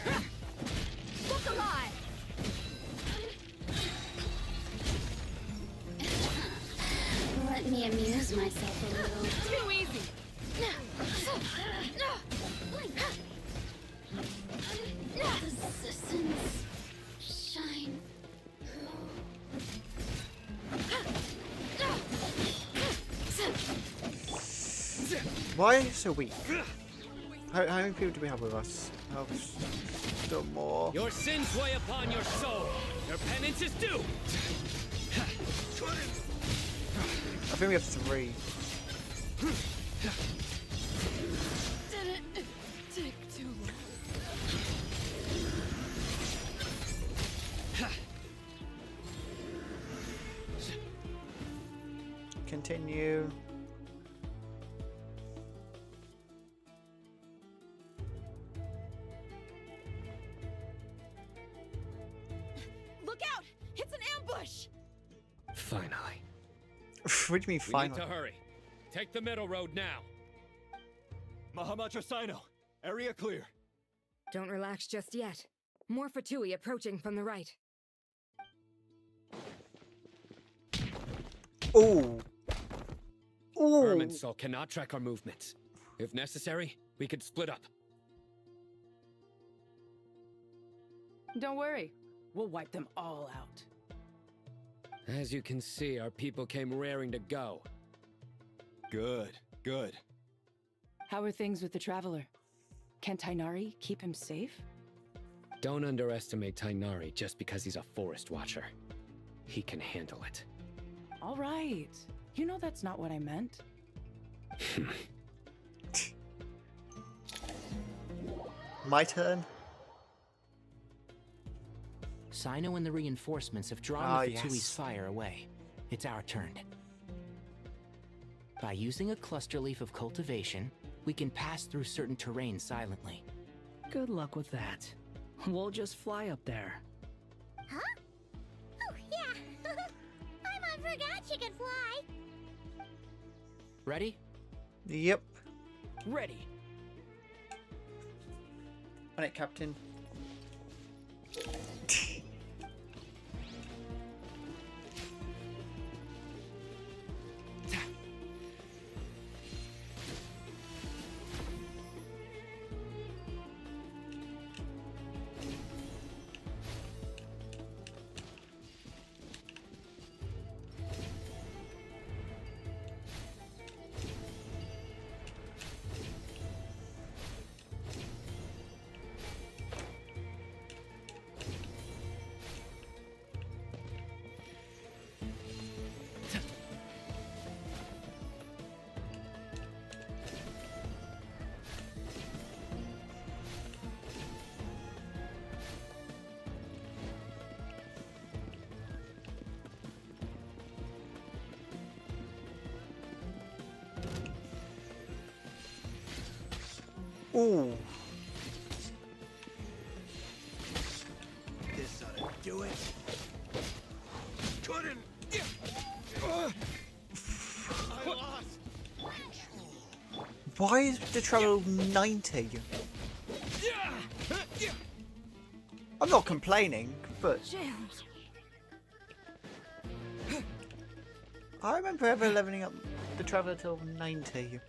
Speaker 9: Look alive.
Speaker 2: Let me amuse myself a little.
Speaker 9: Too easy.
Speaker 2: Resistance. Shine.
Speaker 1: Why so weak? How many people do we have with us? Oh, still more.
Speaker 24: Your sins weigh upon your soul. Your penance is due.
Speaker 1: I think we have 3.
Speaker 2: Didn't take too long.
Speaker 1: Continue.
Speaker 9: Look out! It's an ambush!
Speaker 24: Finally.
Speaker 1: What do you mean
Speaker 24: We
Speaker 1: finally?
Speaker 24: need to hurry. Take the middle road now.
Speaker 10: Mahamacha Sino, area clear.
Speaker 9: Don't relax just yet. More Fatui approaching from the right.
Speaker 1: Ooh. Ooh.
Speaker 24: Irminsul cannot track our movements. If necessary, we could split up.
Speaker 19: Don't worry. We'll wipe them all out.
Speaker 24: As you can see, our people came raring to go.
Speaker 10: Good, good.
Speaker 19: How are things with the Traveler? Can Tainari keep him safe?
Speaker 24: Don't underestimate Tainari just because he's a forest watcher. He can handle it.
Speaker 19: All right. You know that's not what I meant.
Speaker 1: My turn?
Speaker 14: Sino and the reinforcements have drawn
Speaker 1: Ah,
Speaker 14: the Fatui's
Speaker 1: yes.
Speaker 14: fire away. It's our turn. By using a cluster leaf of cultivation, we can pass through certain terrain silently.
Speaker 3: Good luck with that. We'll just fly up there.
Speaker 2: Huh? Oh, yeah. Paimon forgot she could fly.
Speaker 14: Ready?
Speaker 1: Yep.
Speaker 14: Ready.
Speaker 1: On it, Captain. Ooh.
Speaker 12: This ought to do it. Couldn't. I lost.
Speaker 1: Why is the travel 90? I'm not complaining, but I remember ever leveling up the traveler till 90.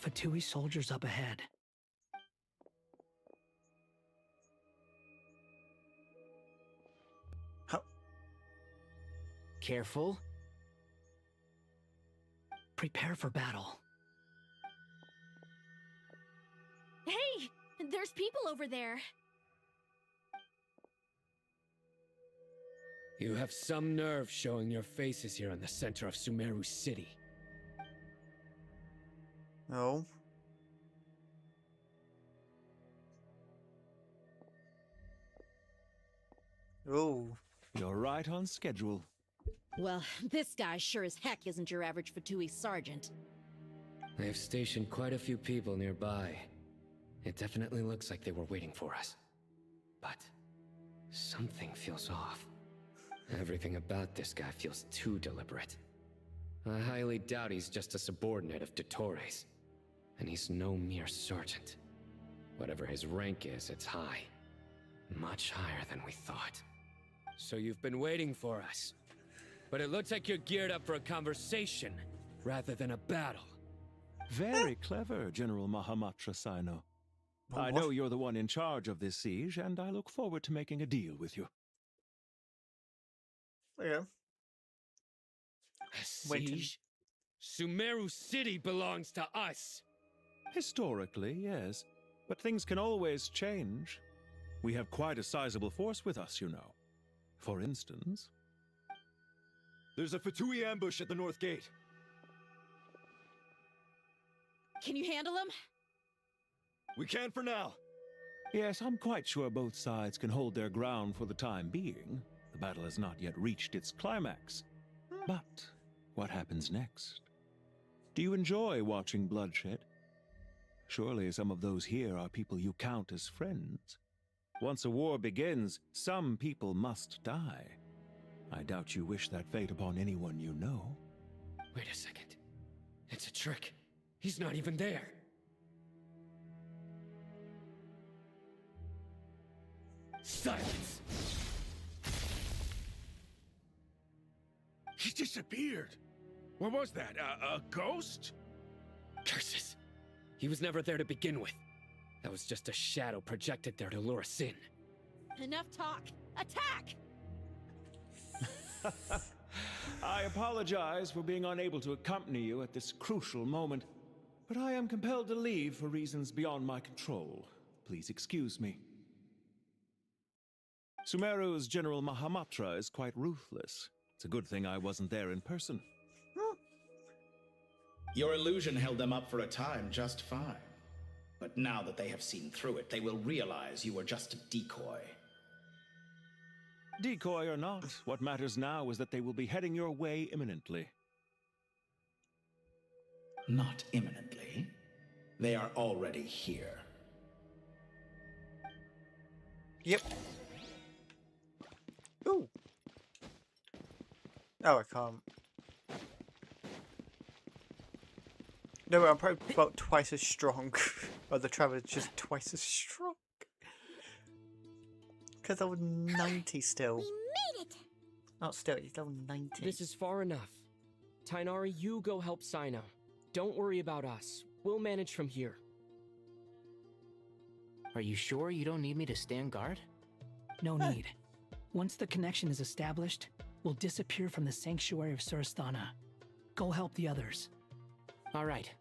Speaker 3: Fatui soldiers up ahead.
Speaker 14: Careful.
Speaker 3: Prepare for battle.
Speaker 17: Hey! There's people over there.
Speaker 24: You have some nerve showing your faces here in the center of Sumeru City.
Speaker 1: Oh. Oh.
Speaker 7: You're right on schedule.
Speaker 13: Well, this guy sure as heck isn't your average Fatui sergeant.
Speaker 24: They've stationed quite a few people nearby. It definitely looks like they were waiting for us. But something feels off. Everything about this guy feels too deliberate. I highly doubt he's just a subordinate of Dottores. And he's no mere sergeant. Whatever his rank is, it's high. Much higher than we thought. So you've been waiting for us. But it looks like you're geared up for a conversation, rather than a battle.
Speaker 7: Very clever, General Mahamatra Sino. I know you're the one in charge of this siege, and I look forward to making a deal with you.
Speaker 1: Yeah.
Speaker 24: A siege? Sumeru City belongs to us!
Speaker 7: Historically, yes. But things can always change. We have quite a sizable force with us, you know. For instance...
Speaker 10: There's a Fatui ambush at the north gate.
Speaker 13: Can you handle him?
Speaker 10: We can for now.
Speaker 7: Yes, I'm quite sure both sides can hold their ground for the time being. The battle has not yet reached its climax. But what happens next? Do you enjoy watching bloodshed? Surely some of those here are people you count as friends. Once a war begins, some people must die. I doubt you wish that fate upon anyone you know.
Speaker 24: Wait a second. It's a trick. He's not even there. Silence!
Speaker 5: He disappeared. What was that? A ghost?
Speaker 24: Curses! He was never there to begin with. That was just a shadow projected there to lure us in.
Speaker 13: Enough talk! Attack!
Speaker 7: I apologize for being unable to accompany you at this crucial moment, but I am compelled to leave for reasons beyond my control. please excuse me. Sumeru's General Mahamatra is quite ruthless. It's a good thing I wasn't there in person.
Speaker 11: Your illusion held them up for a time just fine. But now that they have seen through it, they will realize you were just a decoy.
Speaker 7: Decoy or not, what matters now is that they will be heading your way imminently.
Speaker 11: Not imminently. They are already here.
Speaker 1: Yep. Ooh. Oh, I can't. No, I'm probably about twice as strong. Or the Traveler's just twice as strong. Because I was 90 still.
Speaker 2: We made it!
Speaker 1: Not still, he's level 90.
Speaker 18: This is far enough. Tainari, you go help Sino. Don't worry about us. We'll manage from here.
Speaker 14: Are you sure you don't need me to stand guard?
Speaker 3: No need. Once the connection is established, we'll disappear from the sanctuary of Surasthana. Go help the others.
Speaker 14: All right.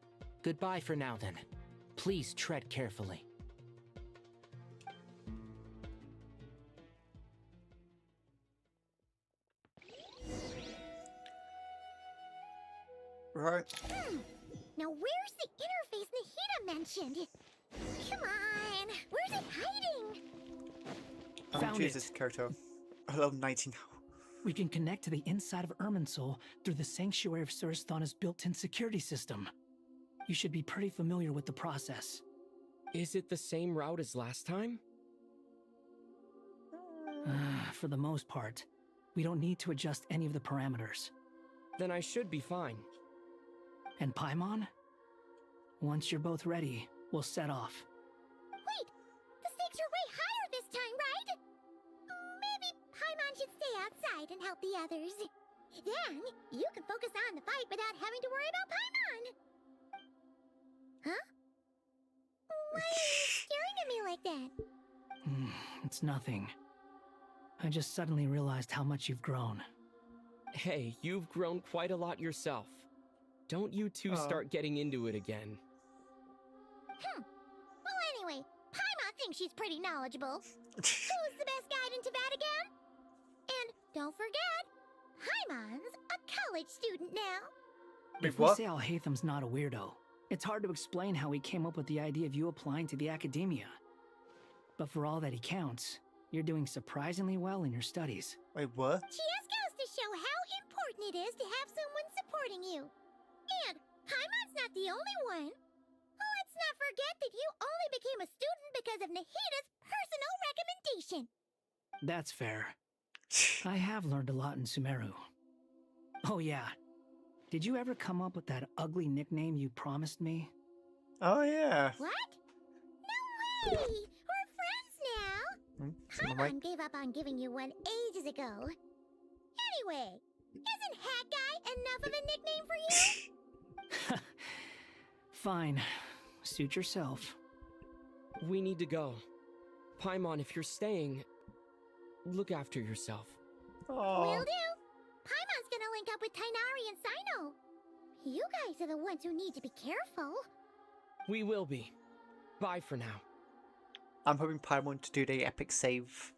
Speaker 14: Goodbye for now, then. Please tread carefully.
Speaker 1: Right.
Speaker 2: Now where's the interface Nahida mentioned? Come on, where's it hiding?
Speaker 3: Found
Speaker 1: Jesus,
Speaker 3: it.
Speaker 1: Koto. I love 90 now.
Speaker 3: We can connect to the inside of Irminsul through the sanctuary of Surasthana's built-in security system. You should be pretty familiar with the process.
Speaker 18: Is it the same route as last time?
Speaker 3: For the most part, we don't need to adjust any of the parameters.
Speaker 18: Then I should be fine.
Speaker 3: And Paimon? Once you're both ready, we'll set off.
Speaker 2: Wait, the stakes are way higher this time, right? Maybe Paimon should stay outside and help the others. Then, you can focus on the fight without having to worry about Paimon. Huh? Why are you staring at me like that?
Speaker 3: It's nothing. I just suddenly realized how much you've grown.
Speaker 18: Hey, you've grown quite a lot yourself. Don't you two start getting into it again.
Speaker 2: Well, anyway, Paimon thinks she's pretty knowledgeable. Who's the best guide in Tavatigan? And don't forget, Paimon's a college student now.
Speaker 3: If we say Alhatham's not a weirdo, it's hard to explain how he came up with the idea of you applying to the academia. But for all that he counts, you're doing surprisingly well in your studies.
Speaker 1: Wait, what?
Speaker 2: Just goes to show how important it is to have someone supporting you. And Paimon's not the only one. Let's not forget that you only became a student because of Nahida's personal recommendation.
Speaker 3: That's fair. I have learned a lot in Sumeru. Oh yeah. Did you ever come up with that ugly nickname you promised me?
Speaker 1: Oh yeah.
Speaker 2: What? No way! We're friends now! Paimon gave up on giving you one ages ago. Anyway, isn't Hat Guy enough of a nickname for you?
Speaker 3: Fine. Suit yourself.
Speaker 18: We need to go. Paimon, if you're staying, look after yourself.
Speaker 2: Will do. Paimon's gonna link up with Tainari and Sino. You guys are the ones who need to be careful.
Speaker 18: We will be. Bye for now.
Speaker 1: I'm hoping Paimon to do the epic save.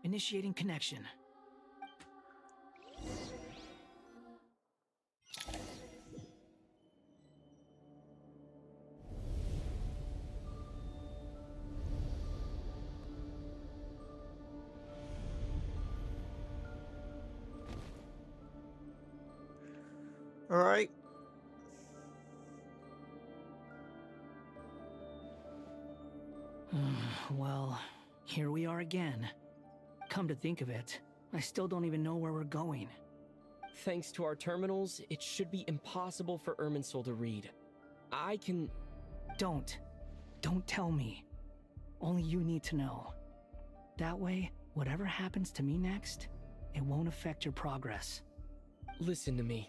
Speaker 3: Initiating connection.
Speaker 1: Alright.
Speaker 3: Well, here we are again. Come to think of it, I still don't even know where we're going.
Speaker 18: Thanks to our terminals, it should be impossible for Irminsul to read. I can...
Speaker 3: Don't tell me. Only you need to know. That way, whatever happens to me next, it won't affect your progress.
Speaker 18: Listen to me.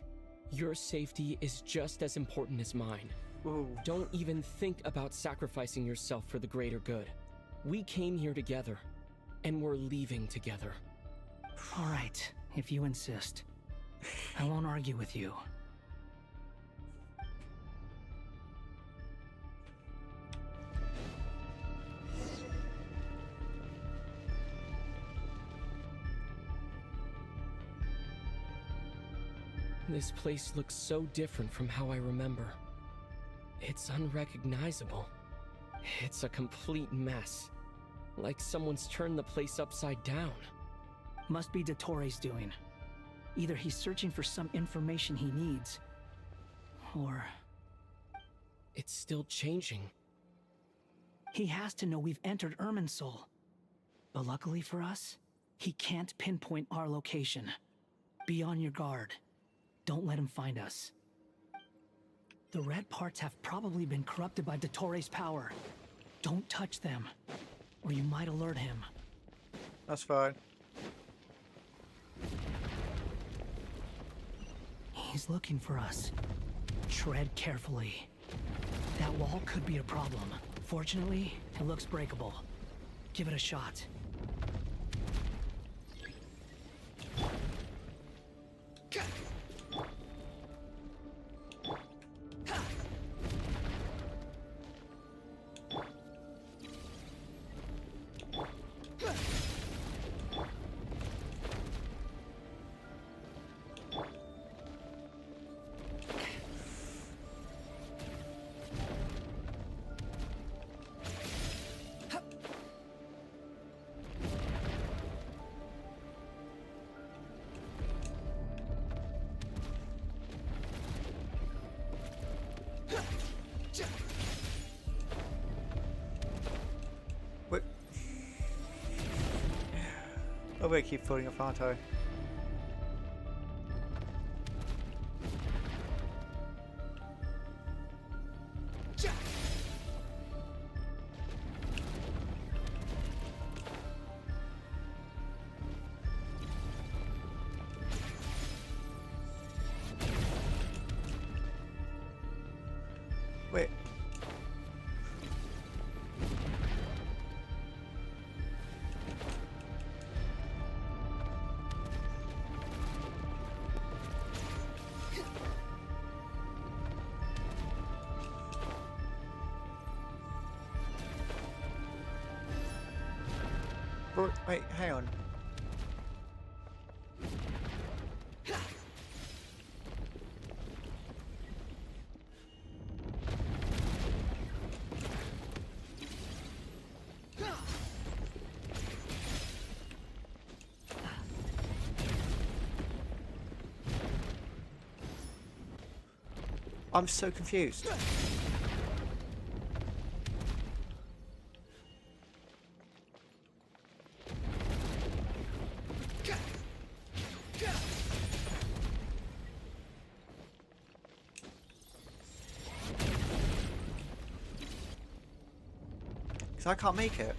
Speaker 18: Your safety is just as important as mine.
Speaker 1: Ooh.
Speaker 18: Don't even think about sacrificing yourself for the greater good. We came here together, and we're leaving together.
Speaker 3: All right, if you insist. I won't argue with you.
Speaker 18: This place looks so different from how I remember. It's unrecognizable. It's a complete mess. Like someone's turned the place upside down.
Speaker 3: Must be Dottore doing. Either he's searching for some information he needs, or...
Speaker 18: It's still changing.
Speaker 3: He has to know we've entered Irminsul. But luckily for us, he can't pinpoint our location. Be on your guard. Don't let him find us. The red parts have probably been corrupted by Dottore's power. Don't touch them, or you might alert him.
Speaker 1: That's fine.
Speaker 3: He's looking for us. Tread carefully. That wall could be a problem. Fortunately, it looks breakable. Give it a shot.
Speaker 1: Wait. Oh, wait, keep falling off, aren't I? Wait. Wait, hang on. I'm so confused. Because I can't make it.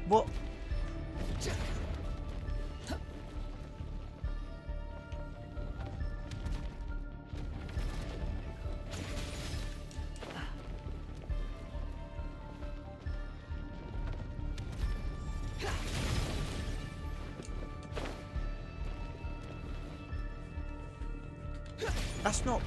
Speaker 1: What? That's not...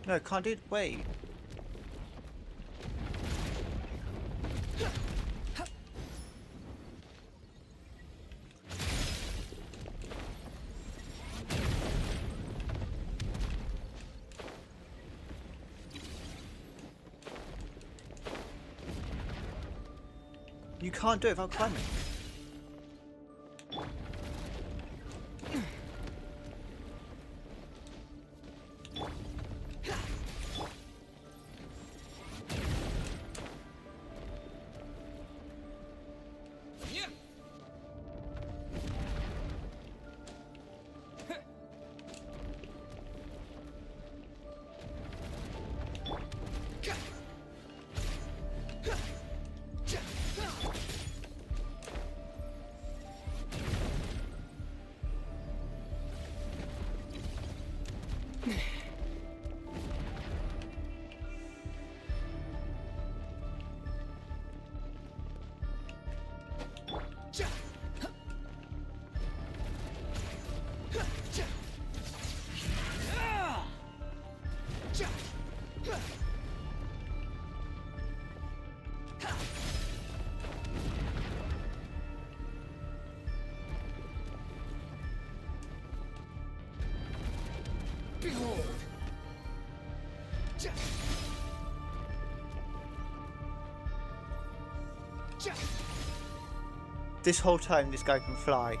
Speaker 1: No, can't do it. Wait. You can't do it without climbing.
Speaker 18: Behold!
Speaker 1: This whole time, this guy can fly.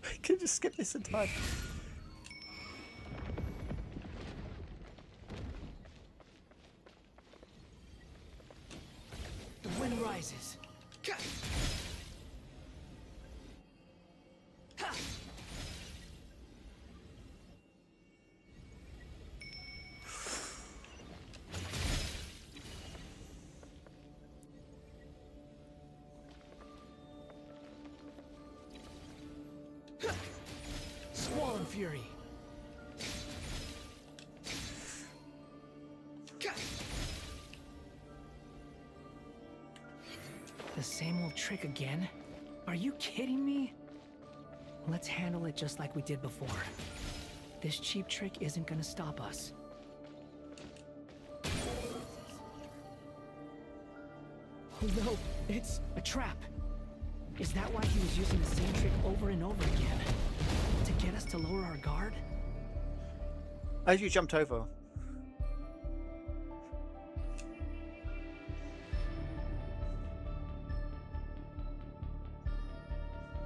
Speaker 1: I could just skip this entire.
Speaker 3: The wind rises. Squall and fury. The same old trick again? Are you kidding me? Let's handle it just like we did before. This cheap trick isn't gonna stop us.
Speaker 18: Oh no, it's
Speaker 3: a trap. Is that why he was using the same trick over and over again? To get us to lower our guard?
Speaker 1: As you jumped over.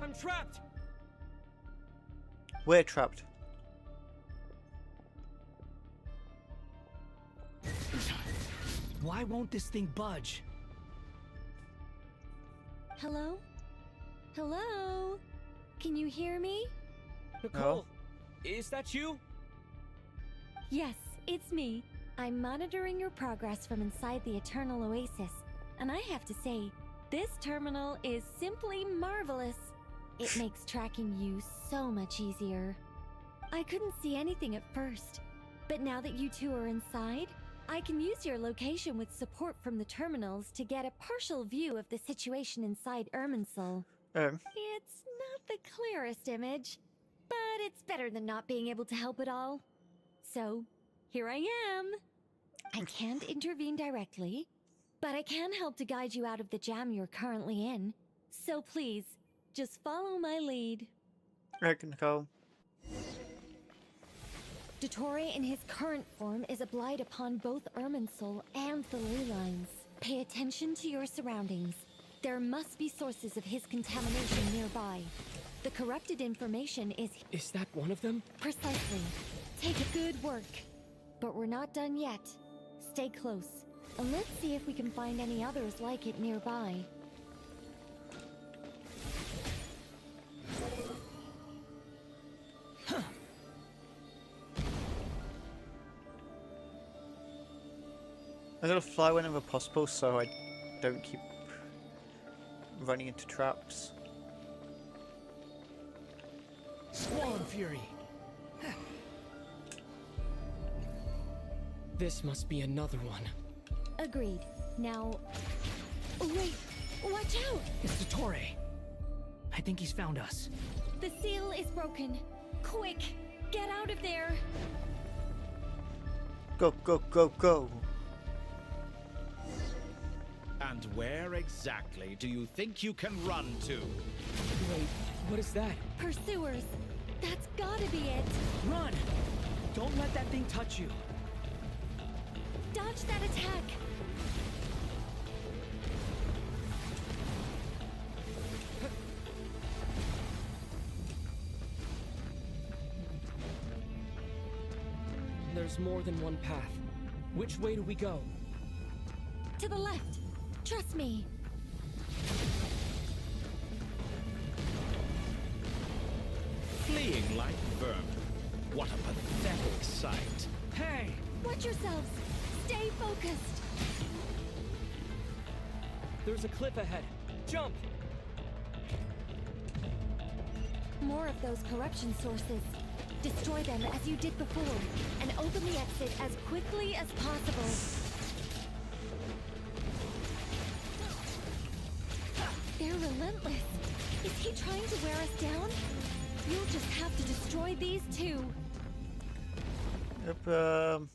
Speaker 18: I'm trapped!
Speaker 1: We're trapped.
Speaker 3: Why won't this thing budge?
Speaker 15: Hello? Hello? Can you hear me?
Speaker 18: Nicole, is that you?
Speaker 15: Yes, it's me. I'm monitoring your progress from inside the Eternal Oasis, and I have to say, this terminal is simply marvelous. It makes tracking you so much easier. I couldn't see anything at first, but now that you two are inside, I can use your location with support from the terminals to get a partial view of the situation inside Irminsul. It's not the clearest image, but it's better than not being able to help at all. So, here I am. I can't intervene directly, but I can help to guide you out of the jam you're currently in. So please, just follow my lead.
Speaker 1: Right, Nicole.
Speaker 15: Dottore in his current form is a blight upon both Irminsul and the ley lines. Pay attention to your surroundings. There must be sources of his contamination nearby. The corrupted information is...
Speaker 18: Is that one of them?
Speaker 15: Precisely. Take it. Good work. But we're not done yet. Stay close, and let's see if we can find any others like it nearby.
Speaker 1: I'm gonna fly whenever possible so I don't keep running into traps.
Speaker 3: Squall and fury.
Speaker 18: This must be another one.
Speaker 15: Agreed. Now... Wait! Watch out!
Speaker 3: It's Dottore. I think he's found us.
Speaker 15: The seal is broken. Quick! Get out of there!
Speaker 1: Go, go, go, go.
Speaker 11: And where exactly do you think you can run to?
Speaker 18: Wait, what is that?
Speaker 15: Pursuers. That's gotta be it.
Speaker 18: Run! Don't let that thing touch you.
Speaker 15: Dodge that attack.
Speaker 18: There's more than one path. Which way do we go?
Speaker 15: To the left. Trust me.
Speaker 11: Fleeing like vermin. What a pathetic sight.
Speaker 18: Hey!
Speaker 15: Watch yourselves. Stay focused.
Speaker 18: There's a cliff ahead. Jump!
Speaker 15: More of those corruption sources. Destroy them as you did before, and open the exit as quickly as possible. They're relentless. Is he trying to wear us down? You'll just have to destroy these too.
Speaker 1: Yep,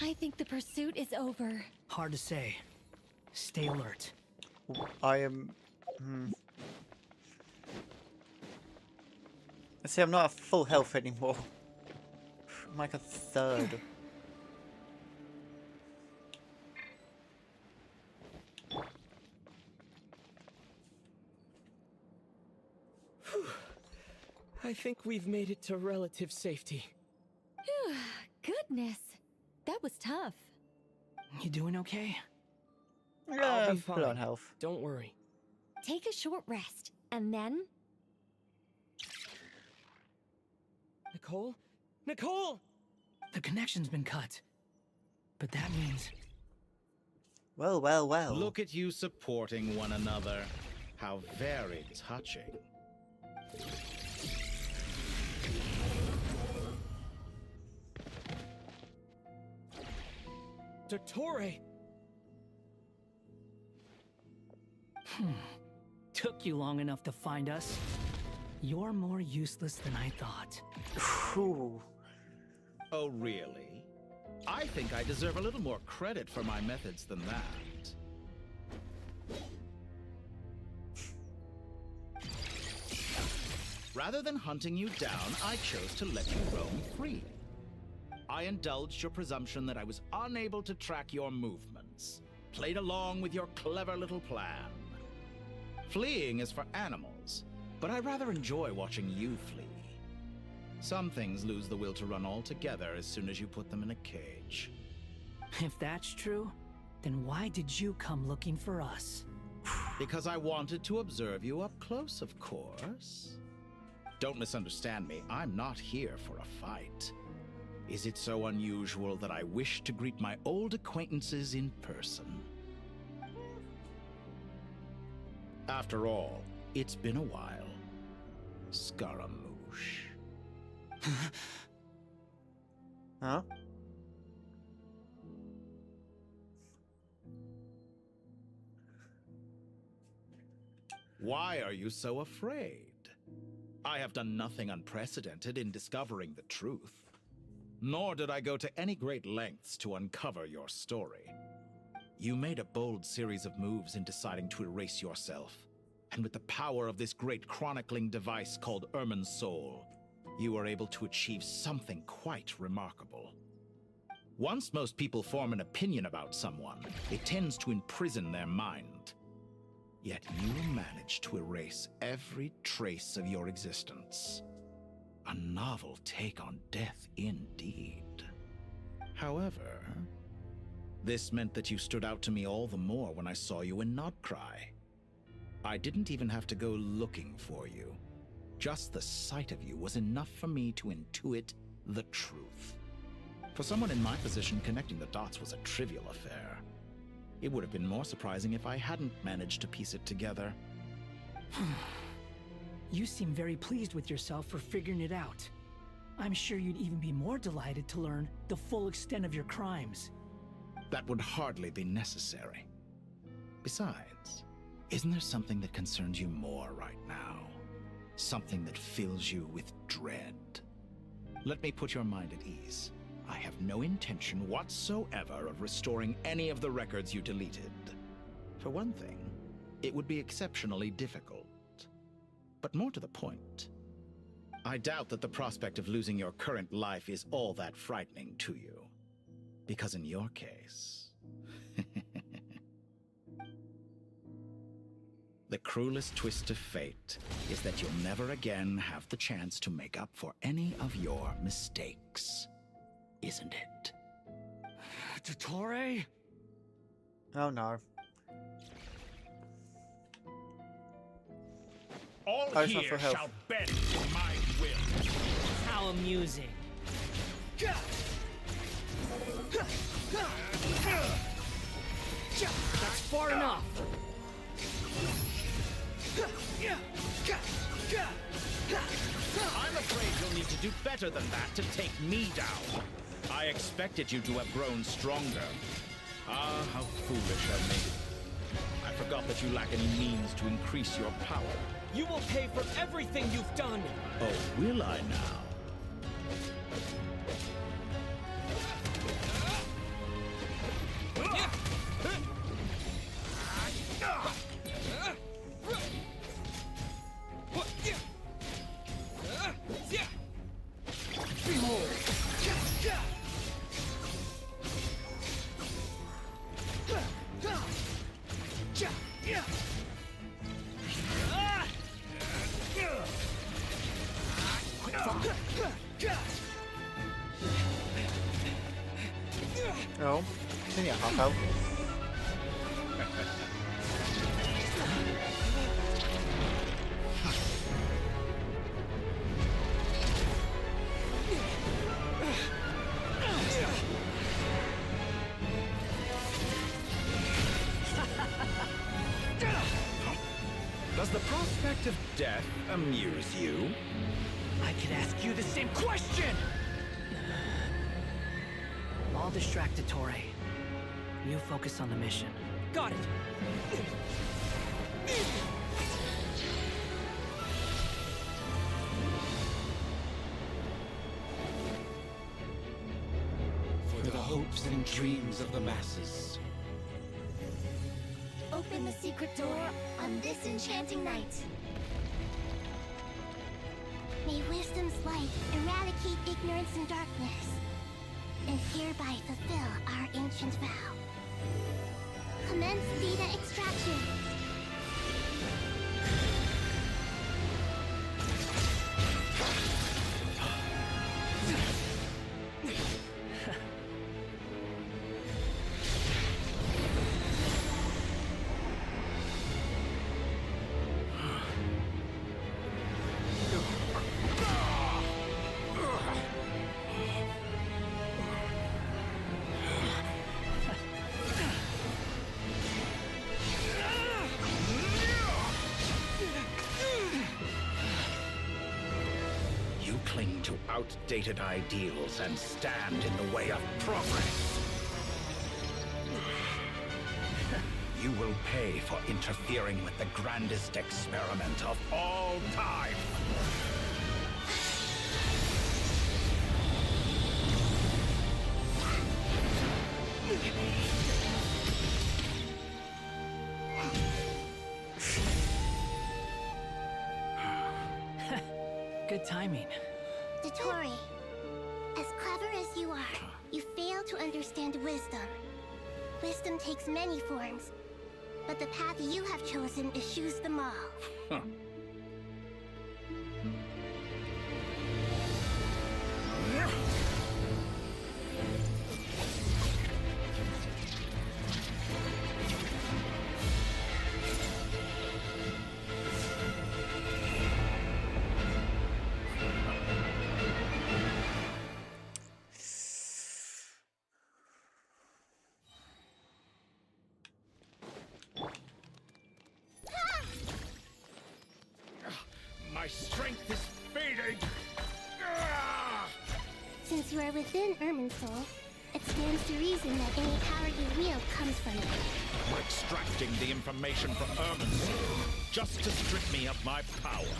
Speaker 15: I think the pursuit is over.
Speaker 3: Hard to say. Stay alert.
Speaker 1: I am... Let's see, I'm not at full health anymore. I'm like a third.
Speaker 18: I think we've made it to relative safety.
Speaker 15: Goodness. That was tough.
Speaker 3: You doing okay?
Speaker 18: I'll be
Speaker 1: full on
Speaker 18: fine.
Speaker 1: health.
Speaker 18: Don't worry.
Speaker 15: Take a short rest, and then...
Speaker 18: Nicole? Nicole!
Speaker 3: The connection's been cut. But that means...
Speaker 1: Well, well, well.
Speaker 11: Look at you supporting one another. How very touching.
Speaker 18: Dottore!
Speaker 3: Took you long enough to find us. You're more useless than I thought.
Speaker 1: Whew.
Speaker 11: Oh, really? I think I deserve a little more credit for my methods than that. Rather than hunting you down, I chose to let you roam freely. I indulged your presumption that I was unable to track your movements, played along with your clever little plan. Fleeing is for animals, but I rather enjoy watching you flee. Some things lose the will to run altogether as soon as you put them in a cage.
Speaker 3: If that's true, then why did you come looking for us?
Speaker 11: Because I wanted to observe you up close, of course. Don't misunderstand me, I'm not here for a fight. Is it so unusual that I wish to greet my old acquaintances in person? After all, it's been a while. Scaramouche.
Speaker 1: Huh?
Speaker 11: Why are you so afraid? I have done nothing unprecedented in discovering the truth. Nor did I go to any great lengths to uncover your story. You made a bold series of moves in deciding to erase yourself. And with the power of this great chronicling device called Irmin's Soul, you were able to achieve something quite remarkable. Once most people form an opinion about someone, it tends to imprison their mind. Yet you managed to erase every trace of your existence. A novel take on death indeed. However, this meant that you stood out to me all the more when I saw you in Nodcry. I didn't even have to go looking for you. Just the sight of you was enough for me to intuit the truth. For someone in my position, connecting the dots was a trivial affair. It would have been more surprising if I hadn't managed to piece it together.
Speaker 3: You seem very pleased with yourself for figuring it out. I'm sure you'd even be more delighted to learn the full extent of your crimes.
Speaker 11: That would hardly be necessary. Besides, isn't there something that concerns you more right now? Something that fills you with dread? Let me put your mind at ease. I have no intention whatsoever of restoring any of the records you deleted. For one thing, it would be exceptionally difficult. But more to the point, I doubt that the prospect of losing your current life is all that frightening to you. Because in your case, the cruelest twist of fate is that you'll never again have the chance to make up for any of your mistakes. Isn't it?
Speaker 3: Dottore?
Speaker 1: Oh no.
Speaker 23: All
Speaker 1: Oh, it's not
Speaker 23: here
Speaker 1: for health.
Speaker 23: shall bend to my will.
Speaker 3: How amusing. That's far enough.
Speaker 11: I'm afraid you'll need to do better than that to take me down. I expected you to have grown stronger. Ah, how foolish of me. I forgot that you lack any means to increase your power.
Speaker 18: You will pay for everything you've done!
Speaker 11: Oh, will I now?
Speaker 1: Oh, it's only a half health.
Speaker 11: Does the prospect of death amuse you?
Speaker 3: I could ask you the same question! I'll distract Dottore. You focus on the mission. Got it!
Speaker 8: For the hopes and dreams of the masses.
Speaker 2: Open the secret door on this enchanting night. May wisdom's light eradicate ignorance and darkness, and hereby fulfill our ancient vow. Commence data extraction.
Speaker 11: You cling to outdated ideals and stand in the way of progress. You will pay for interfering with the grandest experiment of all time.
Speaker 3: Good timing.
Speaker 2: Dottore, as clever as you are, you fail to understand wisdom. Wisdom takes many forms, but the path you have chosen eschews them all.
Speaker 11: Huh.
Speaker 23: My strength is fading.
Speaker 2: Since you are within Irminsul, it stands to reason that any power you wield comes from it.
Speaker 11: We're extracting the information from Irminsul just to strip me of my power.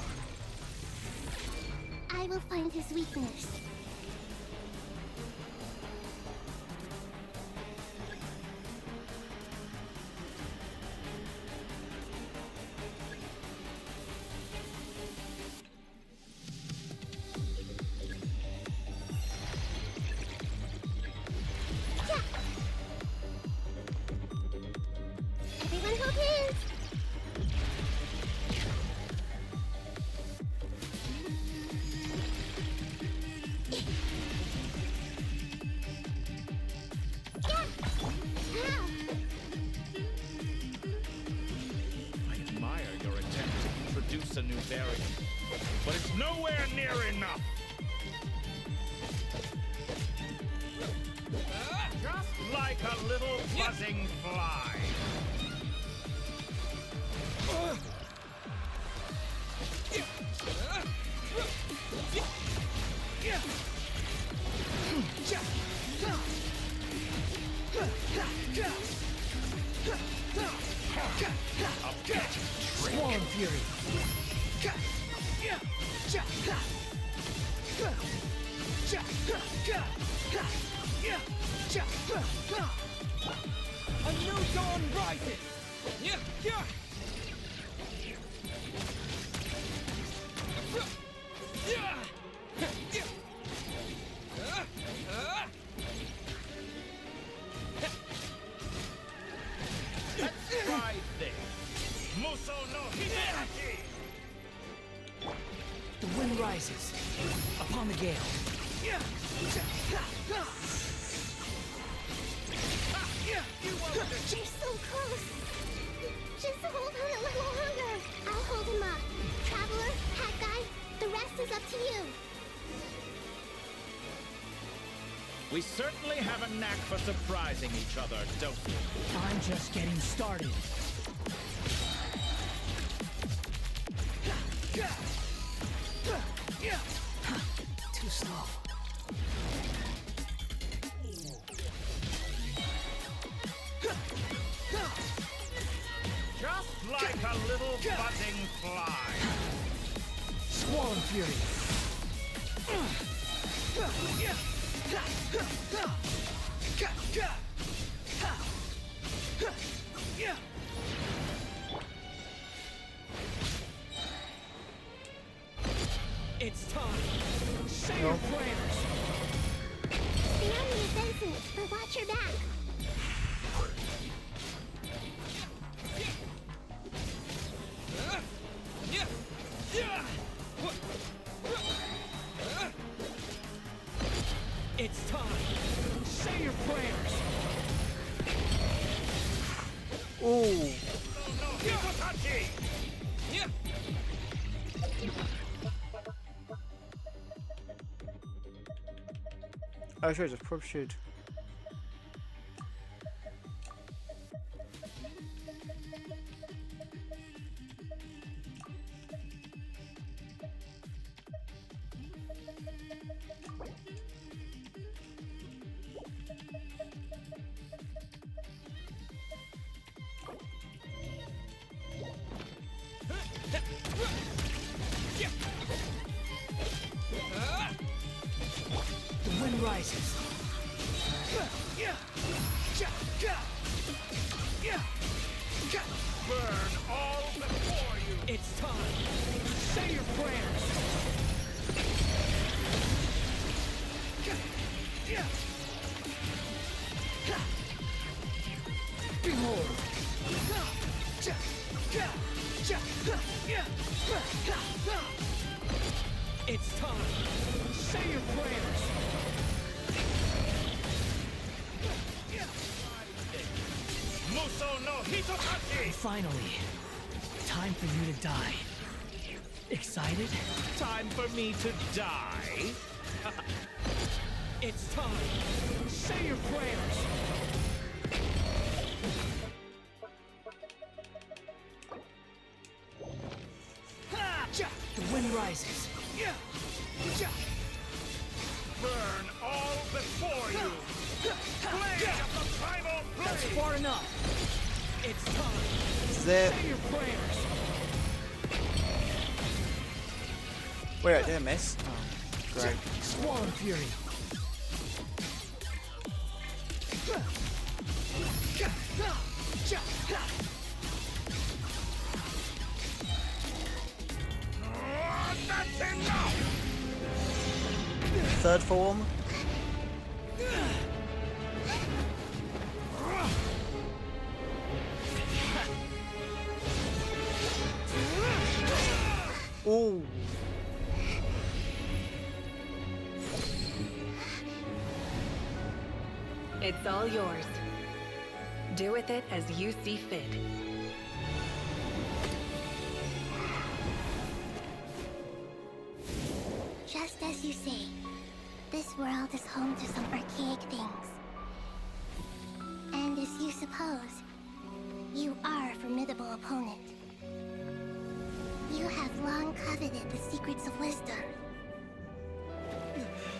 Speaker 2: I will find his weakness.
Speaker 12: buzzing fly.
Speaker 3: Swollen Fury.
Speaker 12: A new dawn rises. Let's try this. Muso no Hitachi.
Speaker 3: The wind rises upon the gale.
Speaker 2: You're so close. Just hold on a little longer. I'll hold him up. Traveler, Hat Guy, the rest is up to you.
Speaker 11: We certainly have a knack for surprising each other, don't we?
Speaker 3: I'm just getting started. Too slow.
Speaker 12: Just like a little buzzing fly.
Speaker 3: Swollen Fury.
Speaker 18: It's time. Say your prayers.
Speaker 2: The enemy is infinite, but watch your back.
Speaker 18: It's time. Say your prayers.
Speaker 1: Ooh. I should just probably should.
Speaker 3: The wind rises.
Speaker 12: Burn all before you.
Speaker 18: It's time. Say your prayers.
Speaker 3: Behold.
Speaker 18: It's time. Say your prayers.
Speaker 12: Muso no Hitachi.
Speaker 3: Finally. Time for you to die. Excited?
Speaker 11: Time for me to die?
Speaker 18: It's time. Say your prayers.
Speaker 3: The wind rises.
Speaker 12: Burn all before you. Blade of the primal blade.
Speaker 3: That's far enough.
Speaker 18: It's time.
Speaker 1: Is there...
Speaker 18: Say your prayers.
Speaker 1: Wait, did I miss? Oh, great.
Speaker 3: Swollen Fury.
Speaker 12: That's enough.
Speaker 1: Third form. Ooh.
Speaker 19: It's all yours. Do with it as you see fit.
Speaker 2: Just as you say, this world is home to some archaic things. And is you suppose, you are a formidable opponent. You have long coveted the secrets of wisdom.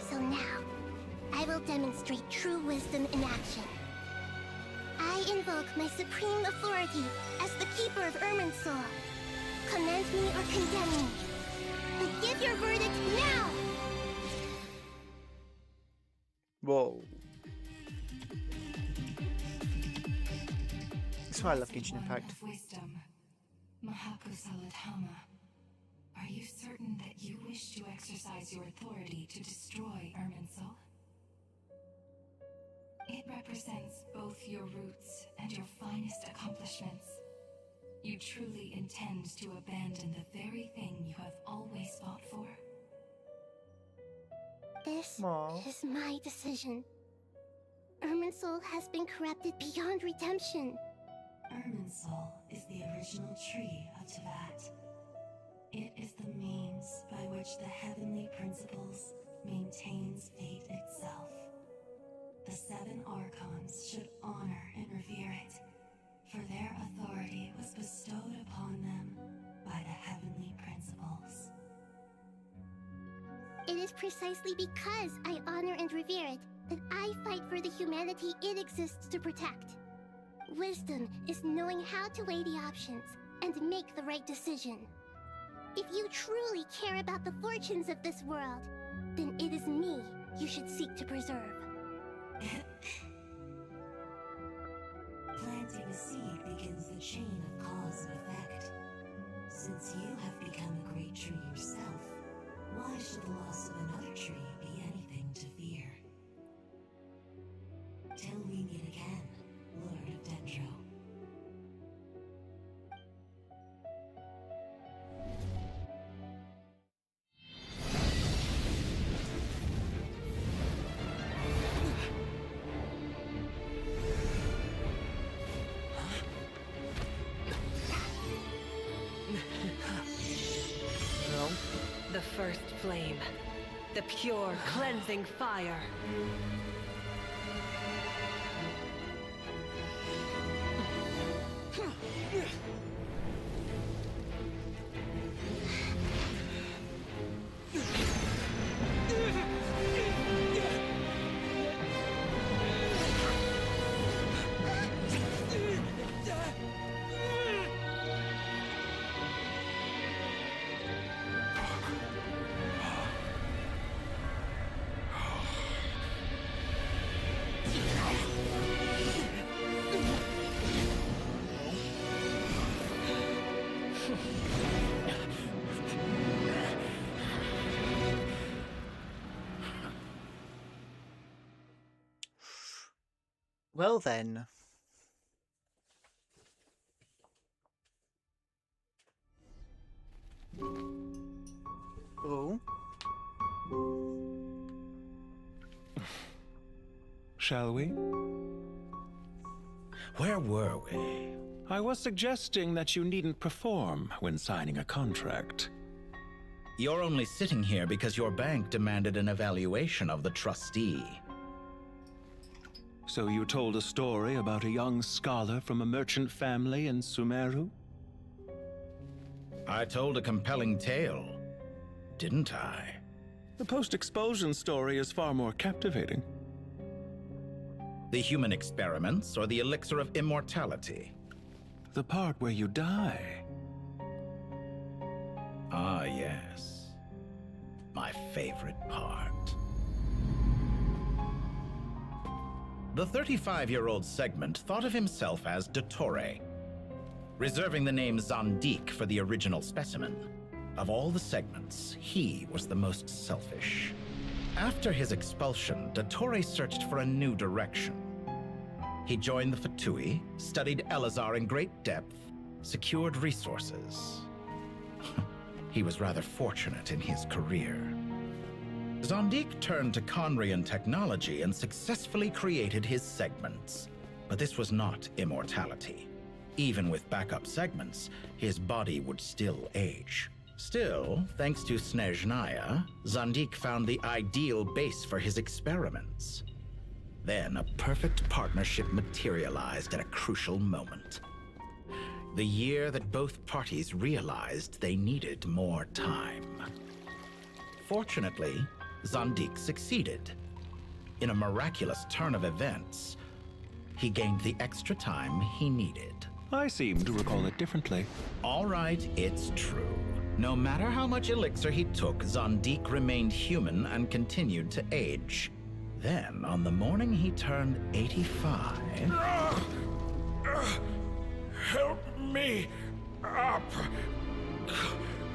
Speaker 2: So now, I will demonstrate true wisdom in action. I invoke my supreme authority as the keeper of Irminsul. Commend me or condemn me. But give your verdict now!
Speaker 1: Whoa. That's why I love Genshin Impact.
Speaker 6: Wisdom, Mahakusalatama. Are you certain that you wish to exercise your authority to destroy Irminsul? It represents both your roots and your finest accomplishments. You truly intend to abandon the very thing you have always fought for?
Speaker 2: This is my decision. Irminsul has been corrupted beyond redemption.
Speaker 6: Irminsul is the original tree of Tevat. It is the means by which the heavenly principles maintains fate itself. The seven Archons should honor and revere it, for their authority was bestowed upon them by the heavenly principles.
Speaker 2: It is precisely because I honor and revere it that I fight for the humanity it exists to protect. Wisdom is knowing how to weigh the options and make the right decision. If you truly care about the fortunes of this world, then it is me you should seek to preserve.
Speaker 6: Planting a seed begins the chain of cause and effect. Since you have become a great tree yourself, why should the loss of another tree be anything to fear? Till we meet again, Lord of Dendro.
Speaker 19: The first flame. The pure, cleansing fire.
Speaker 1: Well then. Oh.
Speaker 7: Shall we?
Speaker 11: Where were we?
Speaker 7: I was suggesting that you needn't perform when signing a contract.
Speaker 11: You're only sitting here because your bank demanded an evaluation of the trustee.
Speaker 7: So you told a story about a young scholar from a merchant family in Sumeru?
Speaker 11: I told a compelling tale, didn't I?
Speaker 7: The post-expulsion story is far more captivating.
Speaker 11: The human experiments or the elixir of immortality?
Speaker 7: The part where you die.
Speaker 11: Ah, yes. My favorite part. The 35-year-old Segment thought of himself as Dottore, reserving the name Zandik for the original specimen. Of all the Segments, he was the most selfish. After his expulsion, Dottore searched for a new direction. He joined the Fatui, studied Elazar in great depth, secured resources. He was rather fortunate in his career. Zandik turned to Conrian technology and successfully created his segments. But this was not immortality. Even with backup segments, his body would still age. Still, thanks to Snezhnaya, Zandik found the ideal base for his experiments. Then a perfect partnership materialized at a crucial moment. The year that both parties realized they needed more time. Fortunately, Zandik succeeded. In a miraculous turn of events, he gained the extra time he needed.
Speaker 7: I seem to recall it differently.
Speaker 11: All right, it's true. No matter how much elixir he took, Zandik remained human and continued to age. Then, on the morning he turned 85...
Speaker 12: Help me up.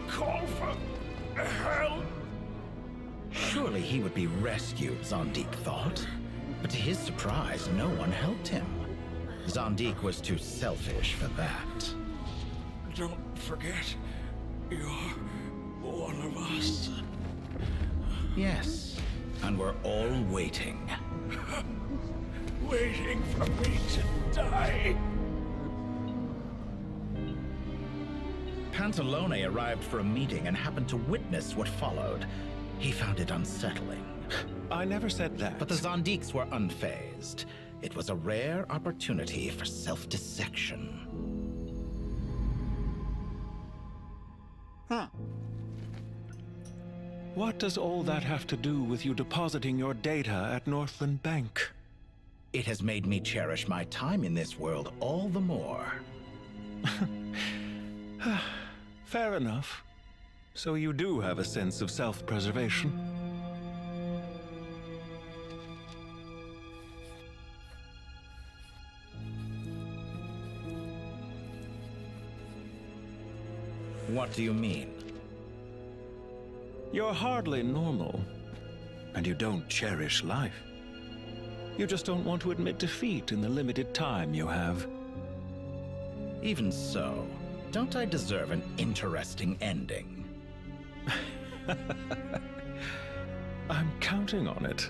Speaker 12: Call for help.
Speaker 11: Surely he would be rescued, Zandik thought. But to his surprise, no one helped him. Zandik was too selfish for that.
Speaker 12: Don't forget, you're one of us.
Speaker 11: Yes, and we're all waiting.
Speaker 12: Waiting for me to die.
Speaker 11: Pantalone arrived for a meeting and happened to witness what followed. He found it unsettling.
Speaker 7: I never said that.
Speaker 11: But the Zandiks were unfazed. It was a rare opportunity for self-dissection.
Speaker 1: Huh.
Speaker 7: What does all that have to do with you depositing your data at Northland Bank?
Speaker 11: It has made me cherish my time in this world all the more.
Speaker 7: Fair enough. So you do have a sense of self-preservation.
Speaker 11: What do you mean?
Speaker 7: You're hardly normal, and you don't cherish life. You just don't want to admit defeat in the limited time you have.
Speaker 11: Even so, don't I deserve an interesting ending?
Speaker 7: I'm counting on it.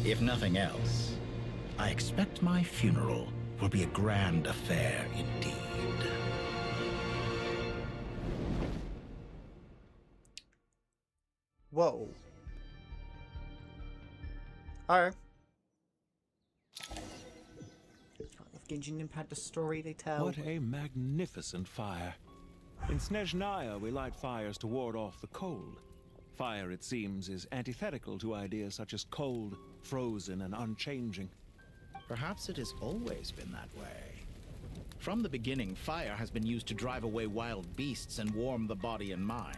Speaker 11: If nothing else, I expect my funeral will be a grand affair indeed.
Speaker 1: Whoa. Alright. If Genshin Impact, the story they tell.
Speaker 7: What a magnificent fire. In Snezhnaya, we light fires to ward off the cold. Fire, it seems, is antithetical to ideas such as cold, frozen, and unchanging.
Speaker 11: Perhaps it has always been that way. From the beginning, fire has been used to drive away wild beasts and warm the body and mind.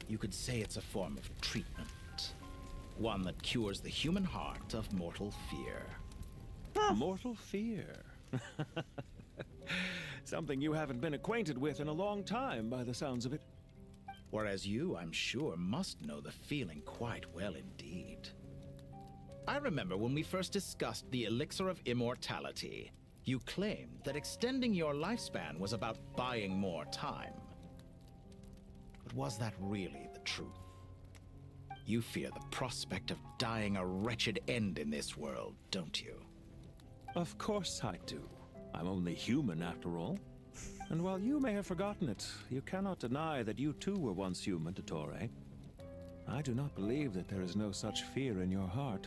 Speaker 11: You could say it's a form of treatment. One that cures the human heart of mortal fear.
Speaker 7: Mortal fear? Something you haven't been acquainted with in a long time, by the sounds of it.
Speaker 11: Whereas you, I'm sure, must know the feeling quite well indeed. I remember when we first discussed the elixir of immortality, you claimed that extending your lifespan was about buying more time. But was that really the truth? You fear the prospect of dying a wretched end in this world, don't you?
Speaker 7: Of course I do. I'm only human after all. And while you may have forgotten it, you cannot deny that you too were once human, Dottore. I do not believe that there is no such fear in your heart.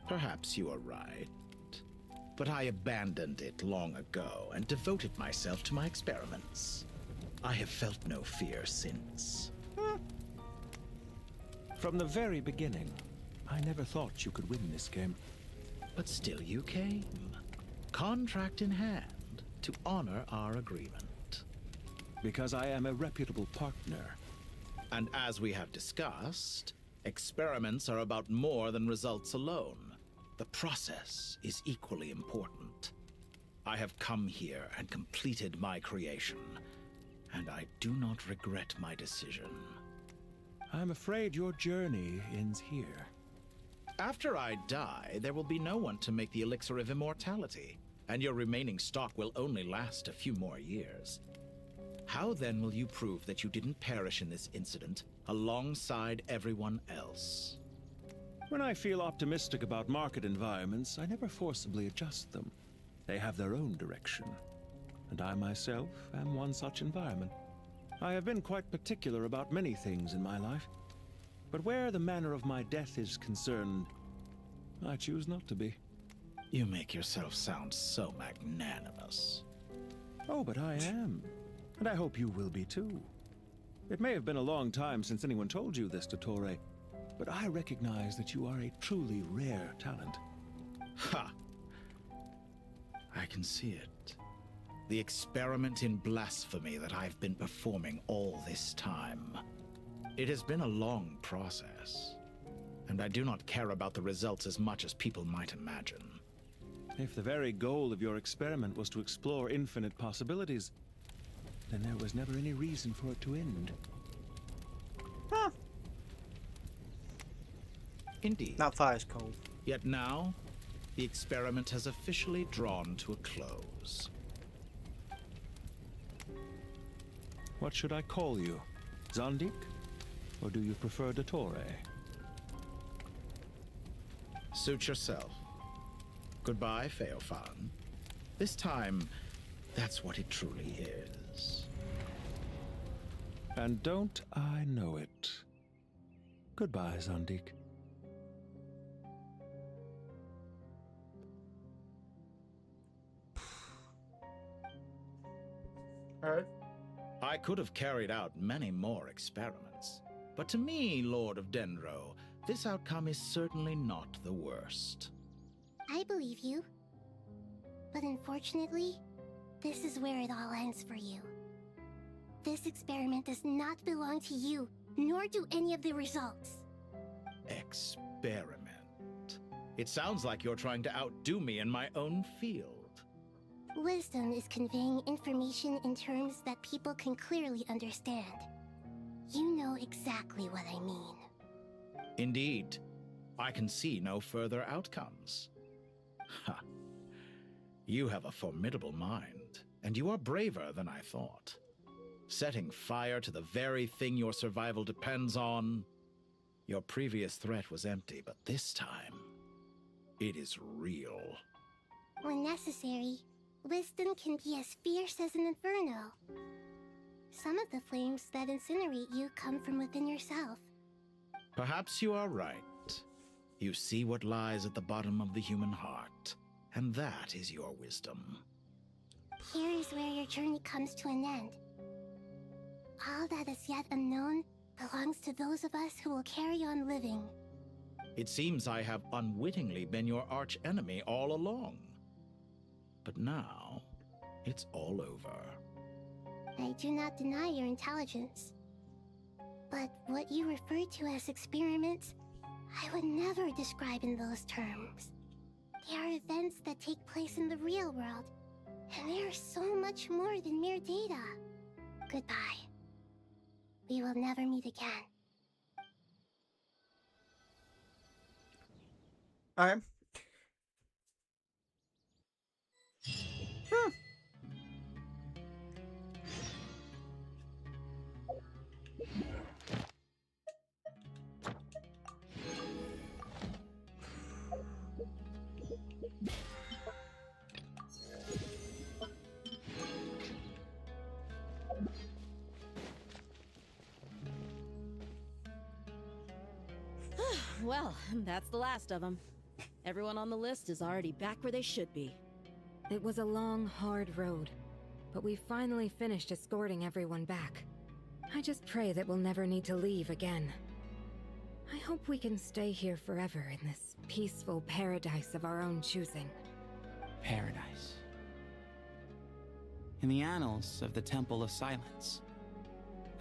Speaker 11: Perhaps you are right. But I abandoned it long ago and devoted myself to my experiments. I have felt no fear since.
Speaker 7: From the very beginning, I never thought you could win this game.
Speaker 11: But still you came. Contract in hand. To honor our agreement.
Speaker 7: Because I am a reputable partner.
Speaker 11: And as we have discussed, experiments are about more than results alone. The process is equally important. I have come here and completed my creation, and I do not regret my decision.
Speaker 7: I'm afraid your journey ends here.
Speaker 11: After I die, there will be no one to make the elixir of immortality. And your remaining stock will only last a few more years. How then will you prove that you didn't perish in this incident alongside everyone else?
Speaker 7: When I feel optimistic about market environments, I never forcibly adjust them. They have their own direction. And I myself am one such environment. I have been quite particular about many things in my life. But where the manner of my death is concerned, I choose not to be.
Speaker 11: You make yourself sound so magnanimous.
Speaker 7: Oh, but I am. And I hope you will be too. It may have been a long time since anyone told you this, Dottore, but I recognize that you are a truly rare talent.
Speaker 11: Ha! I can see it. The experiment in blasphemy that I've been performing all this time. It has been a long process, and I do not care about the results as much as people might imagine.
Speaker 7: If the very goal of your experiment was to explore infinite possibilities, then there was never any reason for it to end.
Speaker 1: Huh.
Speaker 11: Indeed.
Speaker 1: That fire's cold.
Speaker 11: Yet now, the experiment has officially drawn to a close.
Speaker 7: What should I call you? Zandik? Or do you prefer Dottore?
Speaker 11: Suit yourself. Goodbye, Feofan. This time, that's what it truly is.
Speaker 7: And don't I know it? Goodbye, Zandik.
Speaker 11: I could have carried out many more experiments, but to me, Lord of Dendro, this outcome is certainly not the worst.
Speaker 2: I believe you. But unfortunately, this is where it all ends for you. This experiment does not belong to you, nor do any of the results.
Speaker 11: Experiment? It sounds like you're trying to outdo me in my own field.
Speaker 2: Wisdom is conveying information in terms that people can clearly understand. You know exactly what I mean.
Speaker 11: Indeed. I can see no further outcomes. Ha. You have a formidable mind, and you are braver than I thought. Setting fire to the very thing your survival depends on. Your previous threat was empty, but this time, it is real.
Speaker 2: When necessary, wisdom can be as fierce as an inferno. Some of the flames that incinerate you come from within yourself.
Speaker 11: Perhaps you are right. You see what lies at the bottom of the human heart, and that is your wisdom.
Speaker 2: Here is where your journey comes to an end. All that is yet unknown belongs to those of us who will carry on living.
Speaker 11: It seems I have unwittingly been your arch enemy all along. But now, it's all over.
Speaker 2: I do not deny your intelligence. But what you refer to as experiments, I would never describe in those terms. They are events that take place in the real world, and they are so much more than mere data. Goodbye. We will never meet again.
Speaker 1: Alright.
Speaker 13: Well, that's the last of them. Everyone on the list is already back where they should be.
Speaker 9: It was a long, hard road, but we finally finished escorting everyone back. I just pray that we'll never need to leave again. I hope we can stay here forever in this peaceful paradise of our own choosing.
Speaker 14: Paradise. In the annals of the Temple of Silence,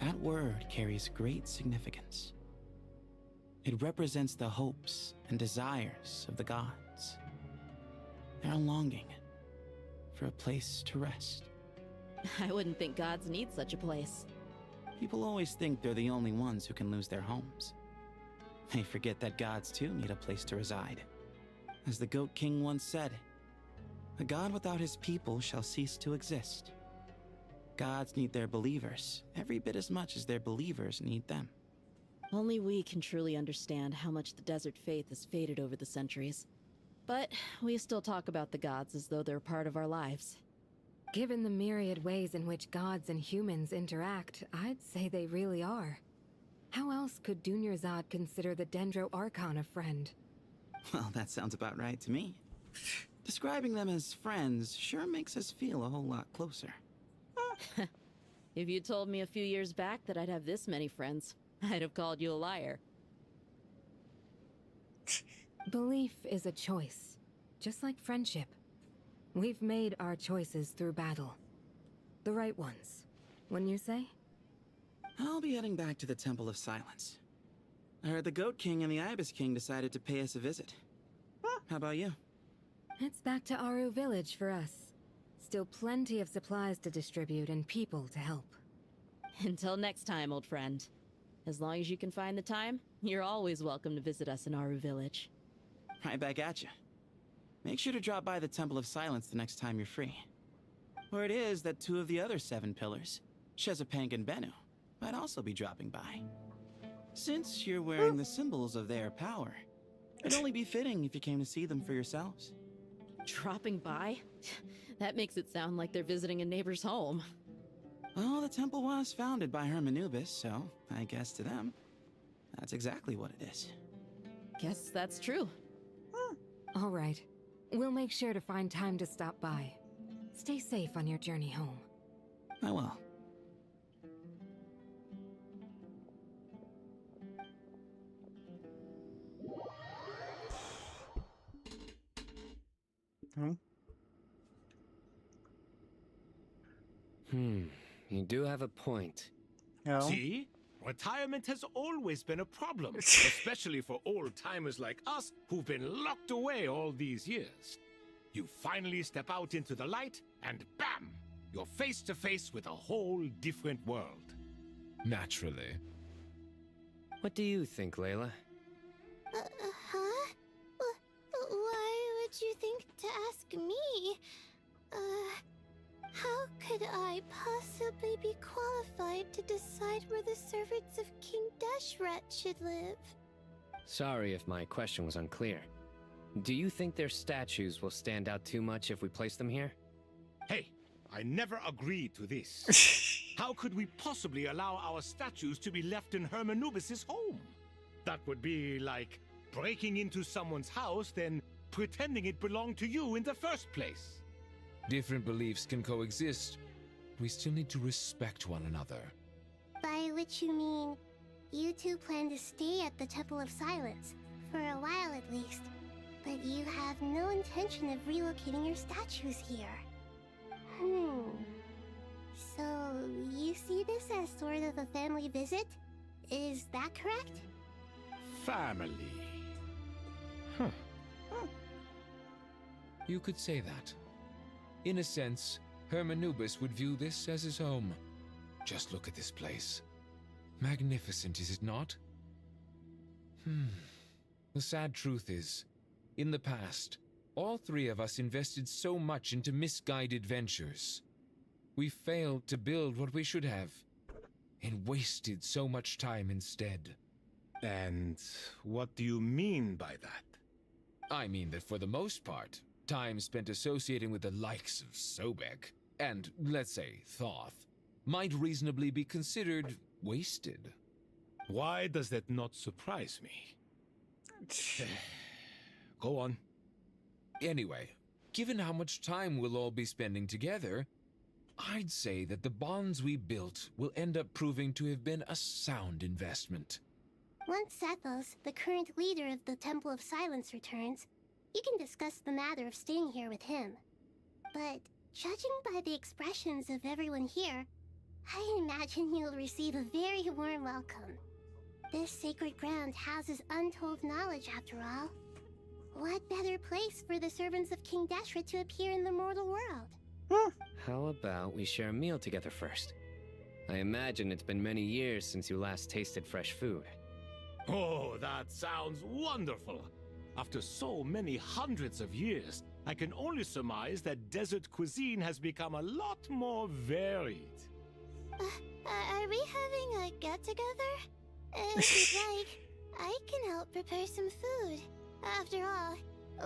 Speaker 14: that word carries great significance. It represents the hopes and desires of the gods. Their longing for a place to rest.
Speaker 13: I wouldn't think gods need such a place.
Speaker 14: People always think they're the only ones who can lose their homes. They forget that gods too need a place to reside. As the Goat King once said, "A god without his people shall cease to exist." Gods need their believers every bit as much as their believers need them.
Speaker 13: Only we can truly understand how much the desert faith has faded over the centuries. But we still talk about the gods as though they're part of our lives.
Speaker 9: Given the myriad ways in which gods and humans interact, I'd say they really are. How else could Dunyarzad consider the Dendro Archon a friend?
Speaker 4: Well, that sounds about right to me. Describing them as friends sure makes us feel a whole lot closer.
Speaker 13: If you told me a few years back that I'd have this many friends, I'd have called you a liar.
Speaker 9: Belief is a choice, just like friendship. We've made our choices through battle. The right ones, wouldn't you say?
Speaker 4: I'll be heading back to the Temple of Silence. I heard the Goat King and the Ibis King decided to pay us a visit. How about you?
Speaker 9: It's back to Aru Village for us. Still plenty of supplies to distribute and people to help.
Speaker 13: Until next time, old friend. As long as you can find the time, you're always welcome to visit us in Aru Village.
Speaker 4: Right back at you. Make sure to drop by the Temple of Silence the next time you're free. Where it is that 2 of the other 7 pillars, Shezapank and Bennu, might also be dropping by. Since you're wearing the symbols of their power, it'd only be fitting if you came to see them for yourselves.
Speaker 13: Dropping by? That makes it sound like they're visiting a neighbor's home.
Speaker 4: Well, the temple was founded by Hermanubis, so I guess to them, that's exactly what it is.
Speaker 13: Guess that's true.
Speaker 9: All right. We'll make sure to find time to stop by. Stay safe on your journey home.
Speaker 4: I will.
Speaker 24: You do have a point.
Speaker 1: No.
Speaker 12: See? Retirement has always been a problem, especially for old-timers like us who've been locked away all these years. You finally step out into the light, and bam! You're face to face with a whole different world.
Speaker 10: Naturally.
Speaker 24: What do you think, Layla?
Speaker 2: Huh? Why would you think to ask me? How could I possibly be qualified to decide where the servants of King Deshret should live?
Speaker 24: Sorry if my question was unclear. Do you think their statues will stand out too much if we place them here?
Speaker 12: Hey, I never agreed to this. How could we possibly allow our statues to be left in Hermanubis' home? That would be like breaking into someone's house, then pretending it belonged to you in the first place.
Speaker 10: Different beliefs can coexist. We still need to respect one another.
Speaker 2: By which you mean, you two plan to stay at the Temple of Silence, for a while at least, but you have no intention of relocating your statues here. So, you see this as sort of a family visit? Is that correct?
Speaker 12: Family.
Speaker 10: You could say that. In a sense, Hermanubis would view this as his home. Just look at this place. Magnificent, is it not? The sad truth is, in the past, all 3 of us invested so much into misguided ventures. We failed to build what we should have, and wasted so much time instead.
Speaker 12: And what do you mean by that?
Speaker 10: I mean that for the most part, time spent associating with the likes of Sobek, and, let's say, Thoth, might reasonably be considered wasted.
Speaker 12: Why does that not surprise me? Go on.
Speaker 10: Anyway, given how much time we'll all be spending together, I'd say that the bonds we built will end up proving to have been a sound investment.
Speaker 2: Once Sethos, the current leader of the Temple of Silence, returns, you can discuss the matter of staying here with him. But judging by the expressions of everyone here, I imagine you'll receive a very warm welcome. This sacred ground houses untold knowledge, after all. What better place for the servants of King Deshret to appear in the mortal world?
Speaker 24: How about we share a meal together first? I imagine it's been many years since you last tasted fresh food.
Speaker 12: Oh, that sounds wonderful! After so many hundreds of years, I can only surmise that desert cuisine has become a lot more varied.
Speaker 2: Are we having a get-together? If you'd like, I can help prepare some food. After all,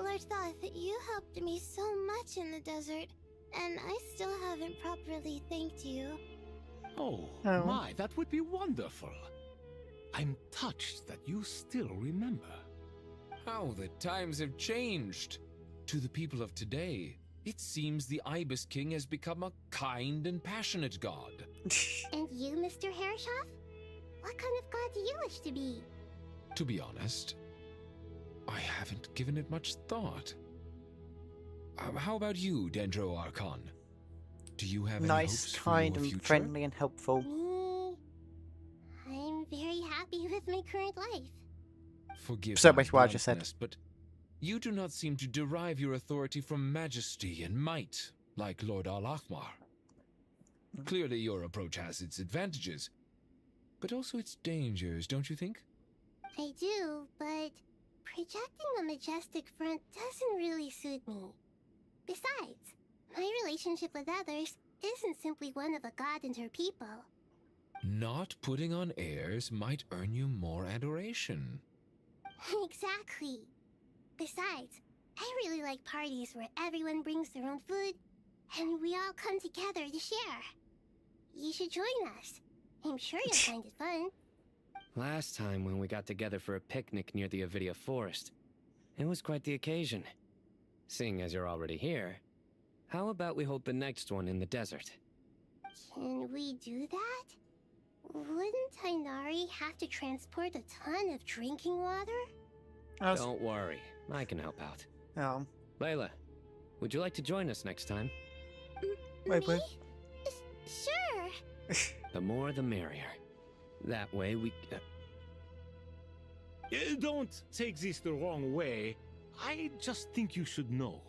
Speaker 2: Lord Thoth, you helped me so much in the desert, and I still haven't properly thanked you.
Speaker 12: Oh,
Speaker 1: Oh.
Speaker 12: my, that would be wonderful. I'm touched that you still remember.
Speaker 10: How the times have changed. To the people of today, it seems the Ibis King has become a kind and passionate god.
Speaker 2: And you, Mr. Herreshoff? What kind of god do you wish to be?
Speaker 10: To be honest, I haven't given it much thought. How about you, Dendro Archon? Do you have any
Speaker 1: Nice,
Speaker 10: hopes
Speaker 1: kind,
Speaker 10: for your
Speaker 1: and
Speaker 10: future?
Speaker 1: friendly and helpful.
Speaker 2: Me? I'm very happy with my current life.
Speaker 10: Forgive
Speaker 1: So
Speaker 10: my
Speaker 1: much what I just said.
Speaker 10: bluntness, but you do not seem to derive your authority from majesty and might, like Lord Al-Ahmar. Clearly your approach has its advantages, but also its dangers, don't you think?
Speaker 2: I do, but projecting a majestic front doesn't really suit me. Besides, my relationship with others isn't simply one of a god and her people.
Speaker 10: Not putting on airs might earn you more adoration.
Speaker 2: Exactly. Besides, I really like parties where everyone brings their own food and we all come together to share. You should join us. I'm sure you'll find it fun.
Speaker 14: Last time when we got together for a picnic near the Avidia Forest, it was quite the occasion. Seeing as you're already here, how about we hold the next one in the desert?
Speaker 2: Can we do that? Wouldn't Tainari have to transport a ton of drinking water?
Speaker 14: Don't worry, I can help out.
Speaker 1: Oh.
Speaker 14: Layla, would you like to join us next time?
Speaker 1: Wait.
Speaker 2: Sure.
Speaker 14: The more the merrier. That way we...
Speaker 12: Don't take this the wrong way. I just think you should know.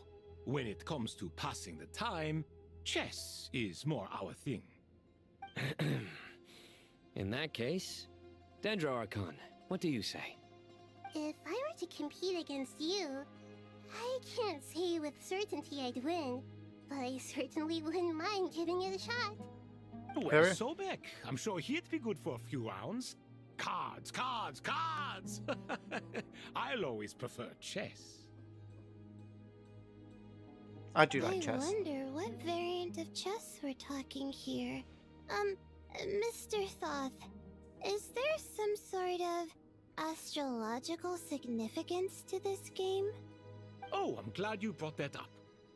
Speaker 12: When it comes to passing the time, chess is more our thing.
Speaker 14: In that case, Dendro Archon, what do you say?
Speaker 2: If I were to compete against you, I can't say with certainty I'd win, but I certainly wouldn't mind giving it a shot.
Speaker 12: Well, Sobek, I'm sure he'd be good for a few rounds. Cards, cards, cards! I'll always prefer chess.
Speaker 1: I do like chess.
Speaker 2: I wonder what variant of chess we're talking here. Mr. Thoth, is there some sort of astrological significance to this game?
Speaker 12: Oh, I'm glad you brought that up.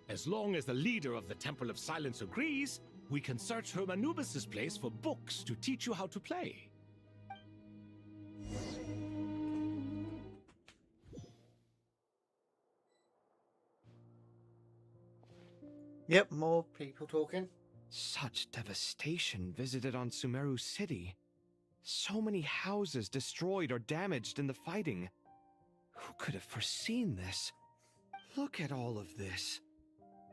Speaker 12: As long as the leader of the Temple of Silence agrees, we can search Hermanubis' place for books to teach you how to play.
Speaker 1: Yep, more people talking.
Speaker 18: Such devastation visited on Sumeru City. So many houses destroyed or damaged in the fighting. Who could have foreseen this? Look at all of this.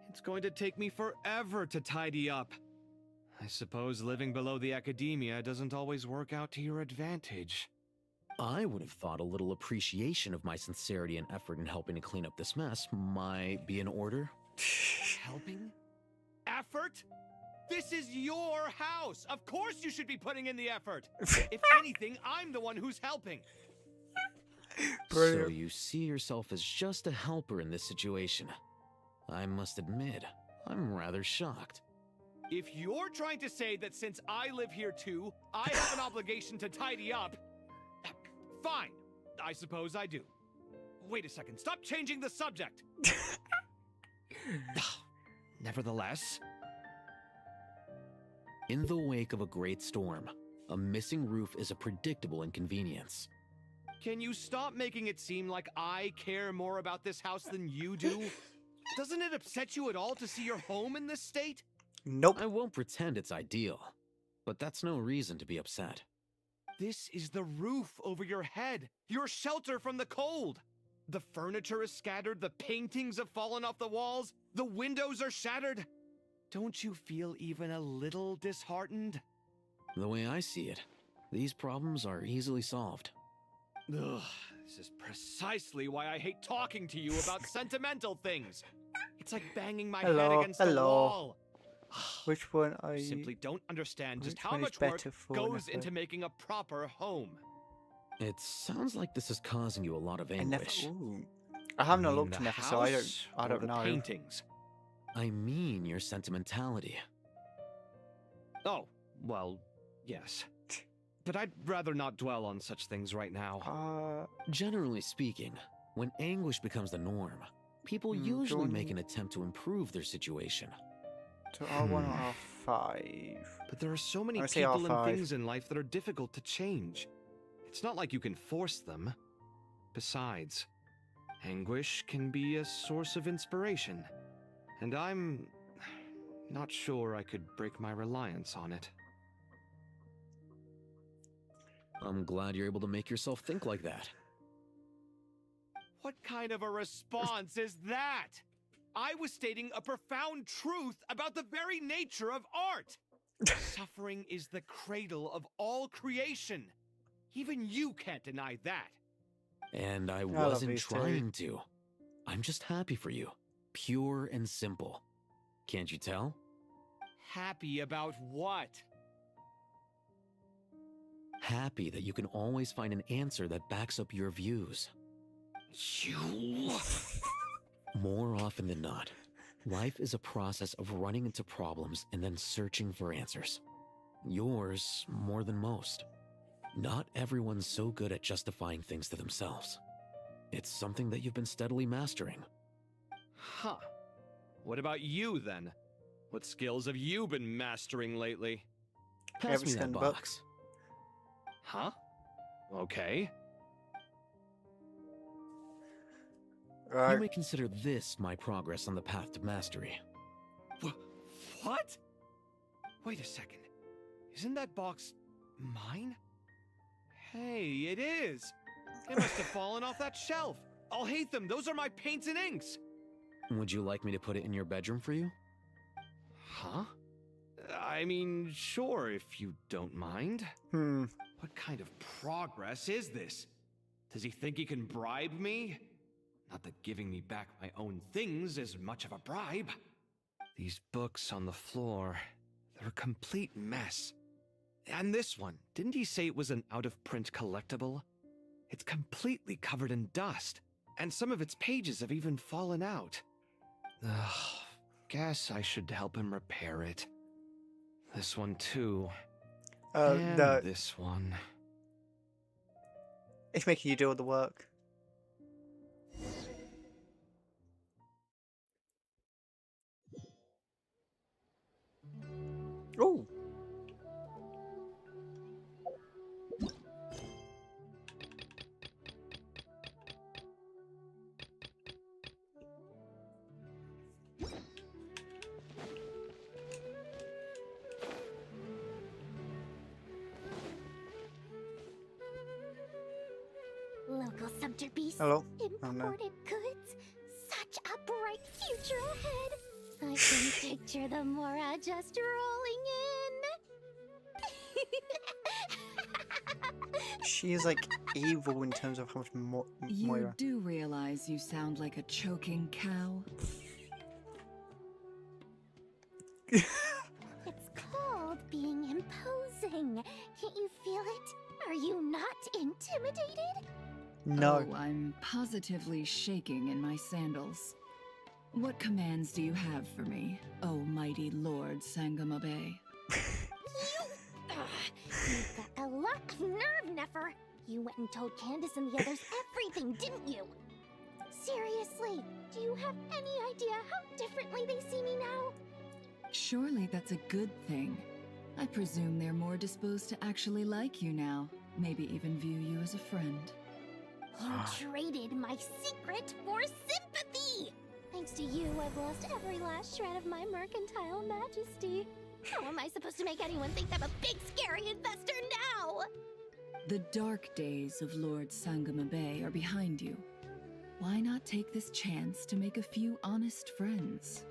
Speaker 18: It's going to take me forever to tidy up. I suppose living below the academia doesn't always work out to your advantage.
Speaker 16: I would have thought a little appreciation of my sincerity and effort in helping to clean up this mess might be in order.
Speaker 18: Helping? Effort? This is your house! Of course you should be putting in the effort! If anything, I'm the one who's helping.
Speaker 16: So you see yourself as just a helper in this situation. I must admit, I'm rather shocked.
Speaker 18: If you're trying to say that since I live here too, I have an obligation to tidy up, fine. I suppose I do. Wait a second, stop changing the subject! Nevertheless...
Speaker 16: In the wake of a great storm, a missing roof is a predictable inconvenience.
Speaker 18: Can you stop making it seem like I care more about this house than you do? Doesn't it upset you at all to see your home in this state?
Speaker 1: Nope.
Speaker 16: I won't pretend it's ideal, but that's no reason to be upset.
Speaker 18: This is the roof over your head, your shelter from the cold. The furniture is scattered, the paintings have fallen off the walls, the windows are shattered. Don't you feel even a little disheartened?
Speaker 16: The way I see it, these problems are easily solved.
Speaker 18: Ugh, this is precisely why I hate talking to you about sentimental things. It's like banging my head against the wall.
Speaker 1: Which one
Speaker 18: I simply don't understand just
Speaker 1: Which
Speaker 18: how
Speaker 1: one is
Speaker 18: much work
Speaker 1: better for
Speaker 18: goes
Speaker 1: an
Speaker 18: into making a proper home.
Speaker 16: It sounds like this is causing you a lot of
Speaker 1: And
Speaker 16: anguish.
Speaker 1: ooh. I have not looked
Speaker 12: the
Speaker 1: enough, so I
Speaker 12: house or
Speaker 1: don't
Speaker 12: the
Speaker 1: know.
Speaker 12: paintings?
Speaker 16: I mean your sentimentality.
Speaker 17: Oh, well, yes. But I'd rather not dwell on such things right now.
Speaker 16: Generally speaking, when anguish becomes the norm, people usually make an attempt to improve their situation.
Speaker 1: To R1 or R5?
Speaker 17: But there are so many
Speaker 1: I would say
Speaker 17: people and
Speaker 1: R5.
Speaker 17: things in life that are difficult to change. It's not like you can force them. Besides, anguish can be a source of inspiration. And I'm not sure I could break my reliance on it.
Speaker 16: I'm glad you're able to make yourself think like that.
Speaker 17: What kind of a response is that? I was stating a profound truth about the very nature of art. Suffering is the cradle of all creation. Even you can't deny that.
Speaker 16: And I
Speaker 1: love
Speaker 16: wasn't
Speaker 1: these two.
Speaker 16: trying to. I'm just happy for you. Pure and simple. Can't you tell?
Speaker 17: Happy about what?
Speaker 16: Happy that you can always find an answer that backs up your views.
Speaker 17: You...
Speaker 16: More often than not, life is a process of running into problems and then searching for answers. Yours more than most. Not everyone's so good at justifying things to themselves. It's something that you've been steadily mastering.
Speaker 17: Huh. What about you, then? What skills have you been mastering lately?
Speaker 16: Pass me that box.
Speaker 17: Huh? Okay.
Speaker 16: You may consider this my progress on the path to mastery.
Speaker 17: What? Wait a second. Isn't that box mine? Hey, it is. It must have fallen off that shelf. I'll hate them. Those are my paints and inks.
Speaker 16: Would you like me to put it in your bedroom for you?
Speaker 17: Huh? I mean, sure, if you don't mind. What kind of progress is this? Does he think he can bribe me? Not that giving me back my own things is much of a bribe. These books on the floor, they're a complete mess. And this one, didn't he say it was an out-of-print collectible? It's completely covered in dust, and some of its pages have even fallen out. Ugh, guess I should help him repair it. This one too. And this one.
Speaker 1: It's making you do all the work. Oh.
Speaker 2: Local Subterbeast.
Speaker 1: Hello.
Speaker 2: Imported goods. Such a bright future ahead. I can picture the Mora just rolling in.
Speaker 1: She is like evil in terms of how much
Speaker 20: You
Speaker 1: Moira.
Speaker 20: do realize you sound like a choking cow?
Speaker 2: It's called being imposing. Can't you feel it? Are you not intimidated?
Speaker 1: No.
Speaker 20: Oh, I'm positively shaking in my sandals. What commands do you have for me, oh mighty Lord Sangamabe?
Speaker 2: You've got a lot of nerve, Nefer. You went and told Candace and the others everything, didn't you? Seriously, do you have any idea how differently they see me now?
Speaker 20: Surely that's a good thing. I presume they're more disposed to actually like you now, maybe even view you as a friend.
Speaker 2: You traded my secret for sympathy! Thanks to you, I've lost every last shred of my mercantile majesty. How am I supposed to make anyone think I'm a big, scary investor now?
Speaker 20: The dark days of Lord Sangamabe are behind you. Why not take this chance to make a few honest friends?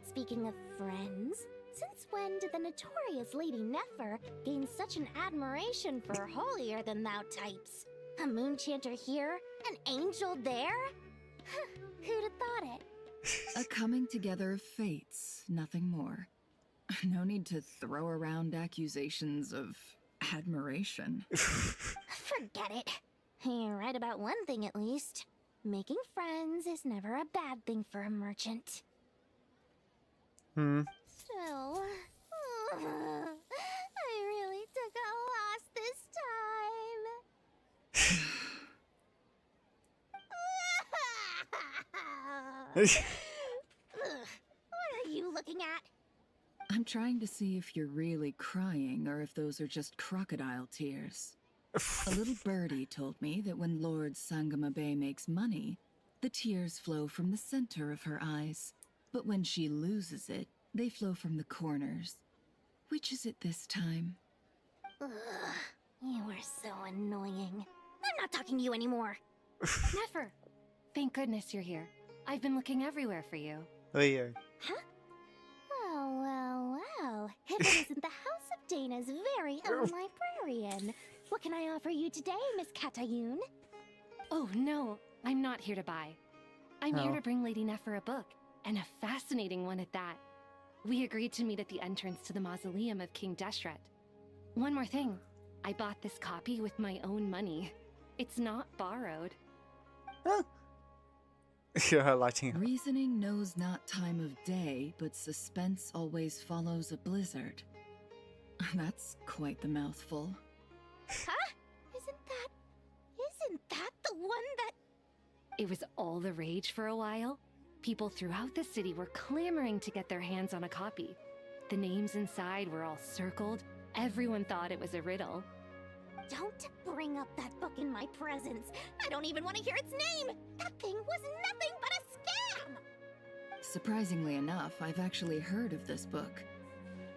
Speaker 2: Speaking of friends, since when did the notorious Lady Nefer gain such an admiration for holier-than-thou types? A moon chanter here? An angel there? Who'd have thought it?
Speaker 20: A coming together of fates, nothing more. No need to throw around accusations of admiration.
Speaker 2: For Forget it. You're right about one thing at least. Making friends is never a bad thing for a merchant.
Speaker 1: Hmm.
Speaker 2: So, I really took a loss this time. What are you looking at?
Speaker 20: I'm trying to see if you're really crying or if those are just crocodile tears. A little birdie told me that when Lord Sangama Bay makes money, the tears flow from the center of her eyes. But when she loses it, they flow from the corners. Which is it this time?
Speaker 2: Ugh, you are so annoying. I'm not talking to you anymore.
Speaker 5: Nefer! Thank goodness you're here. I've been looking everywhere for you.
Speaker 1: Weird.
Speaker 2: Huh? Well. If it isn't the House of Dana's very own librarian. What can I offer you today, Miss Katayun?
Speaker 5: Oh, no. I'm not here to buy. I'm here to bring Lady Nefer a book, and a fascinating one at that. We agreed to meet at the entrance to the mausoleum of King Deshret. One more thing. I bought this copy with my own money. It's not borrowed.
Speaker 1: You're lighting up.
Speaker 20: Reasoning knows not time of day, but suspense always follows a blizzard. That's quite the mouthful.
Speaker 2: Huh? Isn't that the one that...
Speaker 5: It was all the rage for a while. People throughout the city were clamoring to get their hands on a copy. The names inside were all circled. Everyone thought it was a riddle.
Speaker 2: Don't bring up that book in my presence. I don't even want to hear its name. That thing was nothing but a scam.
Speaker 20: Surprisingly enough, I've actually heard of this book.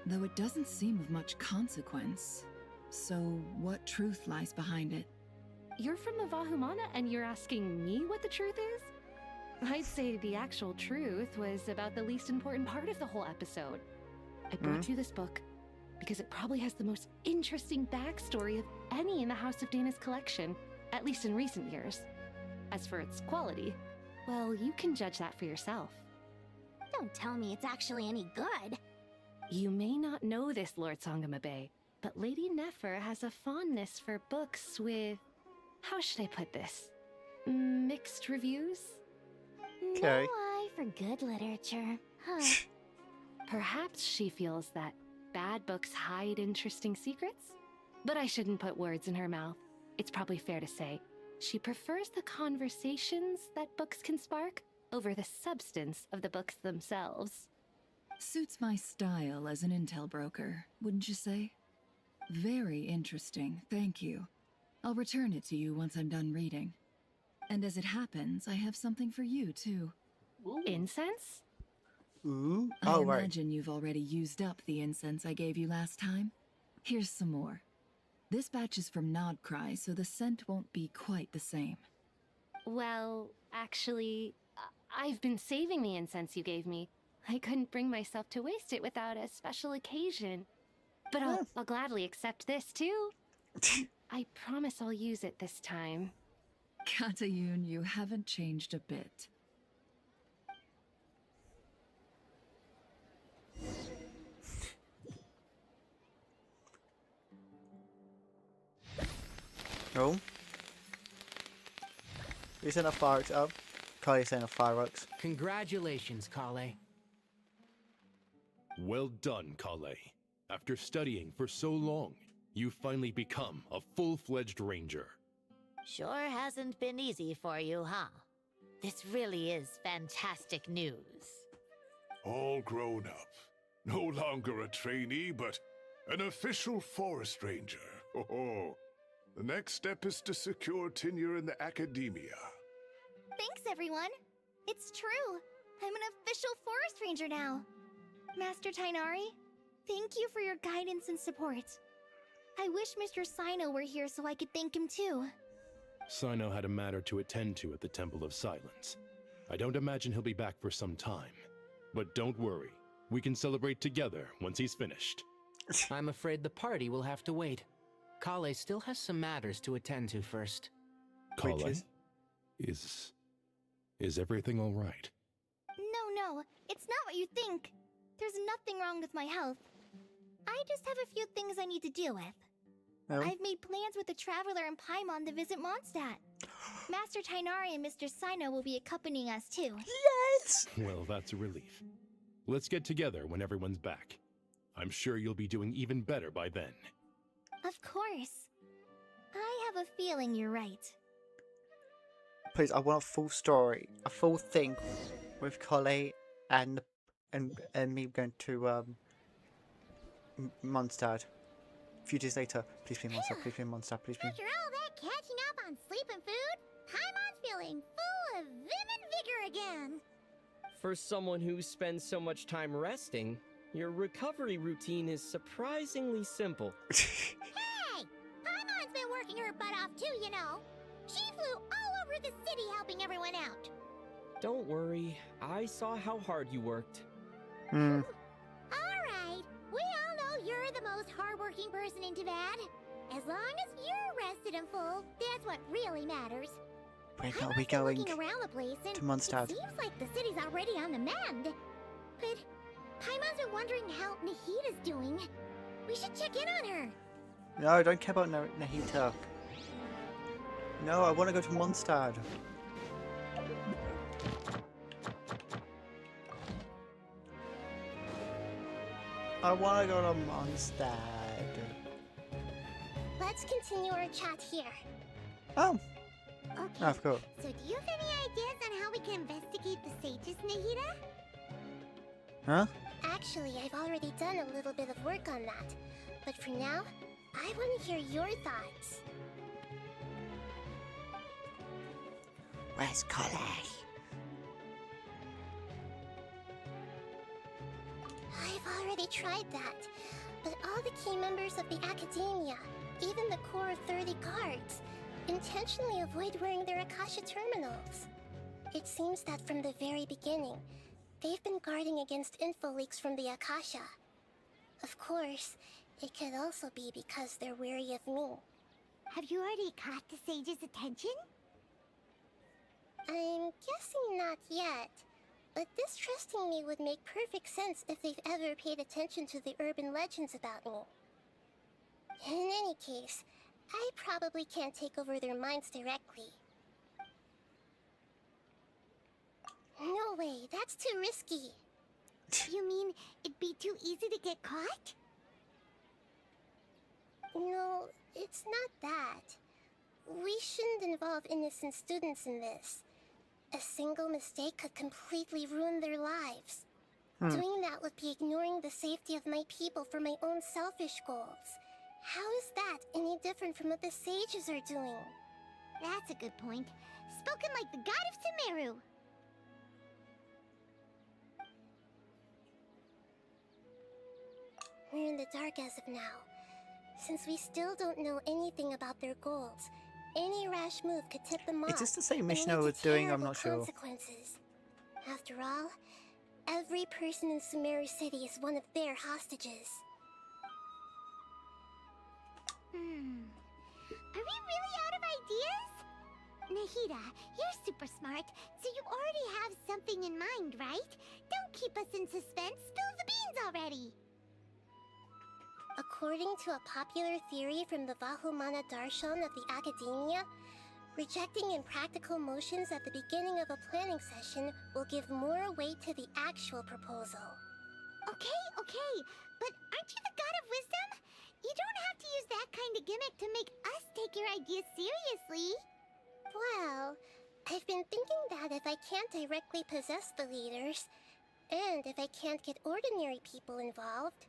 Speaker 20: Though it doesn't seem of much consequence. So, what truth lies behind it?
Speaker 5: You're from the Vahumana and you're asking me what the truth is? I'd say the actual truth was about the least important part of the whole episode. I brought you this book because it probably has the most interesting backstory of any in the House of Dana's collection, at least in recent years. As for its quality, well, you can judge that for yourself.
Speaker 2: Don't tell me it's actually any good.
Speaker 5: You may not know this, Lord Sangama Bay, but Lady Nefer has a fondness for books with... how should I put this? Mixed reviews?
Speaker 2: No eye for good literature, huh?
Speaker 5: Perhaps she feels that bad books hide interesting secrets? But I shouldn't put words in her mouth. It's probably fair to say she prefers the conversations that books can spark over the substance of the books themselves.
Speaker 20: Suits my style as an intel broker, wouldn't you say? Very interesting, thank you. I'll return it to you once I'm done reading. And as it happens, I have something for you, too.
Speaker 5: Incense?
Speaker 1: Ooh.
Speaker 20: I imagine you've already used up the incense I gave you last time. Here's some more. This batch is from Nodcry, so the scent won't be quite the same.
Speaker 5: Well, actually, I've been saving the incense you gave me. I couldn't bring myself to waste it without a special occasion. But I'll gladly accept this, too. I promise I'll use it this time.
Speaker 20: Katayun, you haven't changed a bit.
Speaker 1: Oh. You sent a fireworks up. Kale sent a fireworks.
Speaker 14: Congratulations, Kale.
Speaker 7: Well done, Kale. After studying for so long, you've finally become a full-fledged ranger.
Speaker 15: Sure hasn't been easy for you, huh? This really is fantastic news.
Speaker 21: All grown up. No longer a trainee, but an official forest ranger. Oh, the next step is to secure tenure in the academia.
Speaker 2: Thanks, everyone. It's true. I'm an official forest ranger now. Master Tainari, thank you for your guidance and support. I wish Mr. Sino were here so I could thank him too.
Speaker 7: Sino had a matter to attend to at the Temple of Silence. I don't imagine he'll be back for some time. But don't worry, we can celebrate together once he's finished.
Speaker 14: I'm afraid the party will have to wait. Kale still has some matters to attend to first.
Speaker 7: Kale? Is everything all right?
Speaker 2: No, it's not what you think. There's nothing wrong with my health. I just have a few things I need to deal with.
Speaker 1: Oh.
Speaker 2: I've made plans with the Traveler and Paimon to visit Mondstadt. Master Tainari and Mr. Sino will be accompanying us too.
Speaker 1: Yes!
Speaker 3: Well, that's a relief. Let's get together when everyone's back. I'm sure you'll be doing even better by then.
Speaker 2: Of course. I have a feeling you're right.
Speaker 1: Please, I want a full story, a full thing with Collei and me going to Mondstadt. A few days later, please be Mondstadt, please be Mondstadt, please be.
Speaker 2: After all that catching up on sleep and food, Paimon's feeling full of vim and vigor again.
Speaker 18: For someone who spends so much time resting, your recovery routine is surprisingly simple.
Speaker 2: Hey! Paimon's been working her butt off too, you know. She flew all over the city helping everyone out.
Speaker 18: Don't worry, I saw how hard you worked.
Speaker 1: Hmm.
Speaker 2: Alright, we all know you're the most hardworking person in Tavad. As long as you're rested and full, that's what really matters.
Speaker 1: Where are we going?
Speaker 2: Looking around the place and
Speaker 1: to Mondstadt.
Speaker 2: It seems like the city's already on the mend. But Paimon's been wondering how Nahida's doing. We should check in on her.
Speaker 1: No, I don't care about Nahida. No, I want to go to Mondstadt. I want to go to Mondstadt.
Speaker 2: Let's continue our chat here.
Speaker 1: Oh.
Speaker 2: Okay.
Speaker 1: Of course.
Speaker 2: So do you have any ideas on how we can investigate the sages, Nahida?
Speaker 1: Huh?
Speaker 2: Actually, I've already done a little bit of work on that. But for now, I want to hear your thoughts.
Speaker 1: Where's Collei?
Speaker 2: I've already tried that. But all the key members of the Academia, even the core of 30 guards, intentionally avoid wearing their Akasha terminals. It seems that from the very beginning, they've been guarding against info leaks from the Akasha. Of course, it could also be because they're wary of me. Have you already caught the sage's attention? I'm guessing not yet, but distrusting me would make perfect sense if they've ever paid attention to the urban legends about me. In any case, I probably can't take over their minds directly. No way, that's too risky. You mean it'd be too easy to get caught? No, it's not that. We shouldn't involve innocent students in this. A single mistake could completely ruin their lives. Doing that would be ignoring the safety of my people for my own selfish goals. How is that any different from what the sages are doing? That's a good point. Spoken like the god of Sumeru. We're in the dark as of now. Since we still don't know anything about their goals, any rash move could tip them off.
Speaker 1: Is this the same mission I
Speaker 2: and lead
Speaker 1: was
Speaker 2: to
Speaker 1: doing? I'm
Speaker 2: terrible
Speaker 1: not sure.
Speaker 2: consequences. After all, every person in Sumeru City is one of their hostages. Are we really out of ideas? Nahida, you're super smart, so you already have something in mind, right? Don't keep us in suspense. Spill the beans already. According to a popular theory from the Vahumana Darshan of the Academia, rejecting impractical motions at the beginning of a planning session will give more weight to the actual proposal. Okay, but aren't you the god of wisdom? You don't have to use that kind of gimmick to make us take your ideas seriously. Well, I've been thinking that if I can't directly possess the leaders, and if I can't get ordinary people involved,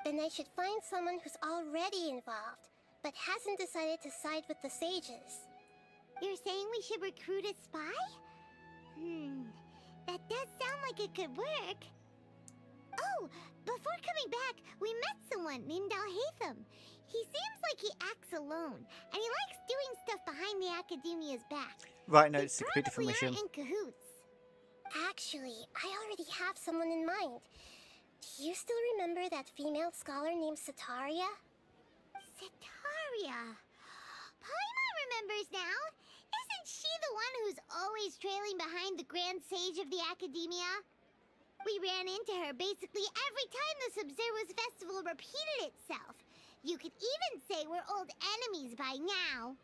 Speaker 2: then I should find someone who's already involved, but hasn't decided to side with the sages. You're saying we should recruit a spy? That does sound like it could work. Oh, before coming back, we met someone named Alhaitham. He seems like he acts alone, and he likes doing stuff behind the Academia's back.
Speaker 1: Right, no, it's a completely different mission.
Speaker 2: In cahoots. Actually, I already have someone in mind. Do you still remember that female scholar named Setaria? Setaria? Paimon remembers now. Isn't she the one who's always trailing behind the Grand Sage of the Academia? We ran into her basically every time the Sub-Zero's festival repeated itself. You could even say we're old enemies by now.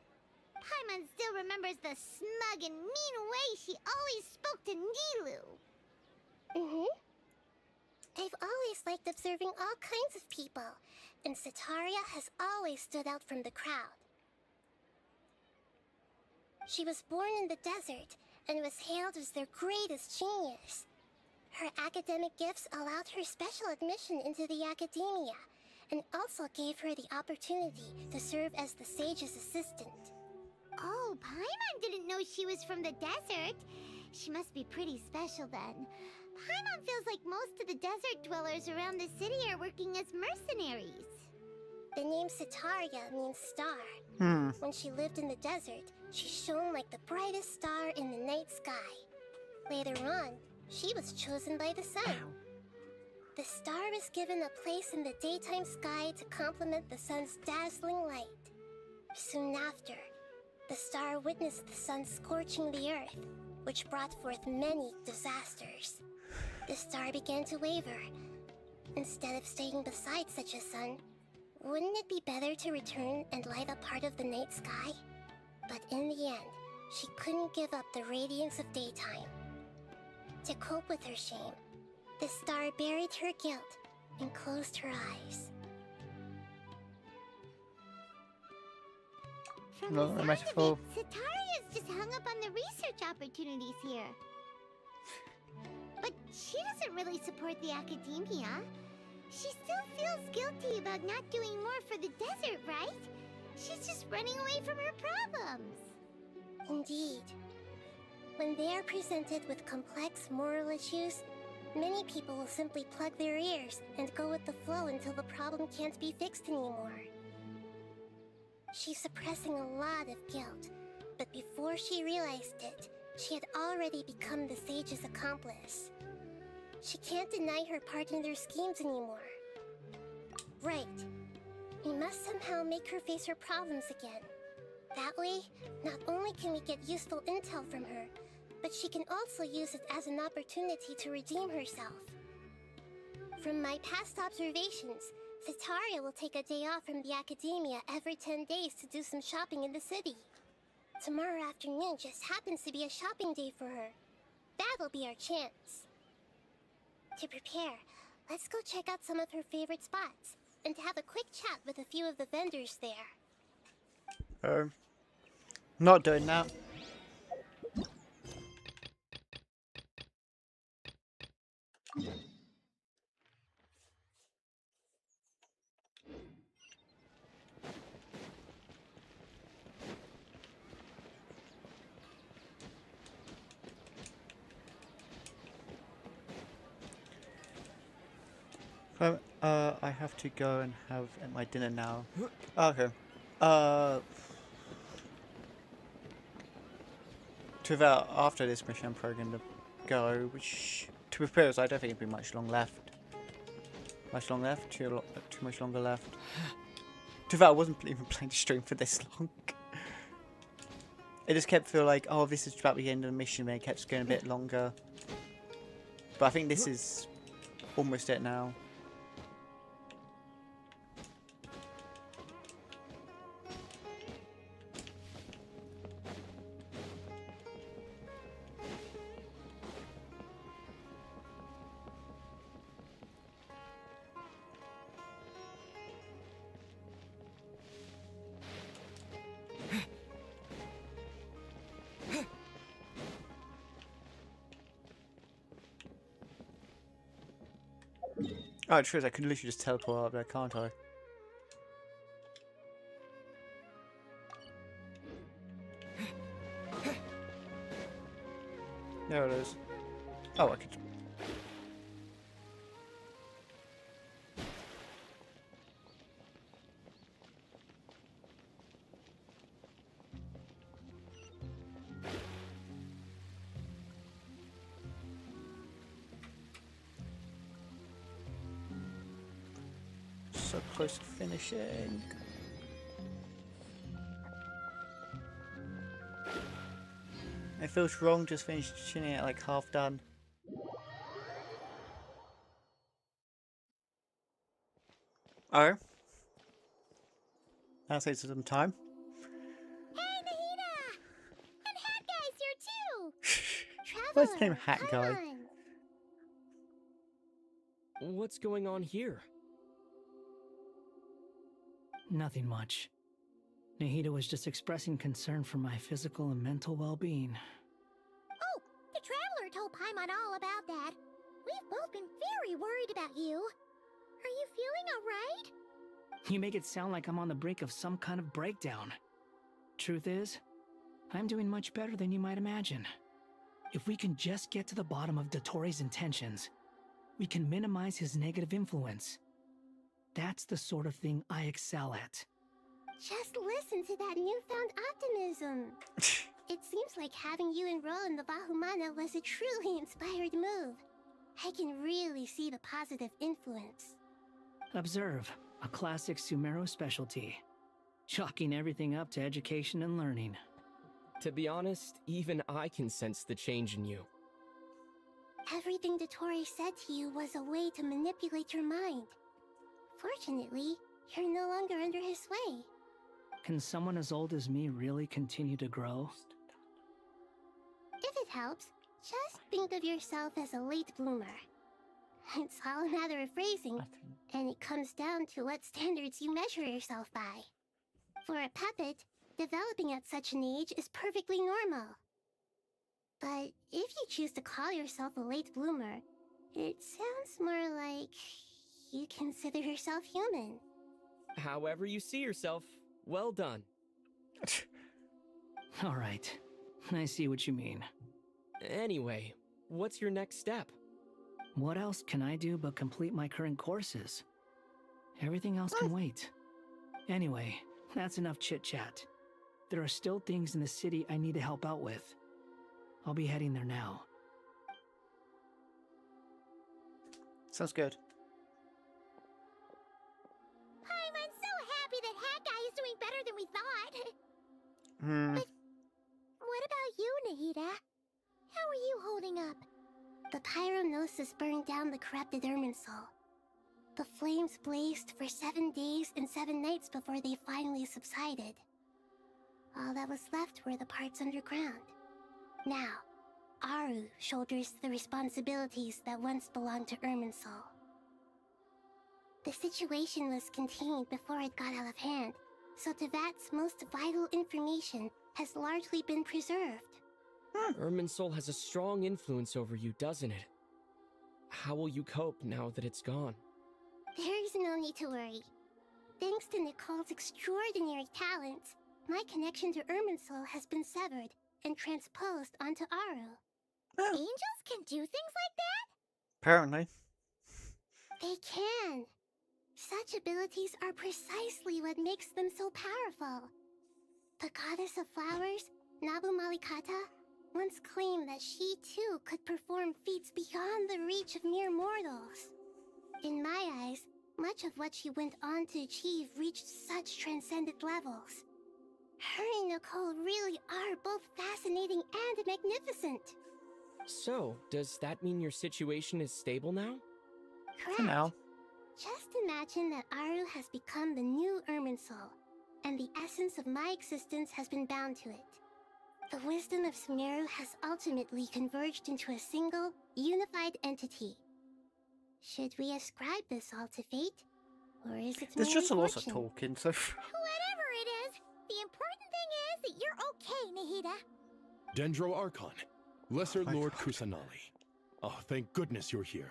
Speaker 2: Paimon still remembers the smug and mean way she always spoke to Nilu. I've always liked observing all kinds of people, and Setaria has always stood out from the crowd. She was born in the desert and was hailed as their greatest genius. Her academic gifts allowed her special admission into the academia, and also gave her the opportunity to serve as the sage's assistant. Oh, Paimon didn't know she was from the desert. She must be pretty special then. Paimon feels like most of the desert dwellers around the city are working as mercenaries. The name Setaria means star. When she lived in the desert, she shone like the brightest star in the night sky. Later on, she was chosen by the sun. The star was given a place in the daytime sky to complement the sun's dazzling light. Soon after, the star witnessed the sun scorching the earth, which brought forth many disasters. The star began to waver. Instead of staying beside such a sun, wouldn't it be better to return and light up part of the night sky? But in the end, she couldn't give up the radiance of daytime. To cope with her shame, the star buried her guilt and closed her eyes. From the sound of it, Setaria's just hung up on the research opportunities here. But she doesn't really support the academia. She still feels guilty about not doing more for the desert, right? She's just running away from her problems. Indeed. When they are presented with complex moral issues, many people will simply plug their ears and go with the flow until the problem can't be fixed anymore. She's suppressing a lot of guilt, but before she realized it, she had already become the sage's accomplice. She can't deny her part in their schemes anymore. Right. We must somehow make her face her problems again. That way, not only can we get useful intel from her, but she can also use it as an opportunity to redeem herself. From my past observations, Setaria will take a day off from the academia every 10 days to do some shopping in the city. Tomorrow afternoon just happens to be a shopping day for her. That'll be our chance. To prepare, let's go check out some of her favorite spots, and have a quick chat with a few of the vendors there.
Speaker 1: Not doing that. I have to go and have my dinner now. Okay. To that, after this mission, I'm probably going to go, which, to be fair, I don't think it'll be much long left. Much long left? Too much longer left. To that, I wasn't even planning to stream for this long. It just kept feeling like, oh, this is about the end of the mission, and it kept going a bit longer. But I think this is almost it now. Oh, true, I could literally just teleport up there, can't I? There it is. Oh, I could... So close to finishing. It feels wrong just finishing it like half done. Oh. That saves some time.
Speaker 2: Hey, Nahida! And Hat Guy's here too!
Speaker 1: First name
Speaker 2: Traveler,
Speaker 1: Hat Guy.
Speaker 2: Paimon!
Speaker 18: What's going on here?
Speaker 6: Nothing much. Nahida was just expressing concern for my physical and mental well-being.
Speaker 2: Oh, the Traveler told Paimon all about that. We've both been very worried about you. Are you feeling alright?
Speaker 6: You make it sound like I'm on the brink of some kind of breakdown. Truth is, I'm doing much better than you might imagine. If we can just get to the bottom of Dottoro's intentions, we can minimize his negative influence. That's the sort of thing I excel at.
Speaker 2: Just listen to that newfound optimism. It seems like having you enroll in the Vahumana was a truly inspired move. I can really see the positive influence.
Speaker 6: Observe, a classic Sumeru specialty. Chalking everything up to education and learning.
Speaker 18: To be honest, even I can sense the change in you.
Speaker 2: Everything Dottori said to you was a way to manipulate your mind. Fortunately, you're no longer under his sway.
Speaker 6: Can someone as old as me really continue to grow?
Speaker 2: If it helps, just think of yourself as a late bloomer. It's all a matter of phrasing, and it comes down to what standards you measure yourself by. For a puppet, developing at such an age is perfectly normal. But if you choose to call yourself a late bloomer, it sounds more like you consider yourself human.
Speaker 18: However you see yourself, well done.
Speaker 6: All right, I see what you mean.
Speaker 18: Anyway, what's your next step?
Speaker 6: What else can I do but complete my current courses? Everything else can wait. Anyway, that's enough chit-chat. There are still things in the city I need to help out with. I'll be heading there now.
Speaker 1: Sounds good.
Speaker 2: I'm so happy that Hat Guy is doing better than we thought. But what about you, Nahida? How are you holding up? The pyronosis burned down the corrupted Irminsul. The flames blazed for 7 days and 7 nights before they finally subsided. All that was left were the parts underground. Now, Aru shoulders the responsibilities that once belonged to Irminsul. The situation was contained before it got out of hand, so Tevat's most vital information has largely been preserved.
Speaker 18: Irminsul has a strong influence over you, doesn't it? How will you cope now that it's gone?
Speaker 2: There is no need to worry. Thanks to Nicole's extraordinary talents, my connection to Irminsul has been severed and transposed onto Aru. Angels can do things like that?
Speaker 1: Apparently.
Speaker 2: They can. Such abilities are precisely what makes them so powerful. The goddess of flowers, Nabu Malikata, once claimed that she too could perform feats beyond the reach of mere mortals. In my eyes, much of what she went on to achieve reached such transcendent levels. Her and Nicole really are both fascinating and magnificent.
Speaker 18: So, does that mean your situation is stable now?
Speaker 2: Correct.
Speaker 1: For now.
Speaker 2: Just imagine that Aru has become the new Irminsul, and the essence of my existence has been bound to it. The wisdom of Sumeru has ultimately converged into a single, unified entity. Should we ascribe this all to fate? Or is it
Speaker 1: There's just a lot of
Speaker 2: fortune?
Speaker 1: talking, so...
Speaker 2: Whatever it is, the important thing is that you're okay, Nahida.
Speaker 3: Dendro Archon, Lesser Lord Kusanali. Oh, thank goodness you're here.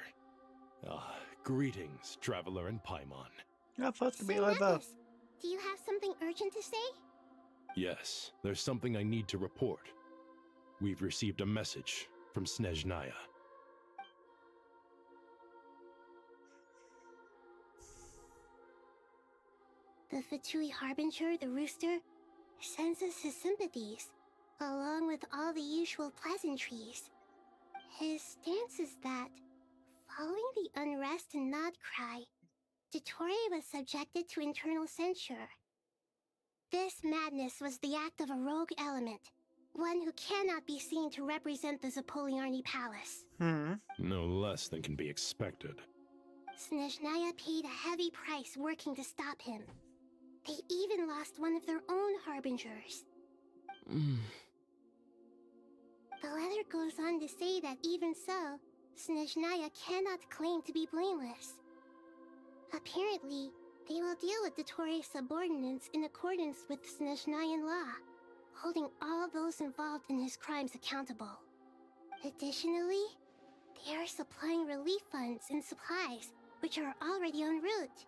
Speaker 3: Greetings, Traveler and Paimon.
Speaker 1: Yeah, first to be
Speaker 2: Say,
Speaker 1: over.
Speaker 2: Necklace, do you have something urgent to say?
Speaker 3: Yes, there's something I need to report. We've received a message from Snezhnaya.
Speaker 2: The Fatui Harbinger, the rooster, sends us his sympathies, along with all the usual pleasantries. His stance is that, following the unrest and Nod Cry, Dottori was subjected to internal censure. This madness was the act of a rogue element, one who cannot be seen to represent the Zapoliarni Palace.
Speaker 3: No less than can be expected.
Speaker 2: Snezhnaya paid a heavy price working to stop him. They even lost one of their own harbingers. The letter goes on to say that even so, Snezhnaya cannot claim to be blameless. Apparently, they will deal with Dottore subordinates in accordance with Snezhnayan law, holding all those involved in his crimes accountable. Additionally, they are supplying relief funds and supplies, which are already en route.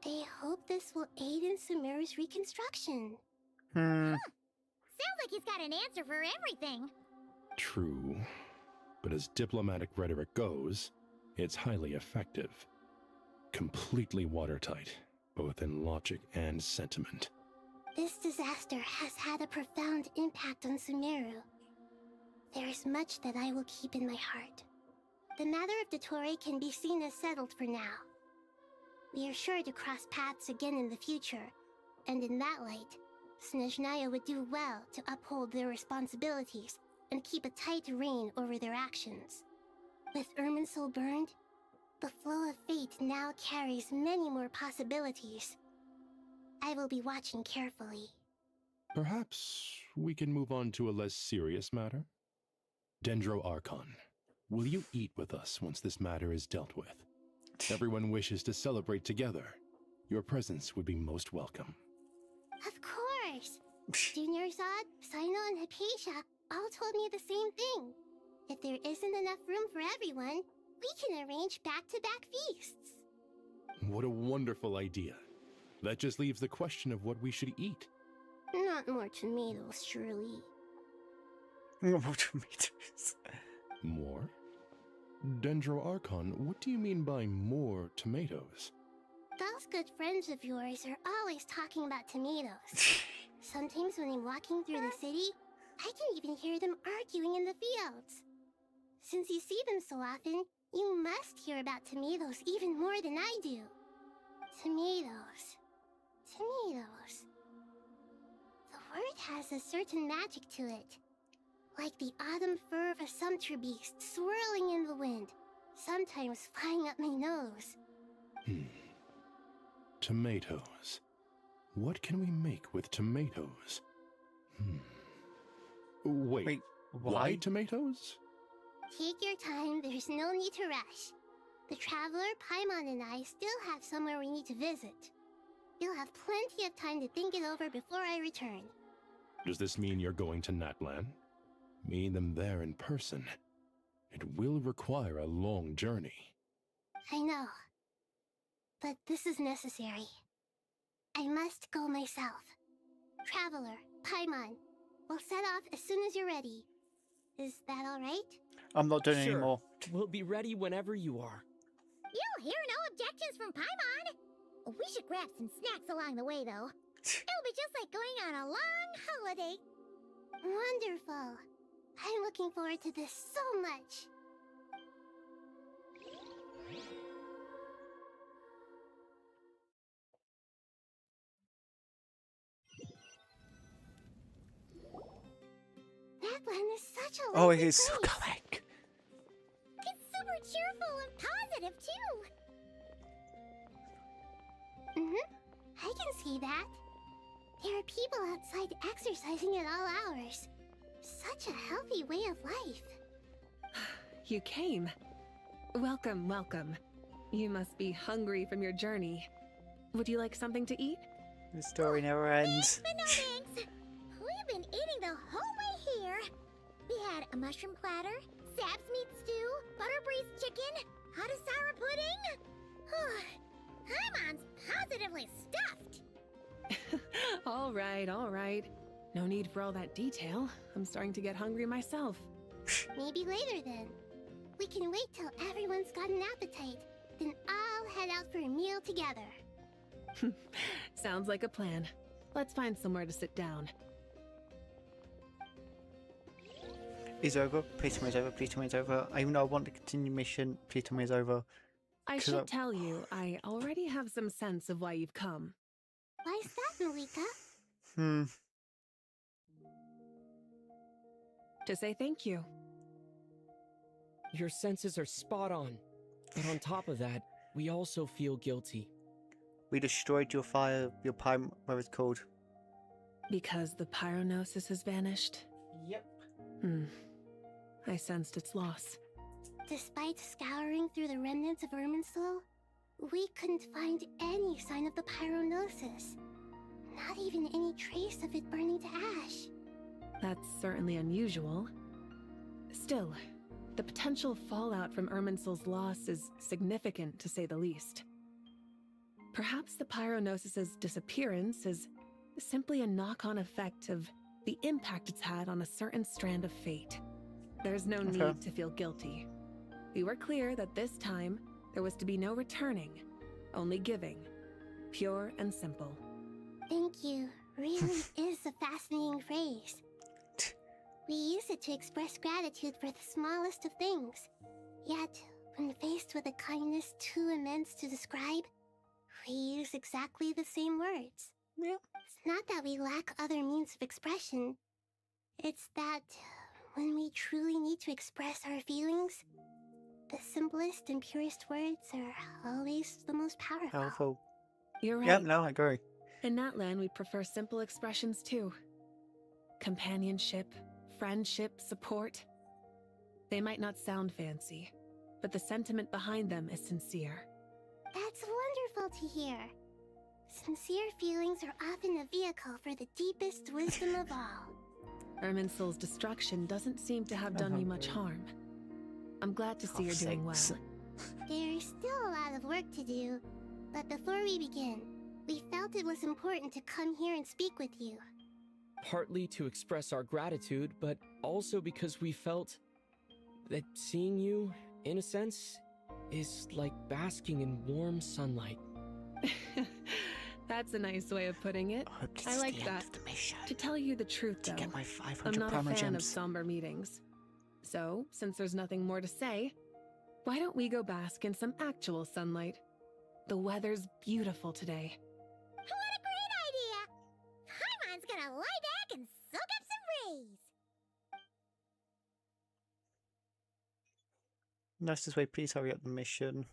Speaker 2: They hope this will aid in Sumeru's reconstruction.
Speaker 1: Hmm.
Speaker 2: Sounds like he's got an answer for everything.
Speaker 3: True. But as diplomatic rhetoric goes, it's highly effective. Completely watertight, both in logic and sentiment.
Speaker 2: This disaster has had a profound impact on Sumeru. There is much that I will keep in my heart. The matter of Dottore can be seen as settled for now. We are sure to cross paths again in the future, and in that light, Snezhnaya would do well to uphold their responsibilities and keep a tight rein over their actions. With Irminsul burned, the flow of fate now carries many more possibilities. I will be watching carefully.
Speaker 3: Perhaps we can move on to a less serious matter? Dendro Archon, will you eat with us once this matter is dealt with? Everyone wishes to celebrate together. Your presence would be most welcome.
Speaker 2: Of course! Junior Zod, Sino, and Hypatia all told me the same thing. If there isn't enough room for everyone, we can arrange back-to-back feasts.
Speaker 3: What a wonderful idea. That just leaves the question of what we should eat.
Speaker 2: Not more tomatoes, surely.
Speaker 1: More tomatoes.
Speaker 3: More? Dendro Archon, what do you mean by more tomatoes?
Speaker 2: Those good friends of yours are always talking about tomatoes. Sometimes when I'm walking through the city, I can even hear them arguing in the fields. Since you see them so often, you must hear about tomatoes even more than I do. Tomatoes. Tomatoes. The word has a certain magic to it. Like the autumn fur of a sumpter beast swirling in the wind, sometimes flying up my nose.
Speaker 3: Tomatoes. What can we make with tomatoes? Wait, why tomatoes?
Speaker 2: Take your time, there's no need to rush. The traveler, Paimon, and I still have somewhere we need to visit. You'll have plenty of time to think it over before I return.
Speaker 3: Does this mean you're going to Natlan? Meeting them there in person. It will require a long journey.
Speaker 2: I know. But this is necessary. I must go myself. Traveler, Paimon, we'll set off as soon as you're ready. Is that alright?
Speaker 1: I'm not doing it
Speaker 18: Sure.
Speaker 1: anymore.
Speaker 18: We'll be ready whenever you are.
Speaker 2: You'll hear no objections from Paimon! We should grab some snacks along the way, though. It'll be just like going on a long holiday. Wonderful. I'm looking forward to this so much. Natlan is such a
Speaker 1: Oh,
Speaker 2: lovely
Speaker 1: it is so
Speaker 2: place.
Speaker 1: comic.
Speaker 2: It's super cheerful and positive, too. I can see that. There are people outside exercising at all hours. Such a healthy way of life.
Speaker 5: You came. Welcome, welcome. You must be hungry from your journey. Would you like something to eat?
Speaker 1: The story never ends.
Speaker 2: But no thanks. We've been eating the whole way here. We had a mushroom platter, Sab's meat stew, butter braised chicken, hot asara pudding. Paimon's positively stuffed.
Speaker 5: All right, all right. No need for all that detail. I'm starting to get hungry myself.
Speaker 2: Maybe later then. We can wait till everyone's got an appetite. Then I'll head out for a meal together.
Speaker 5: Sounds like a plan. Let's find somewhere to sit down.
Speaker 1: It's over. Please tell me it's over. Please tell me it's over. Even though I want to continue mission, please tell me it's over.
Speaker 5: I should tell you, I already have some sense of why you've come.
Speaker 2: Why's that, Malika?
Speaker 5: To say thank you.
Speaker 18: Your senses are spot on. But on top of that, we also feel guilty.
Speaker 1: We destroyed your what it's called.
Speaker 5: Because the pyronosis has vanished?
Speaker 1: Yep.
Speaker 5: I sensed its loss.
Speaker 2: Despite scouring through the remnants of Irminsul, we couldn't find any sign of the pyronosis. Not even any trace of it burning to ash.
Speaker 5: That's certainly unusual. Still, the potential fallout from Irminsul's loss is significant, to say the least. Perhaps the pyronosis's disappearance is simply a knock-on effect of the impact it's had on a certain strand of fate. There's no need to feel guilty. We were clear that this time, there was to be no returning, only giving. Pure and simple.
Speaker 2: Thank you really is a fascinating phrase. We use it to express gratitude for the smallest of things. Yet, when faced with a kindness too immense to describe, we use exactly the same words.
Speaker 1: Yeah.
Speaker 2: It's not that we lack other means of expression. It's that when we truly need to express our feelings, the simplest and purest words are always the most powerful.
Speaker 5: You're right.
Speaker 1: Yep, no, I agree.
Speaker 5: In Natlan, we prefer simple expressions too. Companionship, friendship, support. They might not sound fancy, but the sentiment behind them is sincere.
Speaker 2: That's wonderful to hear. Sincere feelings are often a vehicle for the deepest wisdom of all.
Speaker 5: Irminsul's destruction doesn't seem to have done you much harm. I'm glad to see you're doing well.
Speaker 2: There's still a lot of work to do, but before we begin, we felt it was important to come here and speak with you.
Speaker 18: Partly to express our gratitude, but also because we felt that seeing you, in a sense, is like basking in warm sunlight.
Speaker 5: That's a nice way of putting it. I like that. To tell you the truth, though,
Speaker 1: Get my 500
Speaker 5: I'm not a
Speaker 1: Primal
Speaker 5: fan of
Speaker 1: Gems.
Speaker 5: somber meetings. So, since there's nothing more to say, why don't we go bask in some actual sunlight? The weather's beautiful today.
Speaker 2: What a great idea! Paimon's gonna lie back and soak up some rays.
Speaker 1: Nicest way, please hurry up the mission.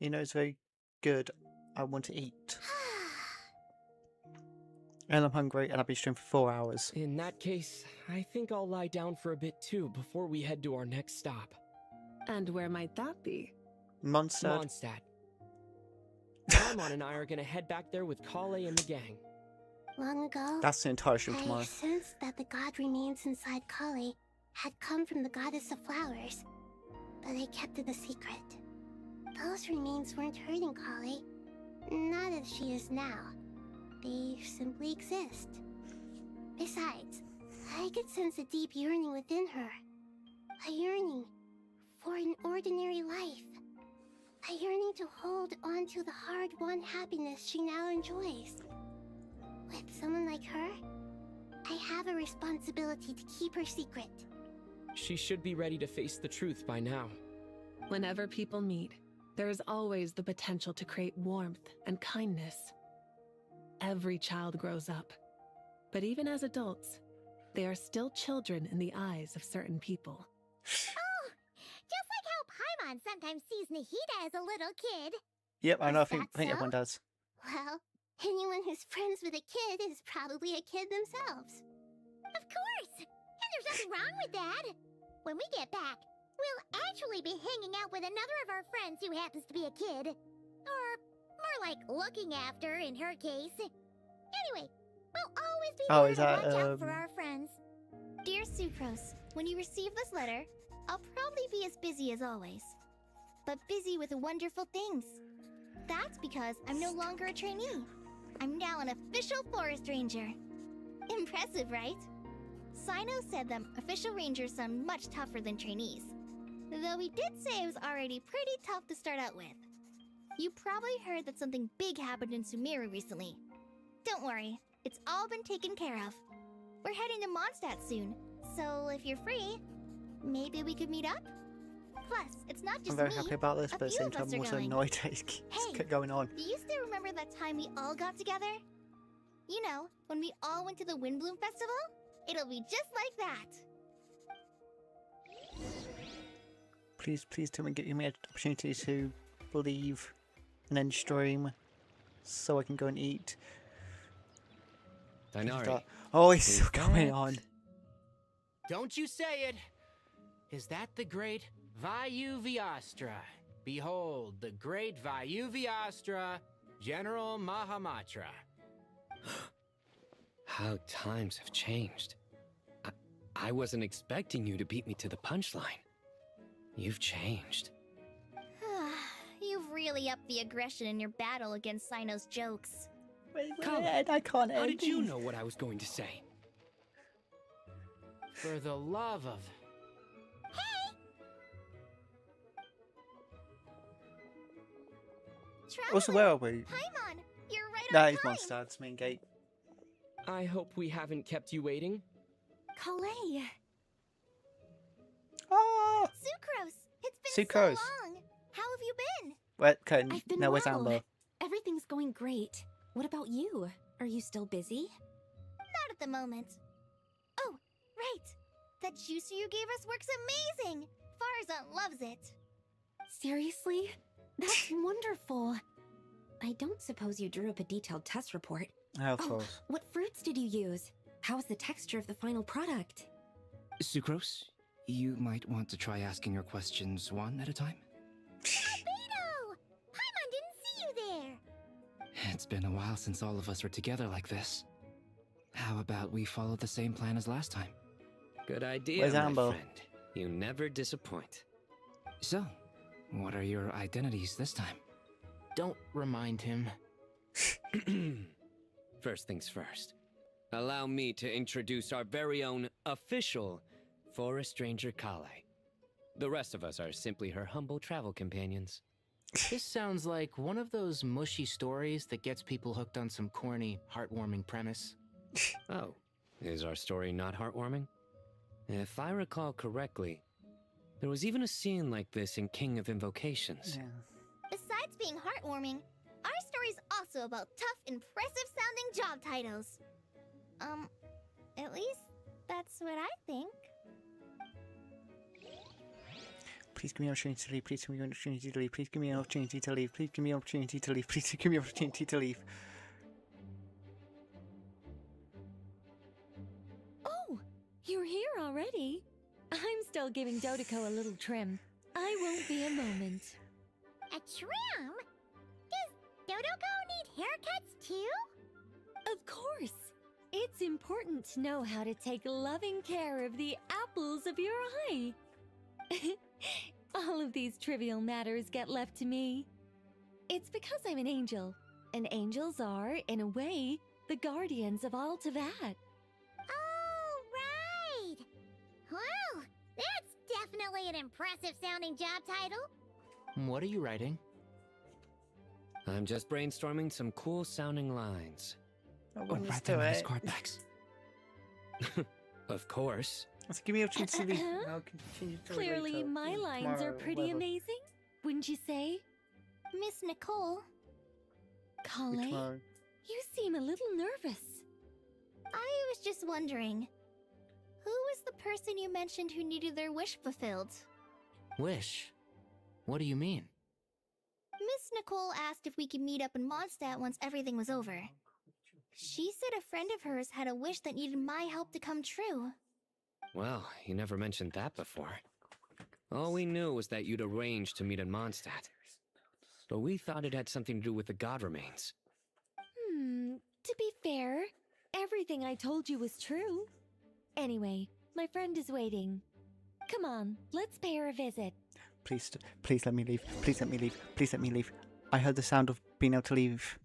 Speaker 1: You know, it's very good. I want to eat. And I'm hungry, and I've been streaming for 4 hours.
Speaker 18: In that case, I think I'll lie down for a bit too before we head to our next stop.
Speaker 5: And where might that be?
Speaker 1: Mondstadt.
Speaker 18: Paimon and I are gonna head back there with Kale and the gang.
Speaker 2: Long ago,
Speaker 1: That's the entire stream
Speaker 2: I
Speaker 1: tomorrow.
Speaker 2: sensed that the god remains inside Kale had come from the goddess of flowers, but I kept it a secret. Those remains weren't hurting Kale, not as she is now. They simply exist. Besides, I could sense a deep yearning within her. A yearning for an ordinary life. A yearning to hold on to the hard-won happiness she now enjoys. With someone like her, I have a responsibility to keep her secret.
Speaker 18: She should be ready to face the truth by now.
Speaker 5: Whenever people meet, there is always the potential to create warmth and kindness. Every child grows up, but even as adults, they are still children in the eyes of certain people.
Speaker 2: Oh, just like how Paimon sometimes sees Nahida as a little kid.
Speaker 1: Yep, I know. I
Speaker 2: Is
Speaker 1: think
Speaker 2: that so?
Speaker 1: everyone does.
Speaker 2: Well, anyone who's friends with a kid is probably a kid themselves. Of course! And there's nothing wrong with that. When we get back, we'll actually be hanging out with another of our friends who happens to be a kid. Or more like looking after, in her case. Anyway, we'll always be there
Speaker 1: is
Speaker 2: to
Speaker 1: that,
Speaker 2: watch out for our friends. Dear Sucrose, when you receive this letter, I'll probably be as busy as always. But busy with wonderful things. That's because I'm no longer a trainee. I'm now an official forest ranger. Impressive, right? Sino said them official rangers sound much tougher than trainees. Though he did say it was already pretty tough to start out with. You probably heard that something big happened in Sumeru recently. Don't worry, it's all been taken care of. We're heading to Mondstadt soon, so if you're free, maybe we could meet up? Plus, it's not just
Speaker 1: I'm very
Speaker 2: me.
Speaker 1: happy about this,
Speaker 2: A
Speaker 1: but at the
Speaker 2: few
Speaker 1: same
Speaker 2: of
Speaker 1: time,
Speaker 2: us
Speaker 1: I'm
Speaker 2: are
Speaker 1: also
Speaker 2: going.
Speaker 1: annoyed that it's kept going on.
Speaker 2: Do you still remember that time we all got together? You know, when we all went to the Windbloom Festival? It'll be just like that.
Speaker 1: Please, please tell me, give me an opportunity to leave and then stream. so I can go and eat.
Speaker 24: Dinari.
Speaker 1: Oh, it's
Speaker 24: Is
Speaker 1: still going on.
Speaker 14: Don't you say it! Is that the great Vayuvyastra? Behold, the great Vayuvyastra, General Mahamatra.
Speaker 24: How times have changed. I wasn't expecting you to beat me to the punchline. You've changed.
Speaker 2: You've really upped the aggression in your battle against Sino's jokes.
Speaker 1: I can't
Speaker 14: How
Speaker 1: end
Speaker 14: did you
Speaker 1: these.
Speaker 14: know what I was going to say? For the love of...
Speaker 1: Also, where are we?
Speaker 2: Paimon, you're right
Speaker 1: That
Speaker 2: on
Speaker 1: is
Speaker 2: time.
Speaker 1: Mondstadt's main gate.
Speaker 18: I hope we haven't kept you waiting.
Speaker 2: Calais.
Speaker 1: Oh!
Speaker 2: Sucrose, it's been
Speaker 1: Sucrose.
Speaker 2: so long. How have you been?
Speaker 1: Where, okay,
Speaker 5: I've been
Speaker 1: now where's
Speaker 5: well.
Speaker 1: Amber?
Speaker 5: Everything's going great. What about you? Are you still busy?
Speaker 2: Not at the moment. Oh, right. That juicer you gave us works amazing. Farzan loves it.
Speaker 5: Seriously? That's wonderful. I don't suppose you drew up a detailed test report.
Speaker 1: Of course.
Speaker 5: What fruits did you use? How's the texture of the final product?
Speaker 6: Sucrose, you might want to try asking your questions one at a time.
Speaker 2: Beto! Paimon didn't see you there.
Speaker 6: It's been a while since all of us were together like this. How about we follow the same plan as last time?
Speaker 24: Good idea,
Speaker 1: Where's
Speaker 24: my
Speaker 1: Amber?
Speaker 24: friend. You never disappoint.
Speaker 6: So, what are your identities this time?
Speaker 14: Don't remind him.
Speaker 24: First things first. Allow me to introduce our very own official Forest Ranger Kale. The rest of us are simply her humble travel companions.
Speaker 14: This sounds like one of those mushy stories that gets people hooked on some corny, heartwarming premise.
Speaker 24: Oh, is our story not heartwarming? If I recall correctly, there was even a scene like this in King of Invocations.
Speaker 2: Besides being heartwarming, our story's also about tough, impressive-sounding job titles. At least that's what I think.
Speaker 1: Please give me an opportunity to leave. Please give me an opportunity to leave. Please give me an opportunity to leave. Please give me an opportunity to leave. Please give me an opportunity to leave.
Speaker 5: Oh, you're here already? I'm still giving Dodeko a little trim. I won't be a moment.
Speaker 2: A trim? Does Dodoko need haircuts too?
Speaker 5: Of course. It's important to know how to take loving care of the apples of your eye. All of these trivial matters get left to me. It's because I'm an angel, and angels are, in a way, the guardians of all Teyvat.
Speaker 2: Oh, right! Well, that's definitely an impressive-sounding job title.
Speaker 14: What are you writing?
Speaker 24: I'm just brainstorming some cool-sounding lines.
Speaker 6: Write them in his card backs.
Speaker 24: Of course.
Speaker 1: So give me an opportunity to leave. I'll continue to read
Speaker 5: Clearly,
Speaker 1: later,
Speaker 5: my
Speaker 1: or
Speaker 5: lines are
Speaker 1: tomorrow,
Speaker 5: pretty
Speaker 1: whatever.
Speaker 5: amazing, wouldn't you say?
Speaker 2: Miss Nicole,
Speaker 5: Calais,
Speaker 1: Tomorrow.
Speaker 5: you seem a little nervous.
Speaker 2: I was just wondering, who was the person you mentioned who needed their wish fulfilled?
Speaker 14: Wish? What do you mean?
Speaker 2: Miss Nicole asked if we could meet up in Mondstadt once everything was over. She said a friend of hers had a wish that needed my help to come true.
Speaker 24: Well, you never mentioned that before. All we knew was that you'd arranged to meet in Mondstadt. But we thought it had something to do with the god remains.
Speaker 5: To be fair, everything I told you was true. Anyway, my friend is waiting. Come on, let's pay her a visit.
Speaker 1: Please, please let me leave. Please let me leave. Please let me leave. I heard the sound of being able to leave.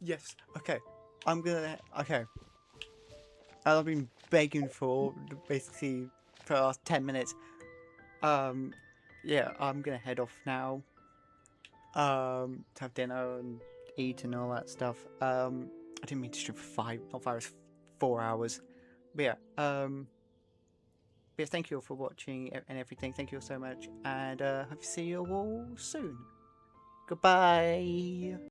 Speaker 1: Yes. Okay. I'm gonna. Okay. I've been begging for basically for the last 10 minutes. Yeah. I'm gonna head off now. To have dinner and eat and all that stuff. I didn't mean to stream for 4 hours. But yeah. Yes. Thank you all for watching and everything. Thank you all so much, and hope to see you all soon. Goodbye.